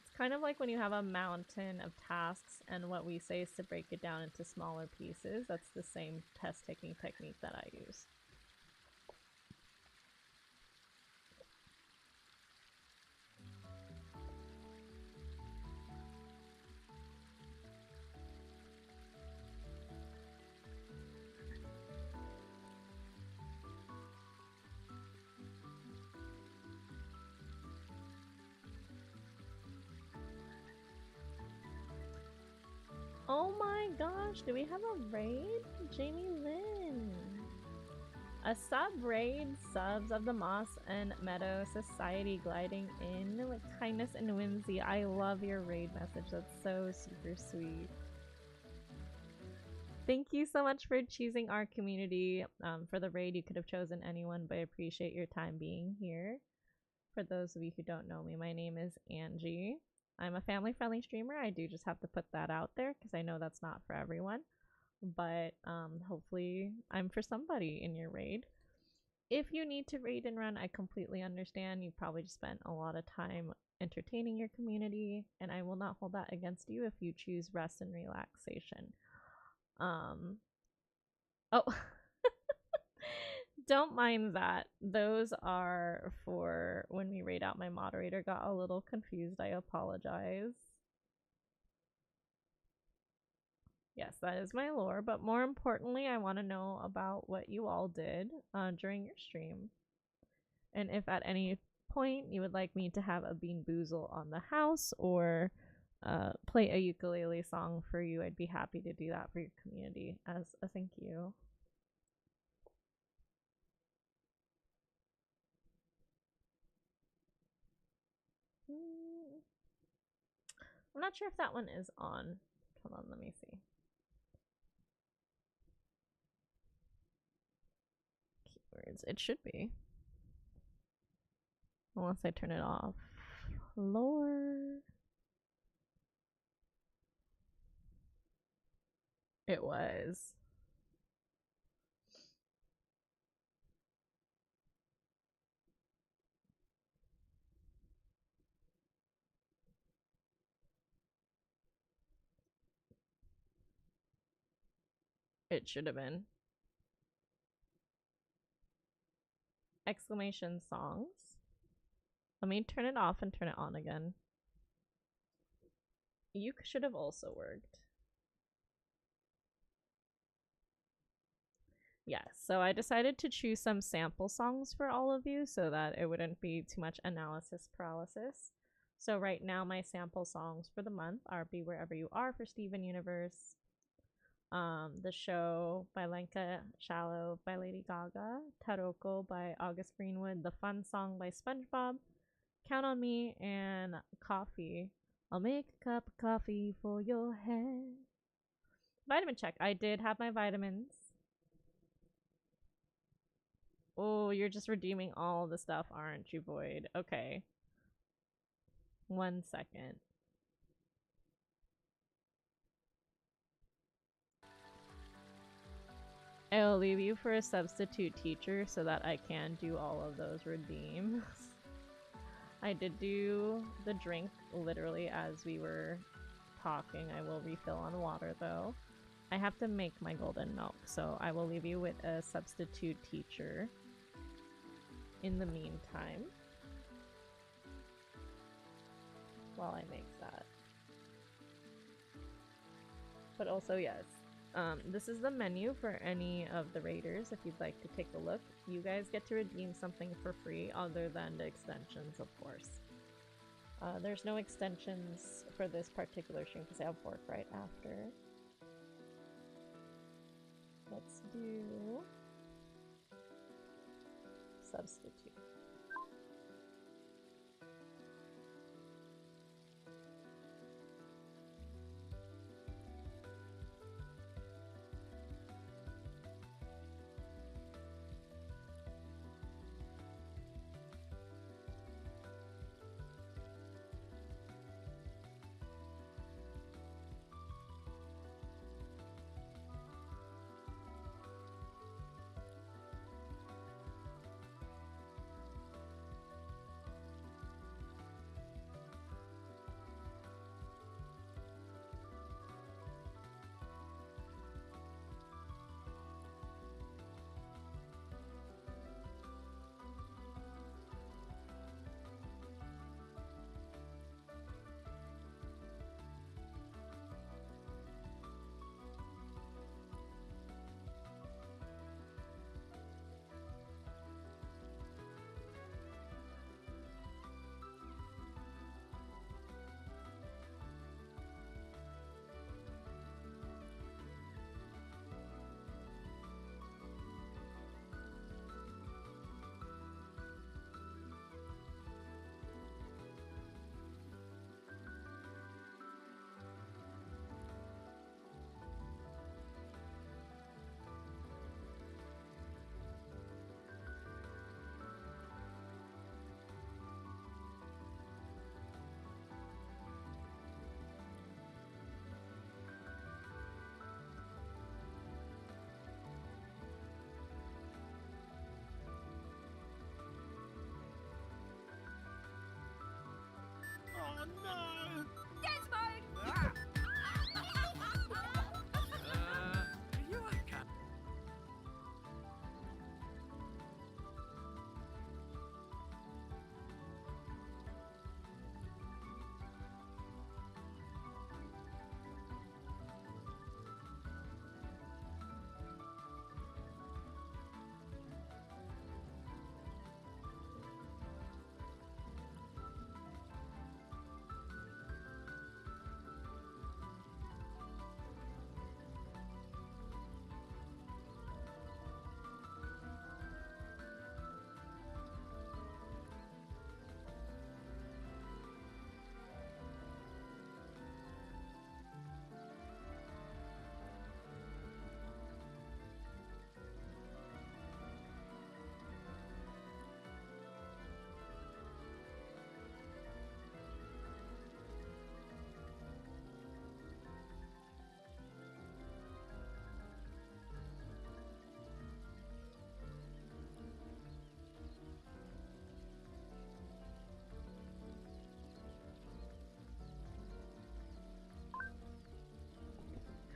It's kind of like when you have a mountain of tasks and what we say is to break it down into smaller pieces. That's the same test taking technique that I use. Oh my gosh, do we have a raid? Jamie Lynn! A sub-raid, Subs of the Moss and Meadow Society gliding in with kindness and whimsy. I love your raid message, that's so super sweet. Thank you so much for choosing our community. For the raid, you could have chosen anyone, but I appreciate your time being here. For those of you who don't know me, my name is Angie. I'm a family-friendly streamer. I do just have to put that out there because I know that's not for everyone. But hopefully I'm for somebody in your raid. If you need to raid and run, I completely understand. You've probably just spent a lot of time entertaining your community, and I will not hold that against you if you choose rest and relaxation. Oh, don't mind that. Those are for when we raid out. My moderator got a little confused. I apologize. Yes, that is my lore, but more importantly, I want to know about what you all did during your stream. And if at any point you would like me to have a Bean Boozle on the house or play a ukulele song for you, I'd be happy to do that for your community as a thank you. I'm not sure if that one is on. Hold on, let me see. Keywords. It should be. Unless I turn it off. Lore. It was. It should have been. Exclamation songs. Let me turn it off and turn it on again. You should have also worked. Yes, so I decided to choose some sample songs for all of you so that it wouldn't be too much analysis paralysis. So right now my sample songs for the month are Be Wherever You Are for Steven Universe, The Show by Lenka Shallow by Lady Gaga, Taroko by August Greenwood, The Fun Song by SpongeBob, Count on Me, and Coffee. I'll make a cup of coffee for your head. Vitamin check. I did have my vitamins. Oh, you're just redeeming all the stuff, aren't you, Void? Okay. 1 second. I'll leave you for a substitute teacher so that I can do all of those redeems. I did do the drink literally as we were talking. I will refill on water though. I have to make my golden milk, so I will leave you with a substitute teacher in the meantime while I make that. But also, yes, this is the menu for any of the raiders if you'd like to take a look. You guys get to redeem something for free other than the extensions, of course. There's no extensions for this particular stream because I have work right after. Let's do substitute. Oh no! Dance mode! Ah! Are you okay?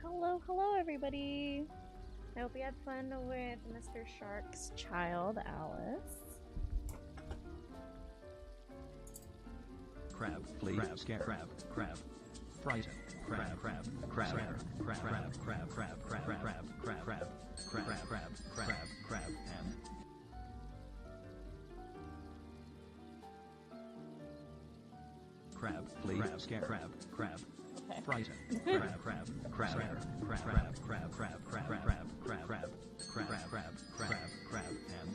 Hello, hello everybody! I hope you had fun with Mr. Shark's child, Alice. Crab, please. Crab, scare. Crab, crab. Frighten. Crab, crab, crab, crab, crab, crab, crab, crab, crab, crab, crab, crab, crab, crab, crab, crab, and crab, please. Crab, scare. Crab, crab. Okay. Frighten. Crab, crab, crab, crab, crab, crab, crab, crab, crab, crab, crab, crab, crab, crab, crab, crab, and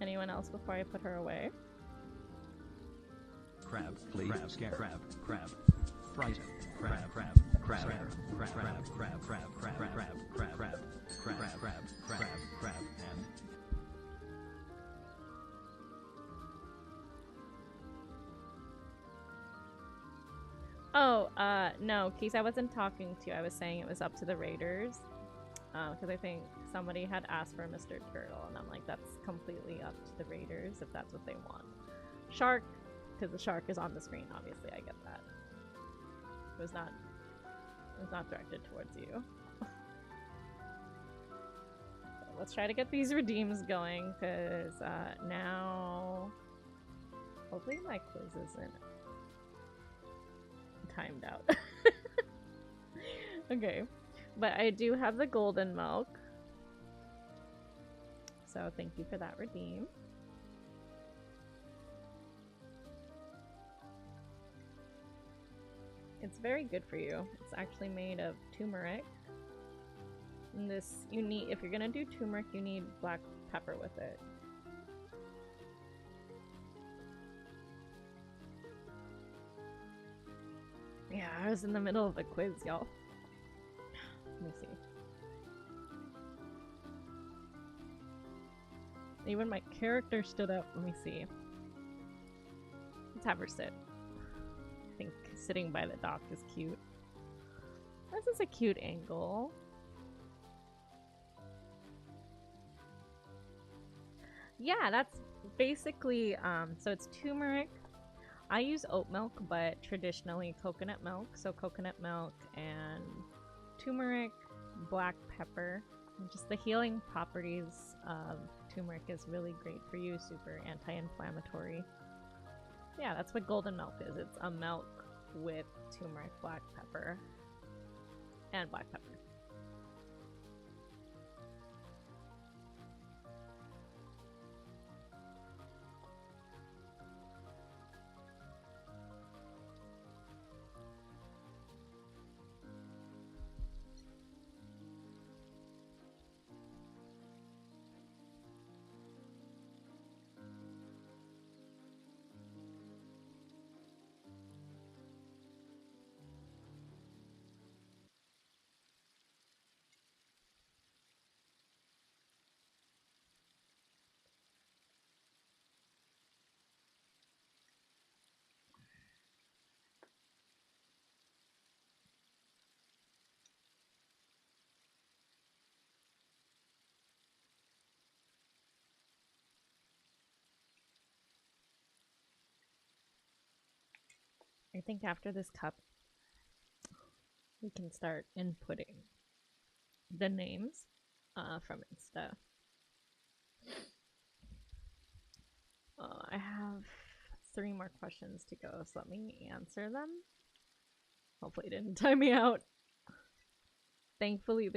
Anyone else before I put her away? crab, please. Crab, scare. Crab, crab. Frighten. Crab, crab, crab, crab, crab, crab, crab, crab, crab, crab, crab, crab, crab, crab, crab, crab, and Oh, no, Keith, I wasn't talking to you. I was saying it was up to the raiders. Because I think somebody had asked for Mr. Turtle, and I'm like, that's completely up to the raiders if that's what they want. Shark, because the shark is on the screen, obviously, I get that. It was not directed towards you. So let's try to get these redeems going, because now hopefully my quiz isn't timed out. Okay, but I do have the golden milk, so thank you for that redeem. It's very good for you. It's actually made of turmeric. And this, you need, if you're gonna do turmeric, you need black pepper with it. Yeah, I was in the middle of a quiz, y'all. Let me see. Even my character stood up. Let me see. Let's have her sit. I think sitting by the dock is cute. This is a cute angle. Yeah, that's basically, so it's turmeric. I use oat milk, but traditionally coconut milk. So coconut milk and turmeric, black pepper, and just the healing properties of turmeric is really great for you, super anti-inflammatory. Yeah, that's what golden milk is. It's a milk with turmeric, black pepper, and black pepper. I think after this cup, we can start inputting the names from Insta. I have 3 more questions to go, so let me answer them. Hopefully it didn't time me out. Thankfully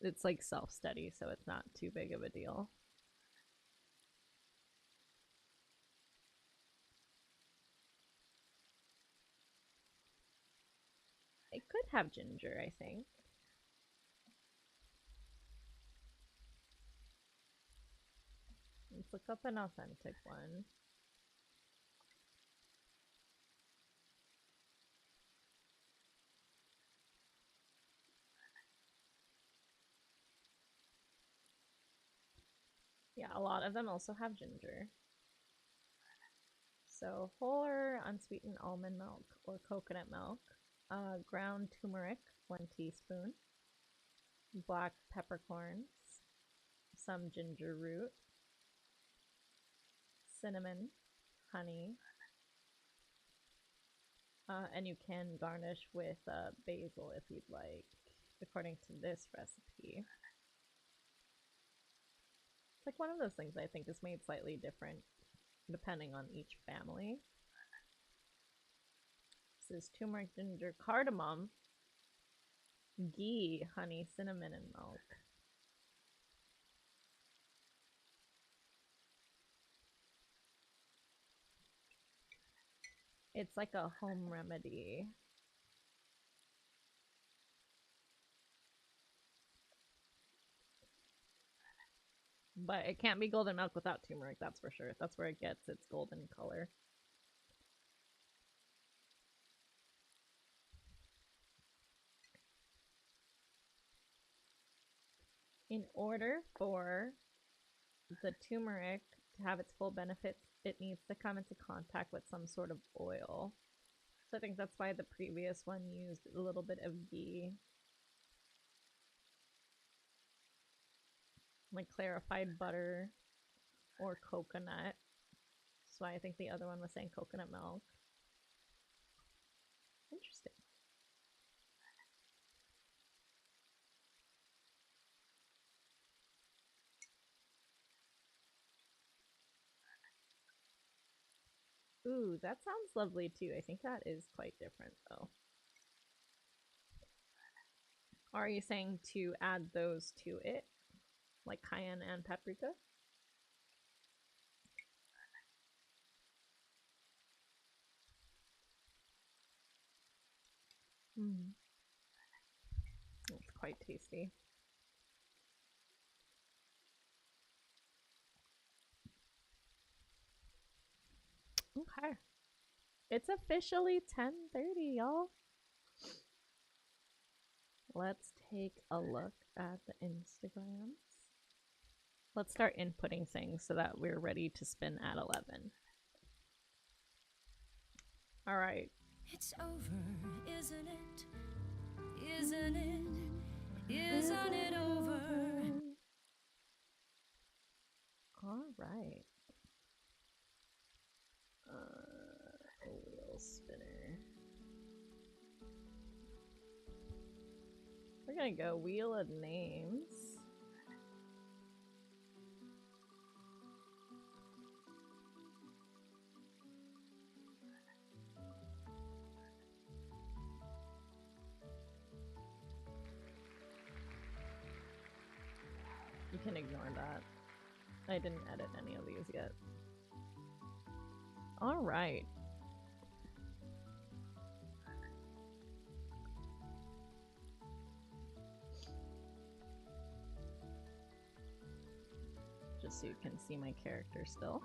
it's like self-study, so it's not too big of a deal. It could have ginger, I think. Let's look up an authentic one. Yeah, a lot of them also have ginger. So whole or unsweetened almond milk or coconut milk, ground turmeric, 1 teaspoon, black peppercorns, some ginger root, cinnamon, honey, And you can garnish with basil if you'd like, according to this recipe. It's like one of those things I think is made slightly different depending on each family. This is turmeric, ginger, cardamom, ghee, honey, cinnamon, and milk. It's like a home remedy. But it can't be golden milk without turmeric, that's for sure. That's where it gets its golden color. In order for the turmeric to have its full benefits, it needs to come into contact with some sort of oil. So I think that's why the previous one used a little bit of ghee. Like clarified butter or coconut. That's why I think the other one was saying coconut milk. Interesting. Ooh, that sounds lovely too. I think that is quite different though. Are you saying to add those to it? Like cayenne and paprika? Mm. It's quite tasty. Okay. It's officially 10:30, y'all. Let's take a look at the Instagrams. Let's start inputting things so that we're ready to spin at 11. All right. It's over, isn't it? Isn't it? Isn't it over? All right. Wheel spinner. We're gonna go wheel of names. You can ignore that. I didn't edit any of these yet. All right. Just so you can see my character still.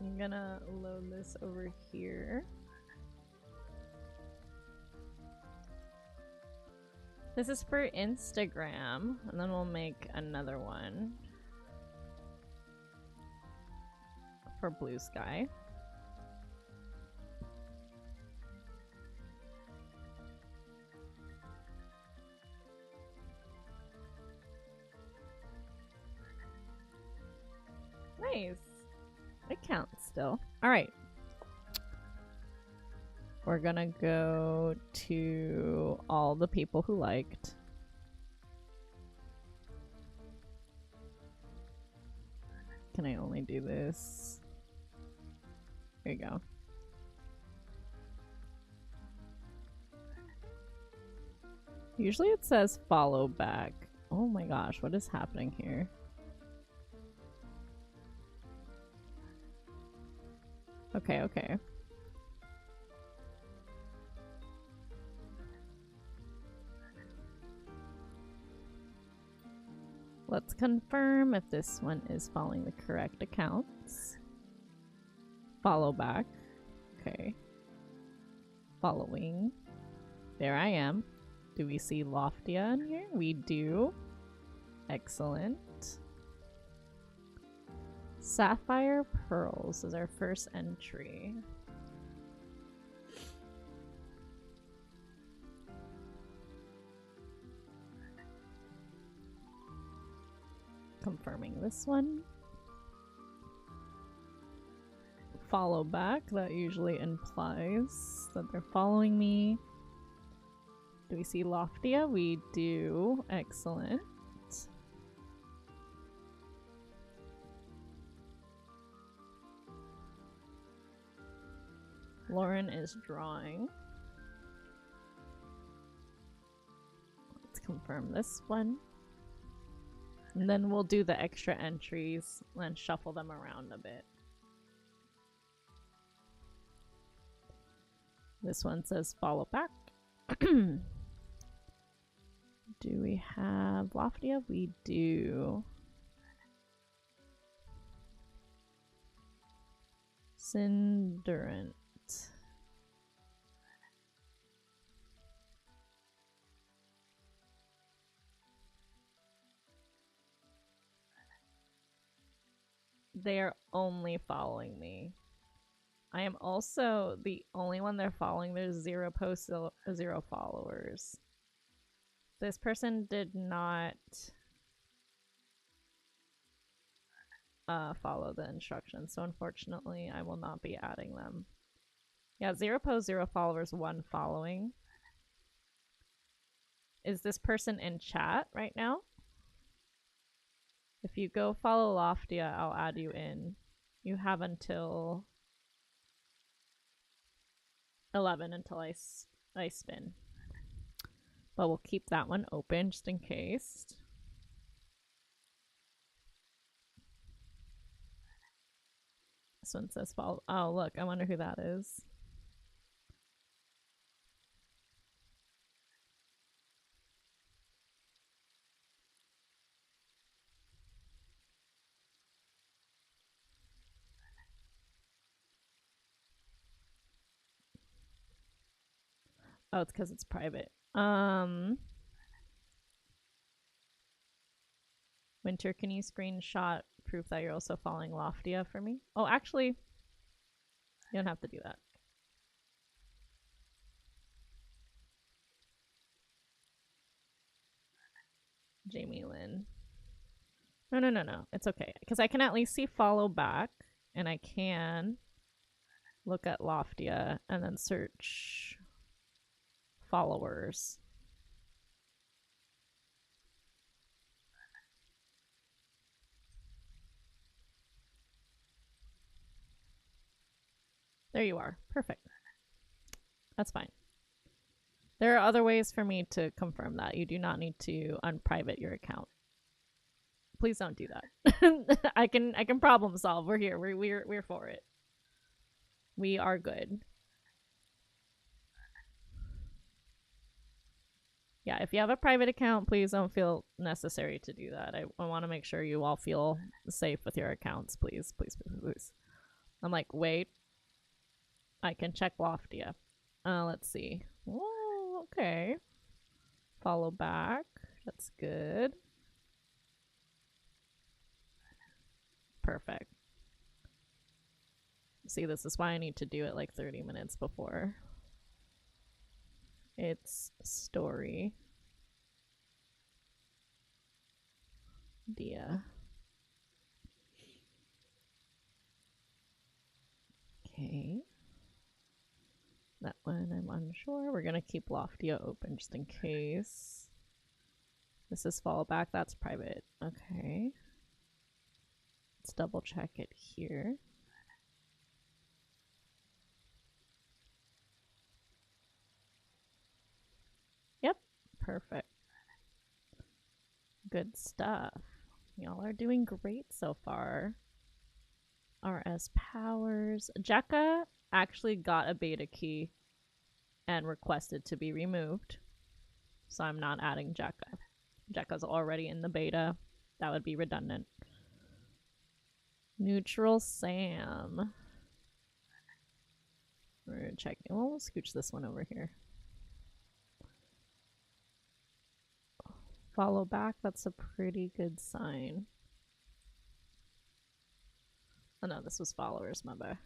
I'm gonna load this over here. This is for Instagram, and then we'll make another one for Blue Sky. Nice. It counts still. All right. We're gonna go to all the people who liked. Can I only do this? There you go. Usually it says follow back. Oh my gosh, what is happening here? Okay, okay. Let's confirm if this one is following the correct accounts. Follow back. Okay. Following. There I am. Do we see Loftia in here? We do. Excellent. Sapphire Pearls is our first entry. Confirming this one. Follow back. That usually implies that they're following me. Do we see Loftia? We do. Excellent. Lauren is drawing. Let's confirm this one. And then we'll do the extra entries and shuffle them around a bit. This one says follow back. Do we have Loftia? We do. Cindurant. They are only following me. I am also the only one they're following. There's 0 posts, 0 followers. This person did not follow the instructions, so unfortunately I will not be adding them. Yeah, 0 posts, 0 followers, 1 following. Is this person in chat right now? If you go follow Loftia, I'll add you in. You have until 11 until I spin. But we'll keep that one open just in case. This one says follow. Oh, look, I wonder who that is. Oh, it's because it's private. Winter, can you screenshot proof that you're also following Loftia for me? Oh, actually, you don't have to do that. Jamie Lynn. No. It's okay. Because I can at least see follow back, and I can look at Loftia and then search followers. There you are. Perfect. That's fine. There are other ways for me to confirm that. You do not need to unprivate your account. Please don't do that. I can problem solve. We're here. We're for it. We are good. Yeah, if you have a private account, please don't feel necessary to do that. I want to make sure you all feel safe with your accounts. Please. I'm like, wait. I can check Loftia. Let's see. Oh, okay. Follow back. That's good. Perfect. See, this is why I need to do it like 30 minutes before. It's story. Dia. Okay. That one I'm unsure. We're gonna keep Loftia open just in case. This is fallback. That's private. Okay. Let's double check it here. Yep. Perfect. Good stuff. Y'all are doing great so far. RS Powers. Jekka actually got a beta key and requested to be removed. So I'm not adding Jekka. Jekka's already in the beta. That would be redundant. Neutral Sam. We're checking. Well, we'll scooch this one over here. Follow back. That's a pretty good sign. Oh no, this was followers. My bad.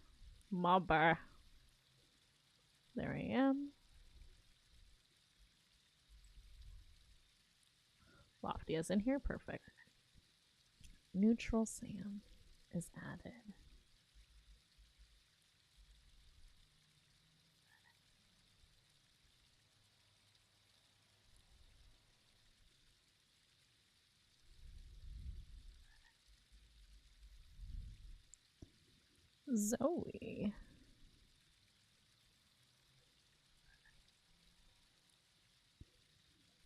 My bad. There I am. Loftia's in here. Perfect. Neutral Sam is added. Zoe.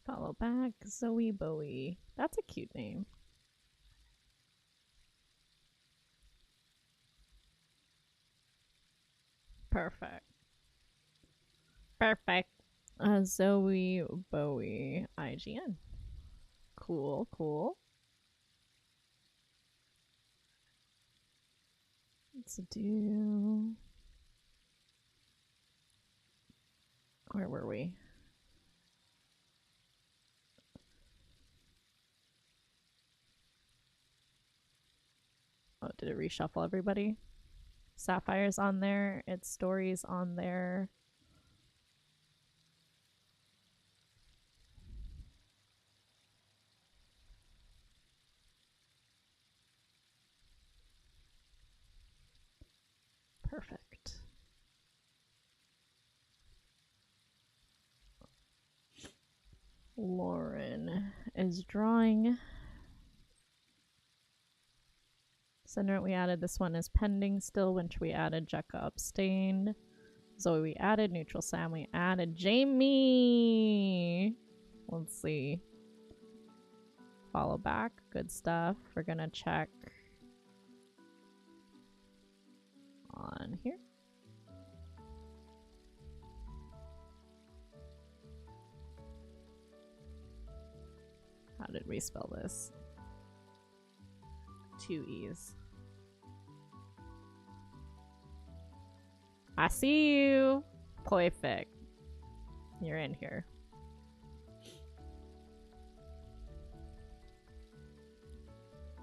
Follow back. Zoe Bowie. That's a cute name. Perfect. Perfect. Zoe Bowie. IGN. Cool, cool. Let's do... Where were we? Oh, did it reshuffle everybody? Sapphire's on there. Its Story's on there. Perfect. Lauren is drawing. Center we added. This one is pending still, which we added. Jekka abstained. Zoe we added. Neutral Sam we added. Jamie! Let's see. Follow back. Good stuff. We're gonna check on here. How did we spell this? 2 E's. I see you. Perfect. You're in here.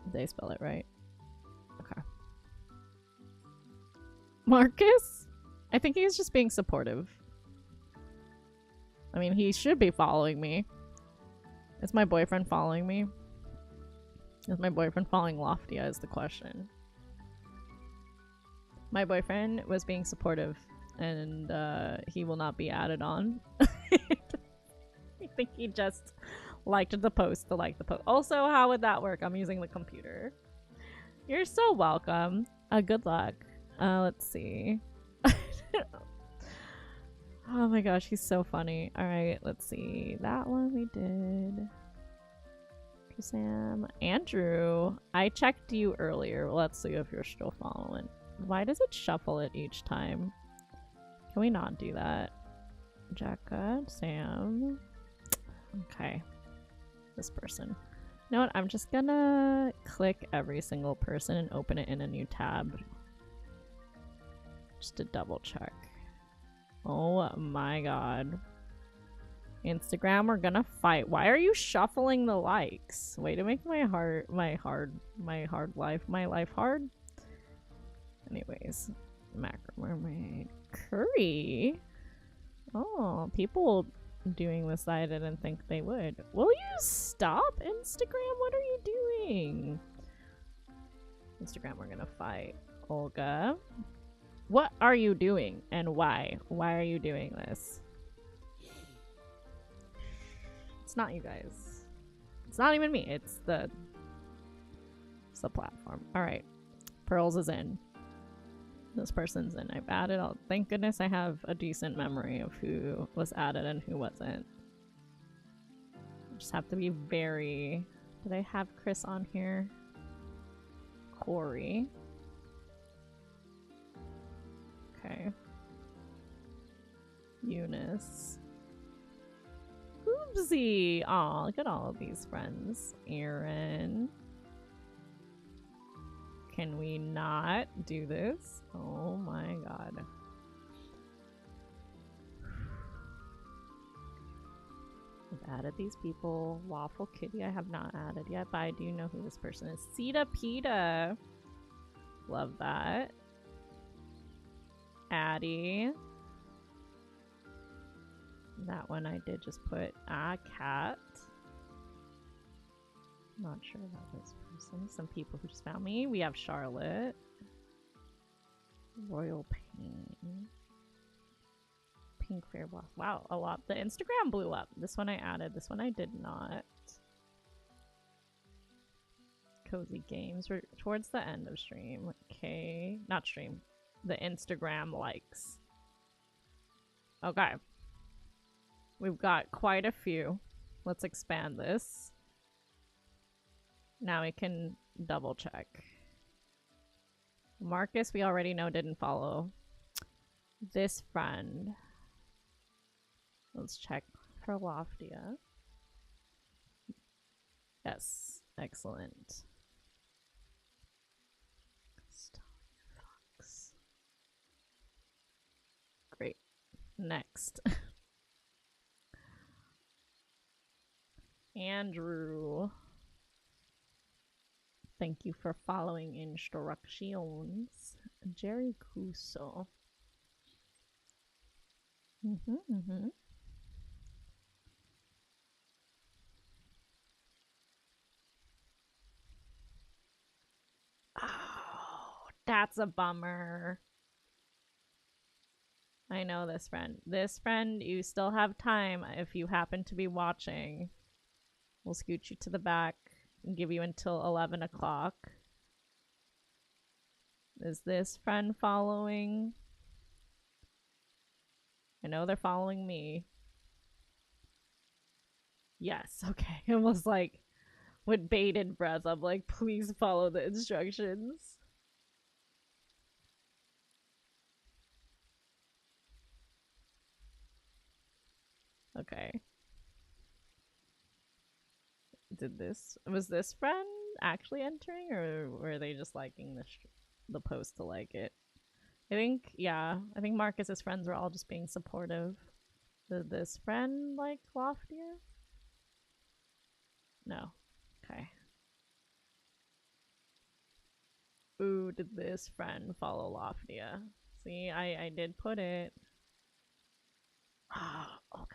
Did they spell it right? Okay. Marcus? I think he's just being supportive. I mean, he should be following me. Is my boyfriend following me? Is my boyfriend following Loftia is the question. My boyfriend was being supportive and he will not be added on. I think he just liked the post to like the post. Also, how would that work? I'm using the computer. You're so welcome. Good luck. Let's see. Oh my gosh, he's so funny. Alright, let's see. That one we did. Sam. Andrew, I checked you earlier. Let's see if you're still following. Why does it shuffle it each time? Can we not do that? Jekka, Sam. Okay. This person. You know what? I'm just gonna click every single person and open it in a new tab. Just to double check. Oh my god. Instagram, we're gonna fight. Why are you shuffling the likes? Way to make my life hard. Anyways, Macro Mermaid Curry. Oh, people doing this I didn't think they would. Will you stop, Instagram? What are you doing? Instagram, we're gonna fight. Olga. What are you doing and why? Why are you doing this? It's not you guys. It's not even me. It's the platform. All right. Pearls is in. This person's in. I've added. Thank goodness I have a decent memory of who was added and who wasn't. I just have to be very... Did I have Chris on here? Corey. Okay. Eunice. Oopsie! Aw, look at all of these friends. Aaron. Can we not do this? Oh my god. I've added these people. Waffle Kitty I have not added yet, but I do know who this person is. Sita Pita. Love that. Addie. That one I did just put cat. Not sure about this person. Some people who just found me. We have Charlotte. Royal Pain. Pink Fair Blossom. Wow, a lot. The Instagram blew up. This one I added. This one I did not. Cozy Games. We're towards the end of stream. Okay. Not stream. The Instagram likes. Okay. We've got quite a few. Let's expand this. Now we can double check. Marcus, we already know didn't follow. This friend. Let's check for Loftia. Yes, excellent. Fox. Great. Next. Andrew. Thank you for following instructions. Jerry Cuso. Oh, that's a bummer. I know this friend. This friend, you still have time if you happen to be watching. We'll scoot you to the back and give you until 11 o'clock. Is this friend following? I know they're following me. Yes, okay. It was like with bated breath. I'm like, please follow the instructions. Okay. Was this friend actually entering, or were they just liking the post to like it? I think, yeah. I think Marcus's friends were all just being supportive. Did this friend like Loftia? No. Okay. Ooh, did this friend follow Loftia? See, I did put it. Oh god.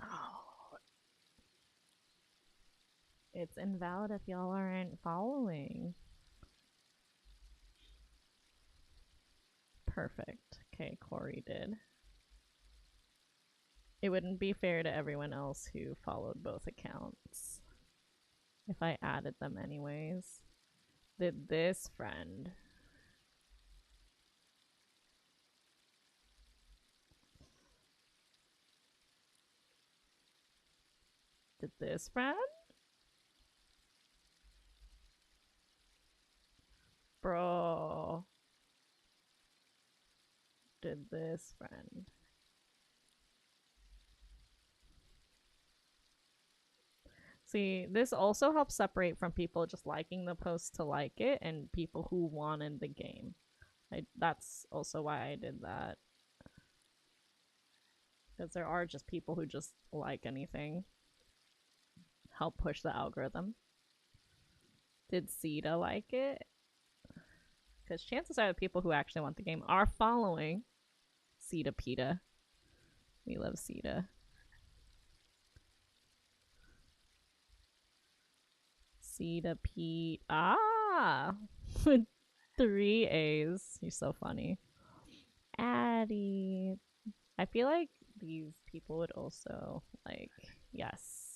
Oh. It's invalid if y'all aren't following. Perfect. Okay, Corey did. It wouldn't be fair to everyone else who followed both accounts if I added them anyways. Did this friend? Did this friend? Bro. Did this friend? See, this also helps separate from people just liking the post to like it and people who wanted the game. That's also why I did that. Because there are just people who just like anything. Help push the algorithm. Did Sita like it? Because chances are the people who actually want the game are following Sita Pita. We love Sita. Sita Pete. Ah! 3 A's. You're so funny. Addie. I feel like these people would also like, yes.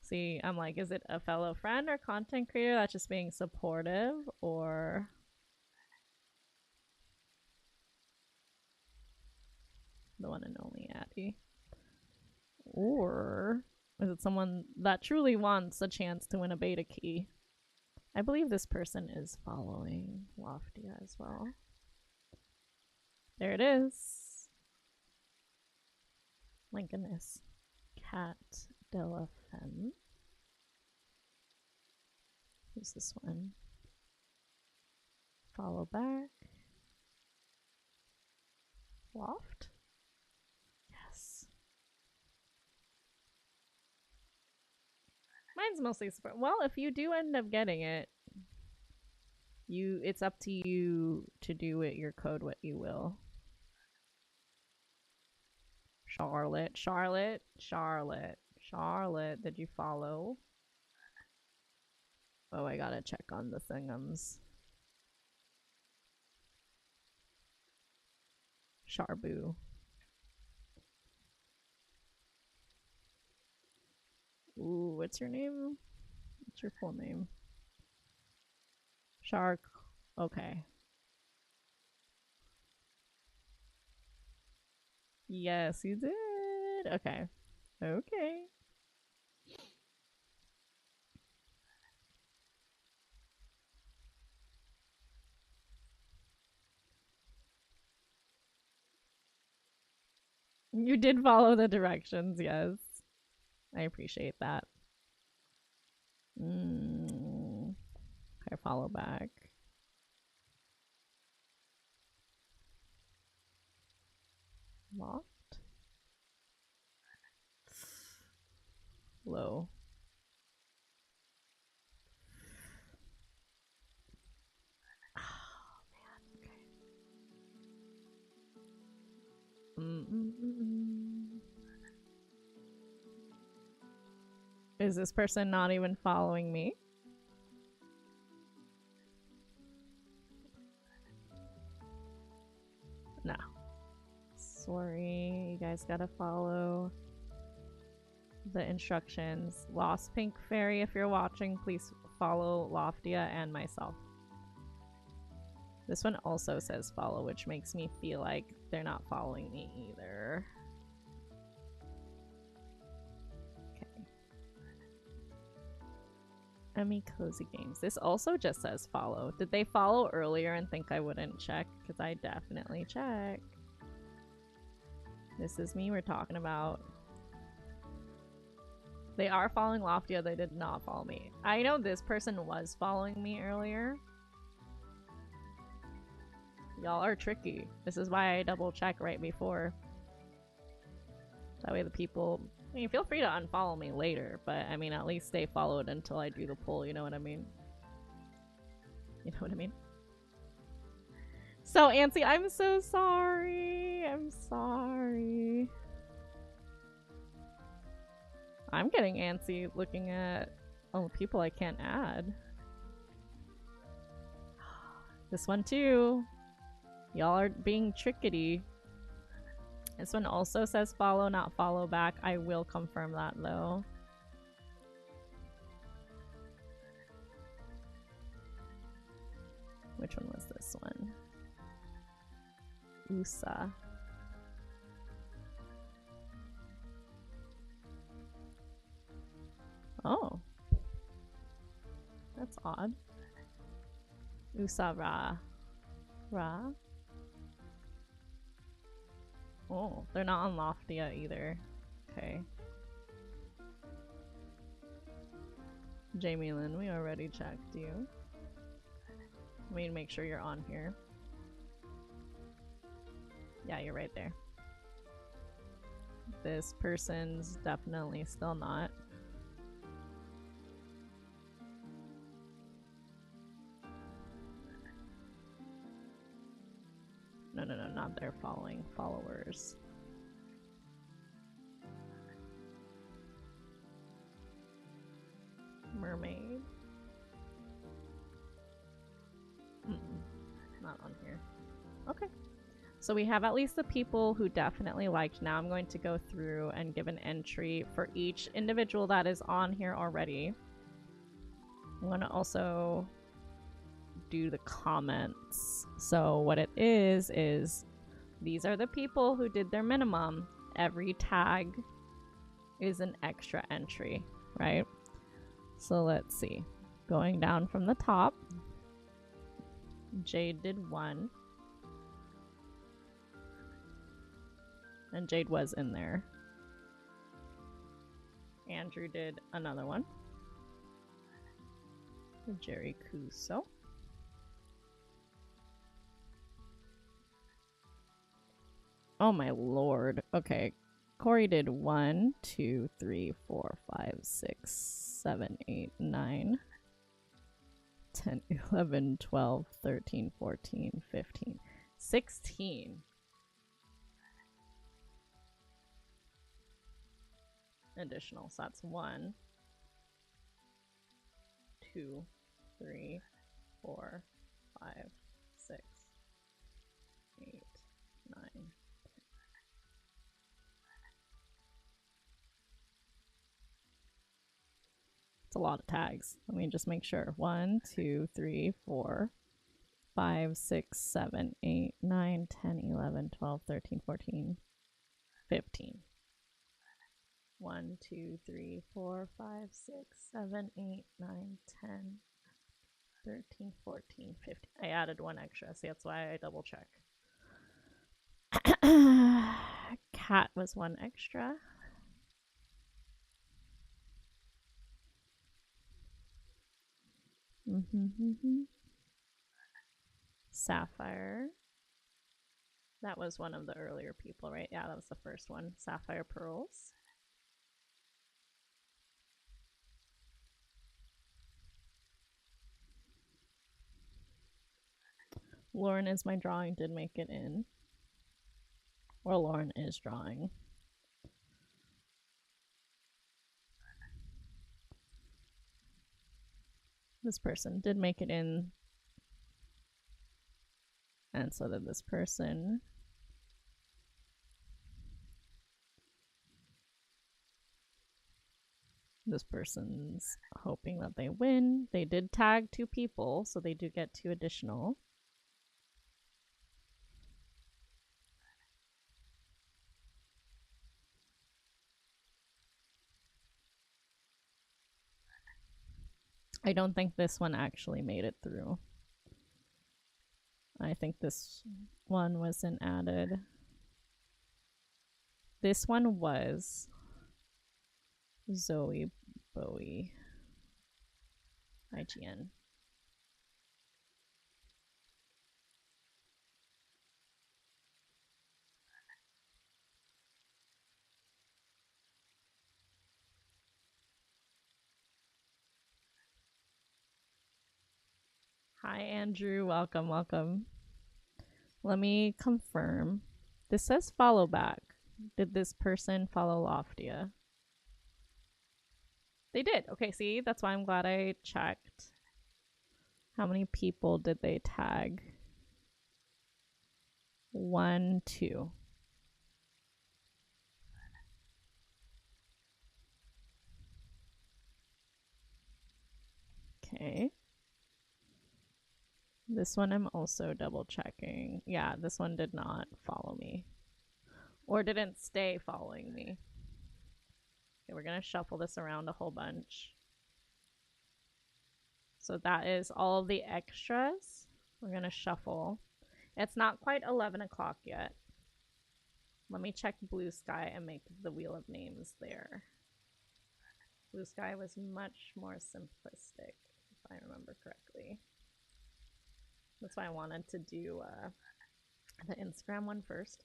See, I'm like, is it a fellow friend or content creator that's just being supportive, or the one and only Addie? Or is it someone that truly wants a chance to win a beta key? I believe this person is following Loftia as well. There it is. My goodness. Cat Della Femme. Who's this one? Follow back. Loft? Yes. Mine's mostly support. Well, if you do end up getting it, it's up to you to do with your code what you will. Charlotte, Charlotte, Charlotte, Charlotte, did you follow? Oh, I gotta check on the thingums. Sharbu. Ooh, what's your name? What's your full name? Shark. Okay. Yes, you did. Okay. Okay. You did follow the directions, yes. I appreciate that. Okay, follow back. Loft? Low. Oh, man. Okay. Is this person not even following me? No. Sorry, you guys gotta follow the instructions. Lost Pink Fairy, if you're watching, please follow Loftia and myself. This one also says follow, which makes me feel like they're not following me either. Okay. Emmy Cozy Games. This also just says follow. Did they follow earlier and think I wouldn't check? Because I definitely check. This is me we're talking about. They are following Loftia. They did not follow me. I know this person was following me earlier. Y'all are tricky. This is why I double check right before. That way the people... I mean, feel free to unfollow me later, but I mean, at least stay followed until I do the poll, you know what I mean? You know what I mean? So, Antsy, I'm so sorry. I'm sorry. I'm getting antsy looking at all the people I can't add. This one too. Y'all are being trickety. This one also says follow, not follow back. I will confirm that though. Which one was this one? USA. Oh. That's odd. Usara. Ra? Oh, they're not on Loftia either. Okay. Jamie Lynn, we already checked you. I mean, make sure you're on here. Yeah, you're right there. This person's definitely still not. No, not their following followers. Mermaid. Not on here. Okay. So we have at least the people who definitely liked. Now I'm going to go through and give an entry for each individual that is on here already. I'm going to also do the comments. So what it is these are the people who did their minimum. Every tag is an extra entry, right? So let's see. Going down from the top, Jade did 1. And Jade was in there. Andrew did another one. Jerry Kuso. Oh my lord. Okay. Corey did 1, 2, 3, 4, 5, 6, 7, 8, 9, 10, 11, 12, 13, 14, 15, 16 additional. So that's 1, 2, 3, 4, 5, 6, 8, 9. It's a lot of tags. Let me just make sure. 1, 2, 3, 4, 5, 6, 7, 8, 9, 10, 11, 12, 13, 14, 15. 1, 2, 3, 4, 5, 6, 7, 8, 9, 10, 13, 14, 15. I added 1 extra, so that's why I double check. Cat was 1 extra. Sapphire. That was one of the earlier people, right? Yeah, that was the first one. Sapphire pearls. Lauren is my drawing, did make it in. Or Lauren is drawing. This person did make it in. And so did this person. This person's hoping that they win. They did tag 2 people, so they do get 2 additional. I don't think this one actually made it through. I think this one wasn't added. This one was Zoe Bowie. IGN. Hi, Andrew. Welcome, welcome. Let me confirm. This says follow back. Did this person follow Loftia? They did. Okay, see? That's why I'm glad I checked. How many people did they tag? 1, 2. Okay. This one I'm also double checking. Yeah, this one did not follow me. Or didn't stay following me. Okay, we're going to shuffle this around a whole bunch. So that is all of the extras. We're going to shuffle. It's not quite 11 o'clock yet. Let me check Blue Sky and make the wheel of names there. Blue Sky was much more simplistic, if I remember correctly. That's why I wanted to do the Instagram one first.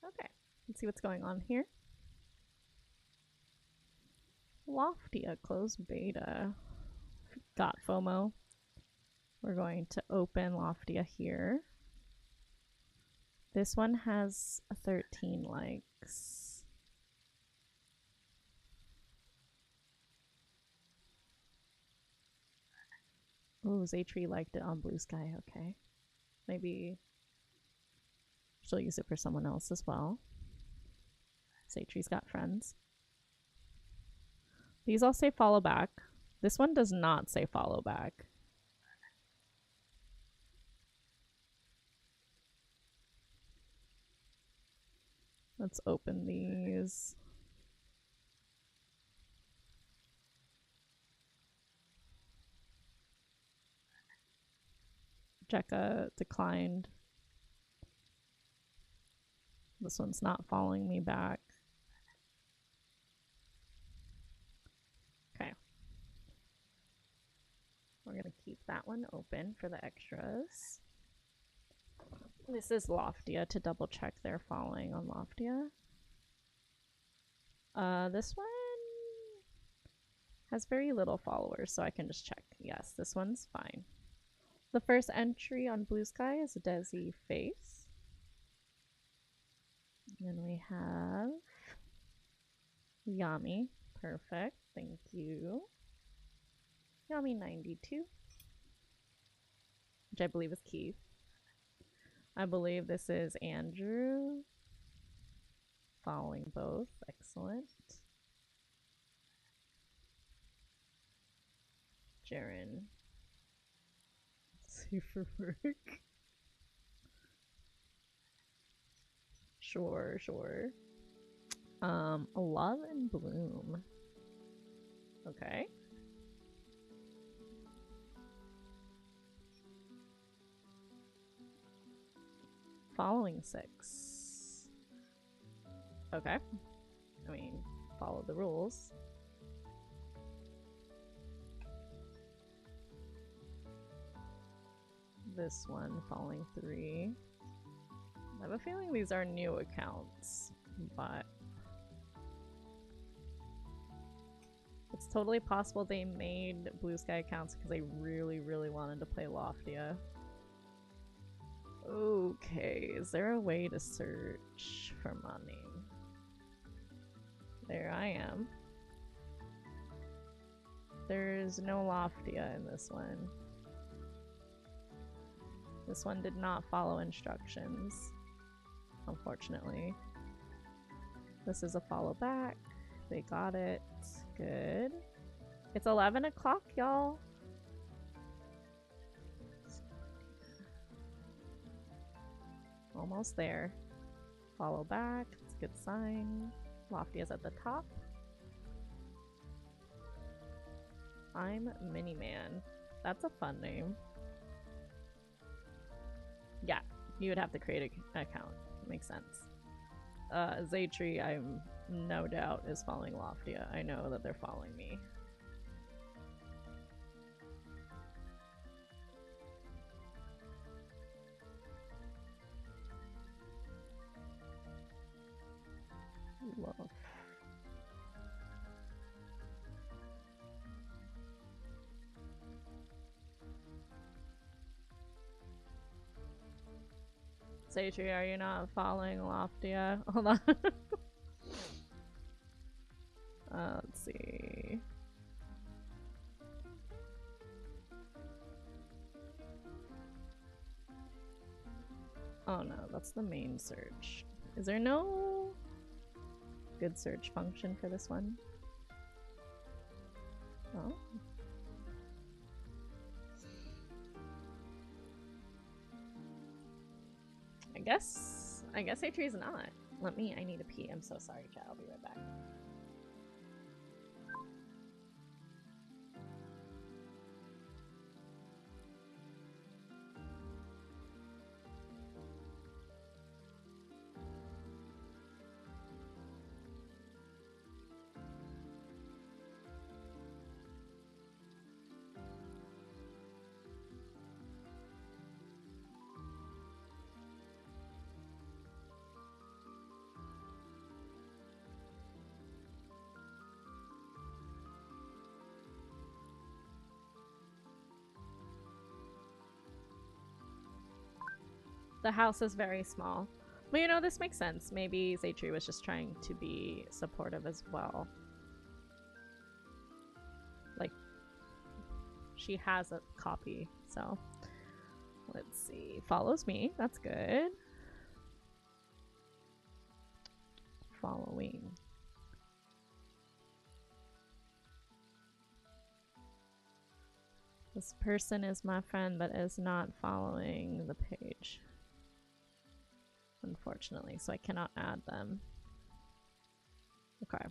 Okay, let's see what's going on here. Loftia closed beta. Got FOMO. We're going to open Loftia here. This one has 13 likes. Oh, Zaytree liked it on Blue Sky. Okay. Maybe she'll use it for someone else as well. Zaytree's got friends. These all say follow back. This one does not say follow back. Let's open these. Jekka declined. This one's not following me back. Okay. We're going to keep that one open for the extras. This is Loftia to double check they're following on Loftia. This one has very little followers, so I can just check. Yes, this one's fine. The first entry on Blue Sky is Desi Face. And then we have Yami. Perfect. Thank you. Yami 92. Which I believe is Keith. I believe this is Andrew. Following both. Excellent. Jaren. See for work. Sure, sure. Love and Bloom. Okay. Following 6. Okay. I mean, follow the rules. This one following 3. I have a feeling these are new accounts, but it's totally possible they made Blue Sky accounts because they really, really wanted to play Loftia. Okay, is there a way to search for money? There I am. There's no Loftia in this one. This one did not follow instructions, unfortunately. This is a follow back. They got it. Good. It's 11 o'clock, y'all. Almost there. Follow back. It's a good sign. Loftia's at the top. I'm Miniman. That's a fun name. Yeah, you would have to create an account. Makes sense. Zaytree, I'm no doubt is following Loftia. I know that they're following me. Love. Zaytree, are you not following Loftia? Hold on. Let's see. Oh no, that's the main search. Is there no good search function for this one? Oh. I guess Zaytree's not. I need a pee. I'm so sorry, chat. I'll be right back. The house is very small. But you know, this makes sense. Maybe Zaytree was just trying to be supportive as well. Like, she has a copy, so. Let's see. Follows me. That's good. Following. This person is my friend but is not following the page. Unfortunately, so I cannot add them. Okay.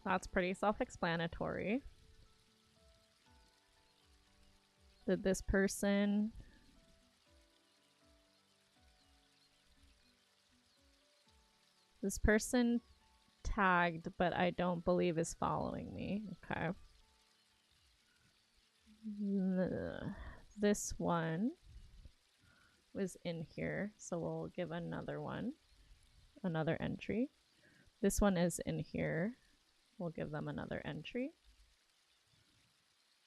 That's pretty self-explanatory. Did this person This person tagged, but I don't believe is following me. Okay. This one was in here, so we'll give another one, another entry. This one is in here. We'll give them another entry.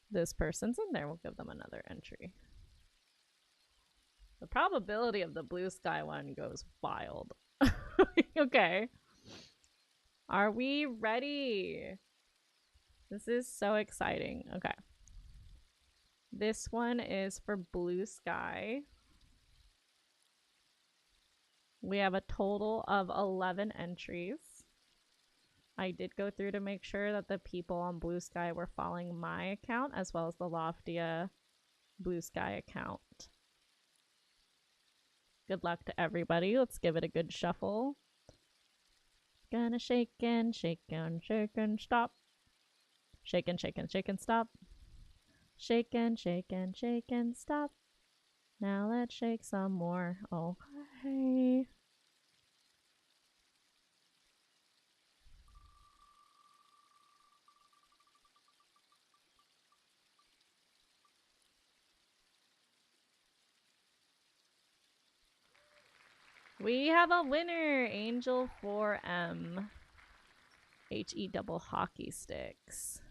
This person's in there. We'll give them another entry. The probability of the blue sky one goes wild. Okay. Are we ready? This is so exciting. Okay. This one is for blue sky. We have a total of 11 entries. I did go through to make sure that the people on Blue Sky were following my account as well as the Loftia Blue Sky account. Good luck to everybody. Let's give it a good shuffle. Gonna shake and shake and shake and stop. Shake and shake and shake and stop. Shake and shake and shake and stop. Now let's shake some more. Okay. We have a winner, Angel 4M. HE double hockey sticks.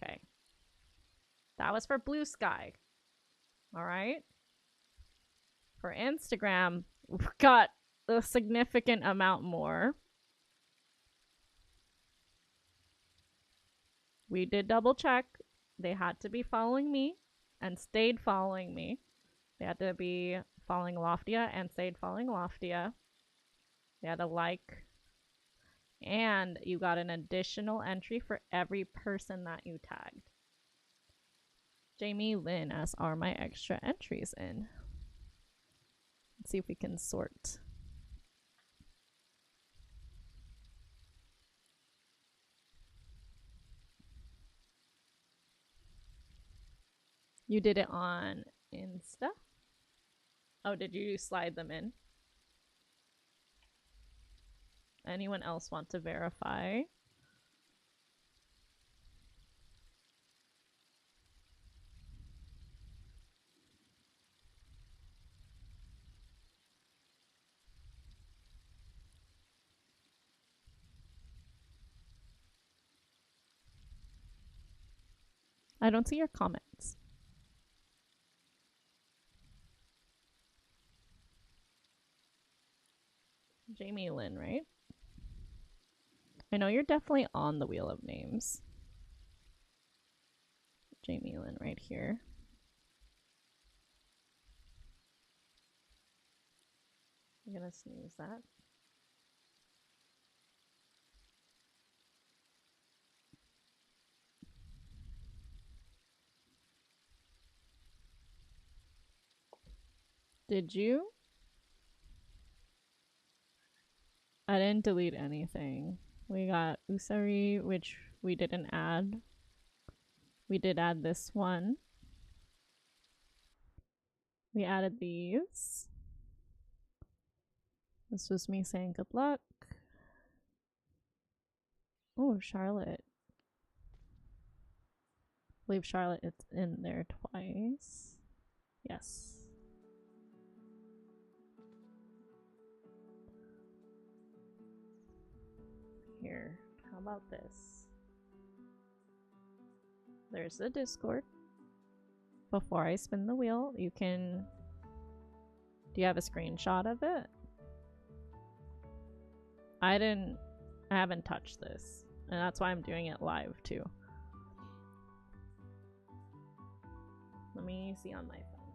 Okay. That was for Blue Sky. All right. For Instagram, we've got a significant amount more. We did double check. They had to be following me and stayed following me. They had to be following Loftia and stayed following Loftia. They had to like. And you got an additional entry for every person that you tagged. Jamie Lynn as are my extra entries in. Let's see if we can sort. You did it on Insta? Oh, did you slide them in? Anyone else want to verify? I don't see your comments. Jamie Lynn, right? I know you're definitely on the wheel of names. Jamie Lynn right here. I'm gonna snooze that. Did you? I didn't delete anything. We got Usari, which we didn't add. We did add this one. We added these. This was me saying good luck. Oh, Charlotte. I believe Charlotte is in there twice. Yes. Here, how about this? There's the Discord. Before I spin the wheel, you can... Do you have a screenshot of it? I haven't touched this. And that's why I'm doing it live too. Let me see on my phone.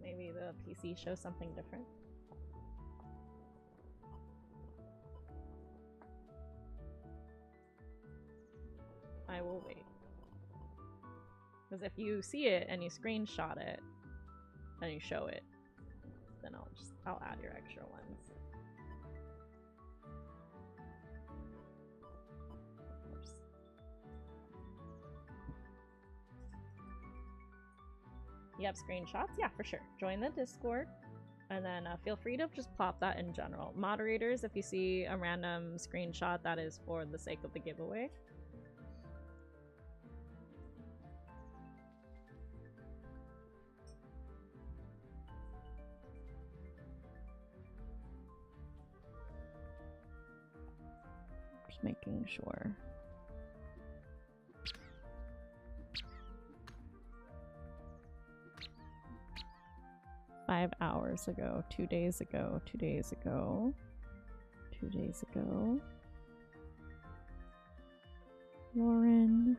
Maybe the PC shows something different. I will wait. Because if you see it and you screenshot it and you show it, then I'll add your extra ones. Of course. You have screenshots? Yeah, for sure. Join the Discord. And then feel free to just plop that in general. Moderators, if you see a random screenshot, that is for the sake of the giveaway. Just making sure. $5 ago, 2 days ago, 2 days ago, 2 days ago. Lauren.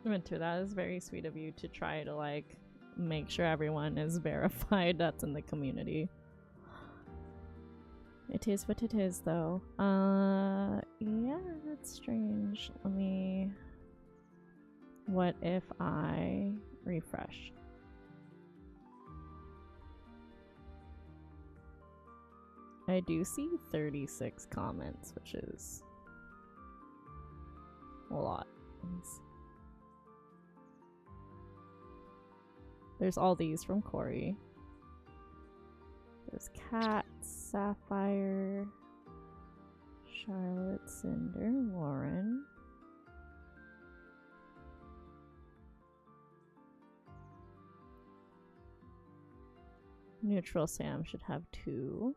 Winter, that is very sweet of you to try to like make sure everyone is verified that's in the community. It is what it is though. Yeah, that's strange. Let me... What if I refresh? I do see 36 comments, which is a lot. There's all these from Corey. There's Kat, Sapphire, Charlotte, Cinder, Lauren. Neutral Sam should have 2.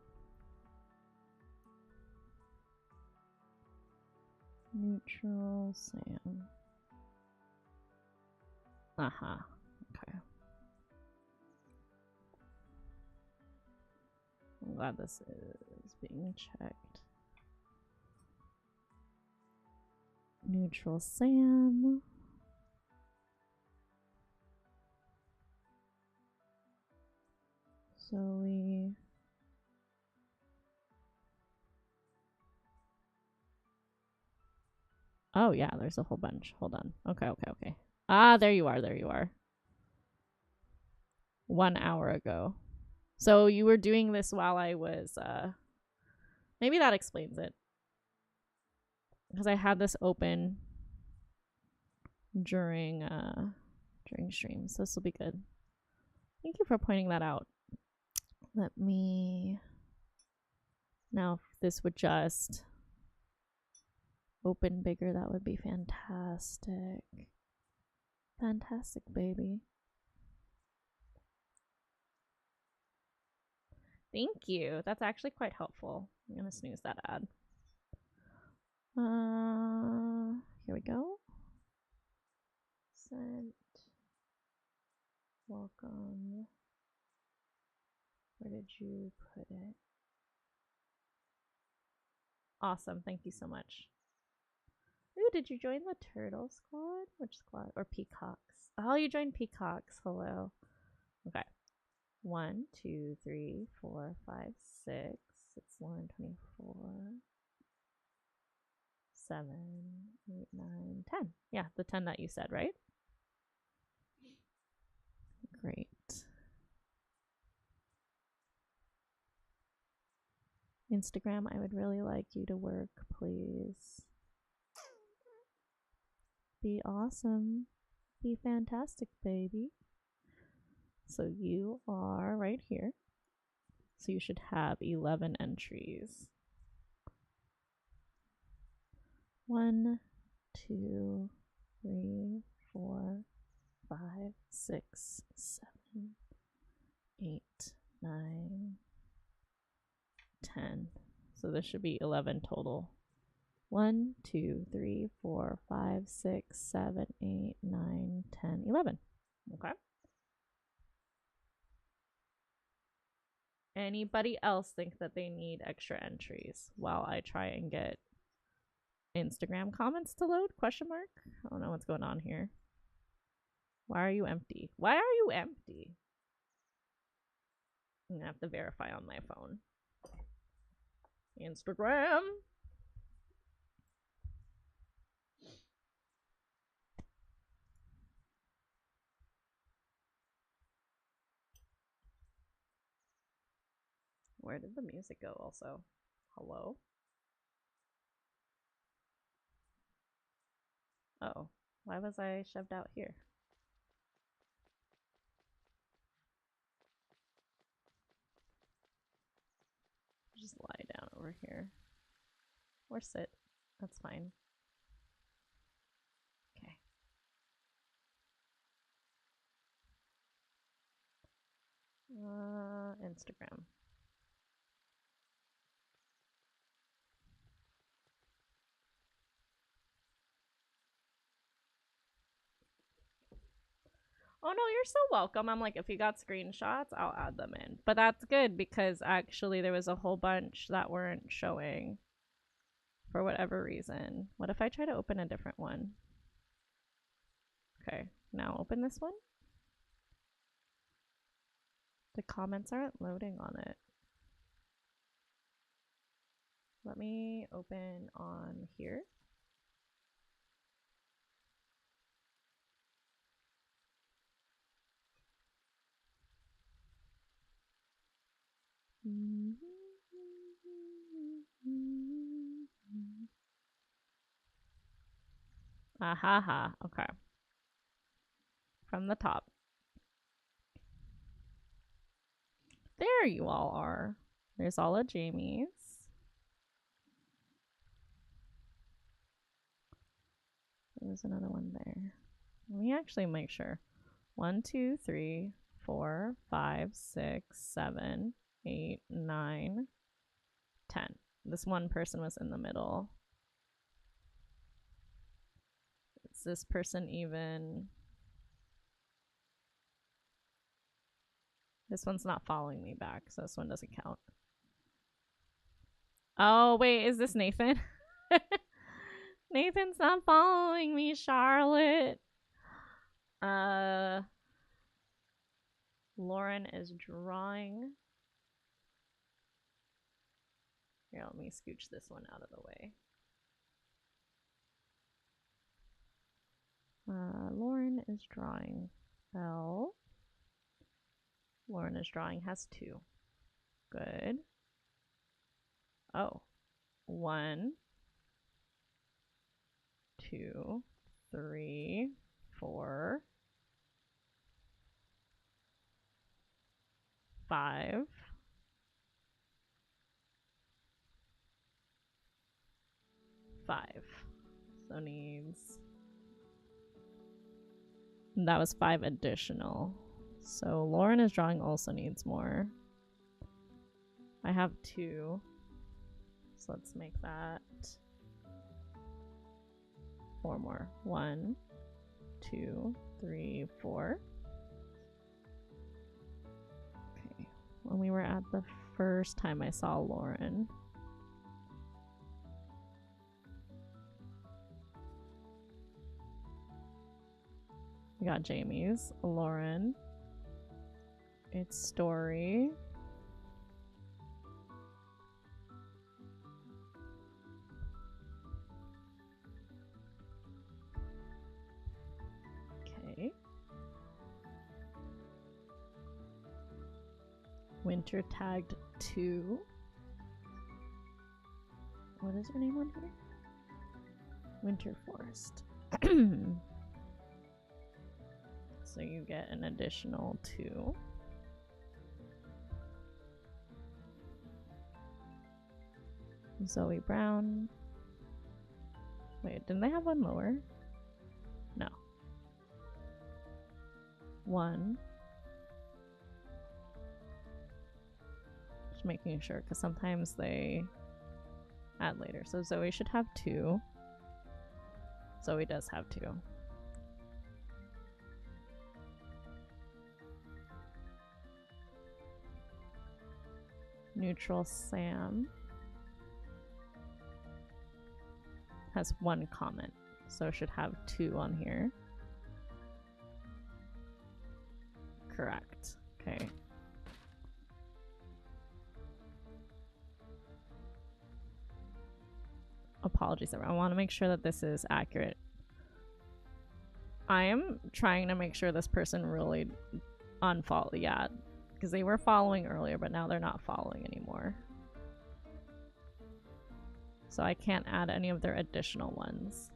Neutral Sam. Okay. I'm glad this is being checked. Neutral Sam. Zoe. Oh yeah, there's a whole bunch. Hold on. Okay. Ah, there you are. 1 hour ago. So you were doing this while I was, maybe that explains it. Because I had this open during stream, so this will be good. Thank you for pointing that out. Let me, now if this would just open bigger, that would be fantastic. Fantastic, baby. Thank you. That's actually quite helpful. I'm gonna snooze that ad. Here we go. Sent. Welcome. Where did you put it? Awesome. Thank you so much. Ooh, did you join the turtle squad? Which squad? Or peacocks? Oh, you joined peacocks. Hello. Okay. 1, 2, 3, 4, 5, 6. It's 124. 7, 8, 9, 10. Yeah, the 10 that you said, right? Great. Instagram, I would really like you to work, please. Be awesome. Be fantastic, baby. So you are right here. So you should have 11 entries. 1, 2, 3, 4, 5, 6, 7, 8, 9, 10. So there should be 11 total 1, 2, 3, 4, 5, 6, 7, 8, 9, 10, 11. Okay. Anybody else think that they need extra entries while I try and get Instagram comments to load? Question mark? I don't know what's going on here. Why are you empty? Why are you empty? I'm gonna have to verify on my phone. Instagram. Where did the music go also? Hello? Oh, why was I shoved out here? Just lie down over here. Or sit. That's fine. Okay. Instagram. Oh no, you're so welcome. I'm like, if you got screenshots, I'll add them in. But that's good because actually there was a whole bunch that weren't showing for whatever reason. What if I try to open a different one? Okay, now open this one. The comments aren't loading on it. Let me open on here. Ahaha, okay. From the top. There you all are. There's all of Jamie's. There's another one there. Let me actually make sure. 1, 2, 3, 4, 5, 6, 7, 8, 9, 10. This one person was in the middle. Is this person even... This one's not following me back, so this one doesn't count. Oh, wait, is this Nathan? Nathan's not following me, Charlotte. Lauren is drawing. Here, let me scooch this one out of the way. Lauren is drawing. L. Lauren is drawing has 2. Good. Oh. 1, 2, 3, 4, 5. 5. So needs... That was 5 additional. So Lauren is drawing also needs more. I have 2. So let's make that 4 more. 1, 2, 3, 4. Okay. When we were at the first time I saw Lauren. We got Jamie's, Lauren. It's Story. Okay. Winter tagged 2. What is her name on here? Winter Forest. So you get an additional 2. Zoe Brown. Wait, didn't they have one lower? No. 1. Just making sure, because sometimes they Add later. So Zoe should have 2. Zoe does have 2. Neutral Sam has 1 comment, so should have 2 on here. Correct. Okay. Apologies, everyone. I want to make sure that this is accurate. I am trying to make sure this person really unfollow. Yeah, because they were following earlier, but now they're not following anymore. So I can't add any of their additional ones.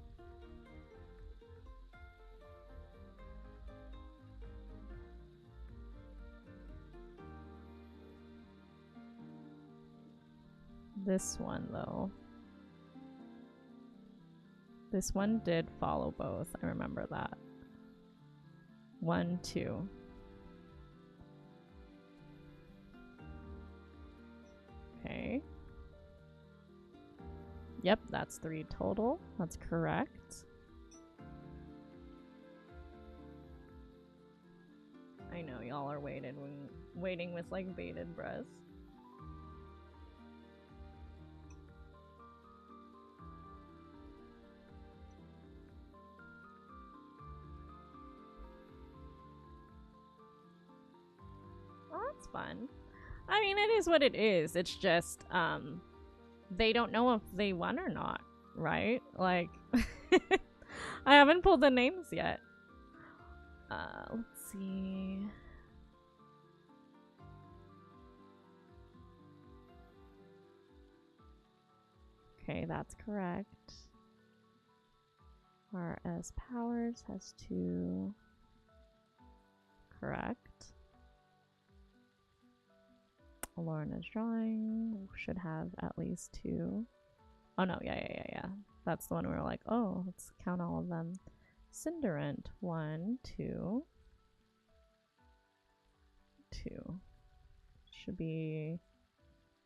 This one, though. This one did follow both. I remember that. 1, 2. Okay. Yep, that's 3 total. That's correct. I know y'all are waiting with like bated breath. Well, that's fun. I mean, it is what it is. It's just, they don't know if they won or not, right? Like, I haven't pulled the names yet. Let's see. Okay, that's correct. R.S. Powers has 2. Correct. Lorna's drawing should have at least 2. Oh no, yeah. That's the one we were like, oh, let's count all of them. Cinderant, 1, 2. 2. Should be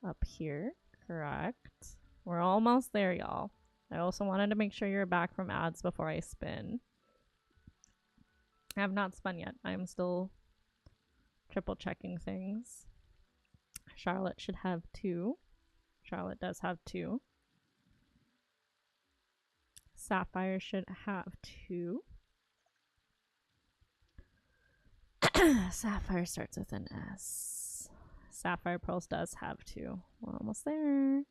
up here. Correct. We're almost there, y'all. I also wanted to make sure you're back from ads before I spin. I have not spun yet. I'm still triple checking things. Charlotte should have 2. Charlotte does have 2. Sapphire should have 2. Sapphire starts with an S. Sapphire Pearls does have 2. We're almost there.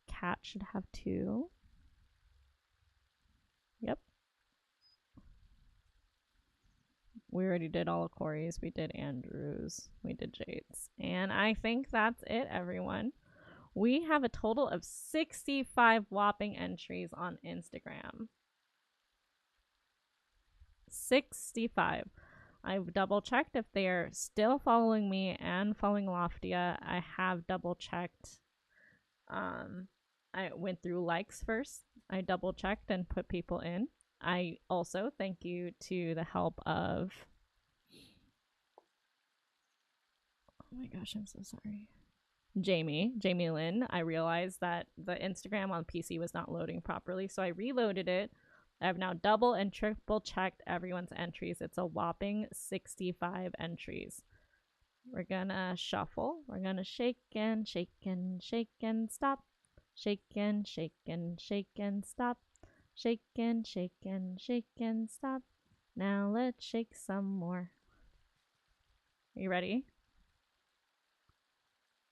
Cat should have 2. Yep. We already did all of Corey's. We did Andrew's. We did Jade's. And I think that's it, everyone. We have a total of 65 whopping entries on Instagram. 65. I've double checked if they are still following me and following Loftia. I have double checked. I went through likes first. I double checked and put people in. I also thank you to the help of, oh my gosh, I'm so sorry, Jamie Lynn. I realized that the Instagram on PC was not loading properly, so I reloaded it. I've now double and triple checked everyone's entries. It's a whopping 65 entries. We're gonna shuffle. We're gonna shake and shake and shake and stop. Shake and shake and shake and stop. Shake and shake and shake and stop. Now let's shake some more. Are you ready?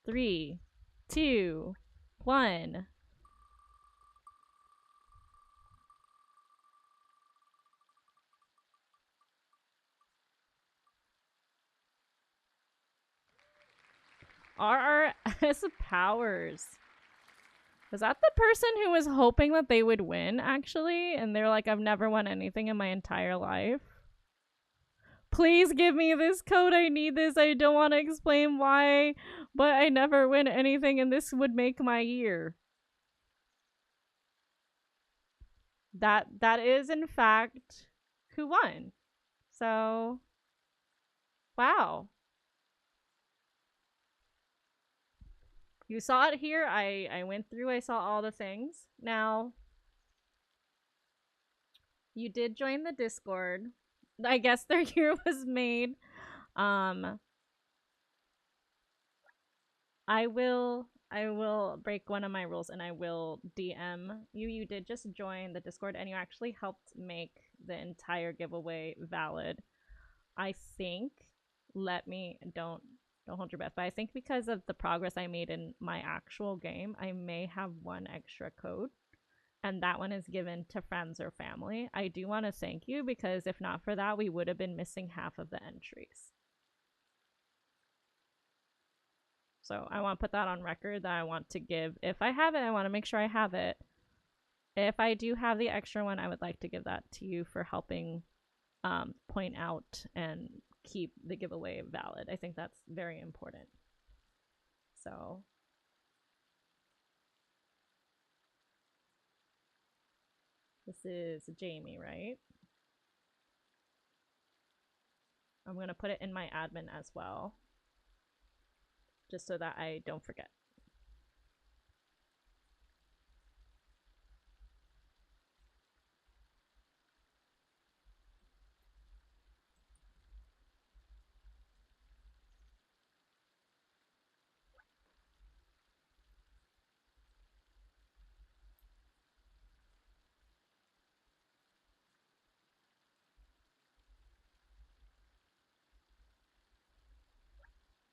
3, 2, 1. R.S. Powers. Was that the person who was hoping that they would win, actually? And they're like, I've never won anything in my entire life. Please give me this code. I need this. I don't want to explain why, but I never win anything, and this would make my year. That is, in fact, who won. So, wow. You saw it here. I went through, I saw all the things. Now, you did join the Discord. I guess their year was made. I will break one of my rules and I will DM you. You did just join the Discord and you actually helped make the entire giveaway valid. I think don't hold your breath, but I think because of the progress I made in my actual game, I may have one extra code. And that one is given to friends or family. I do want to thank you because if not for that, we would have been missing half of the entries. So I want to put that on record that I want to give. If I have it, I want to make sure I have it. If I do have the extra one, I would like to give that to you for helping point out and keep the giveaway valid. I think that's very important. So this is Jamie, right? I'm going to put it in my admin as well, just so that I don't forget.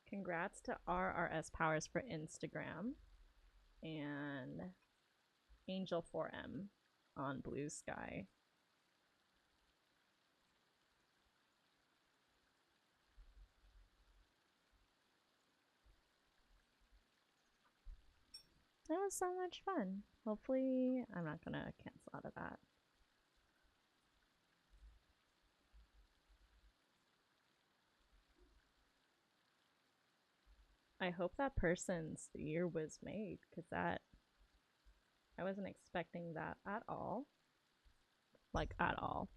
Congrats to RRS Powers for Instagram and Angel 4M on Blue Sky. That was so much fun. Hopefully, I'm not gonna cancel out of that. I hope that person's year was made, because that I wasn't expecting that at all. Like, at all.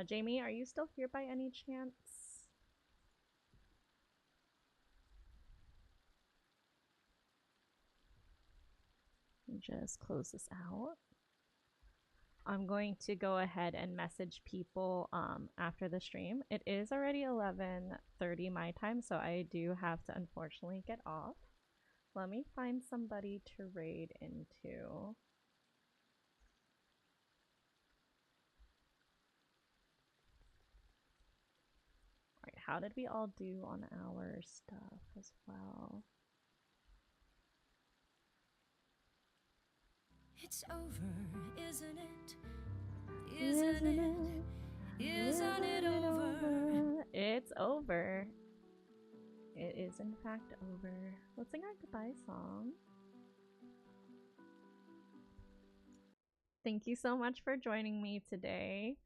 Jamie, are you still here by any chance? Just close this out. I'm going to go ahead and message people after the stream. It is already 11:30 my time, so I do have to unfortunately get off. Let me find somebody to raid into. Alright, how did we all do on our stuff as well? It's over, isn't it? Isn't it? Isn't it over? It's over. It is in fact over. Let's sing our goodbye song. Thank you so much for joining me today.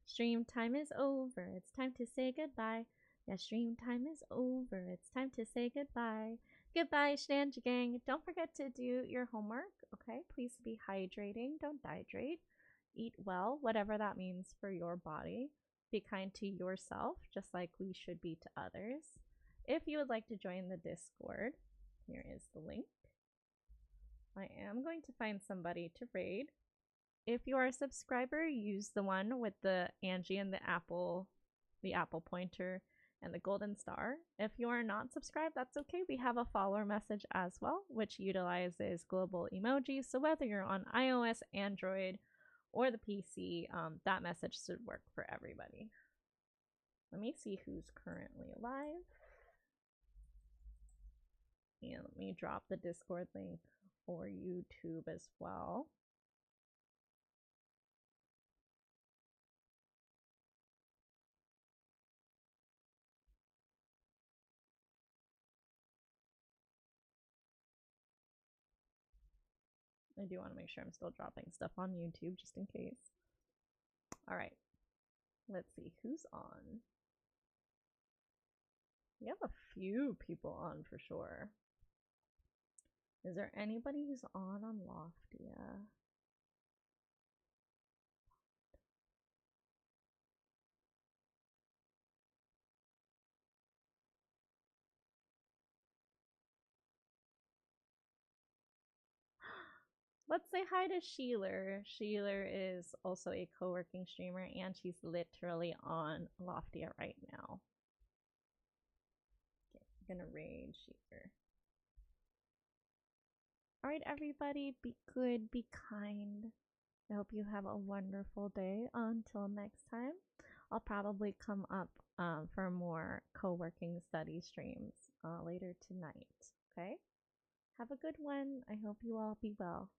Stream time is over. It's time to say goodbye. Yeah, stream time is over. It's time to say goodbye. Goodbye, Shanji Gang. Don't forget to do your homework, okay? Please be hydrating. Don't dehydrate. Eat well, whatever that means for your body. Be kind to yourself, just like we should be to others. If you would like to join the Discord, here is the link. I am going to find somebody to raid. If you are a subscriber, use the one with the Angie and the apple pointer and the golden star. If you are not subscribed, that's okay. We have a follower message as well, which utilizes global emojis. So whether you're on iOS, Android, or the PC, that message should work for everybody. Let me see who's currently alive. And let me drop the Discord link for YouTube as well. I do want to make sure I'm still dropping stuff on YouTube just in case. All right, let's see who's on. We have a few people on for sure. Is there anybody who's on Loftia? Let's say hi to Sheeler. Sheeler is also a co-working streamer, and she's literally on Loftia right now. Okay, I'm gonna raid Sheeler. Alright, everybody, be good, be kind. I hope you have a wonderful day. Until next time, I'll probably come up for more co-working study streams later tonight. Okay? Have a good one. I hope you all be well.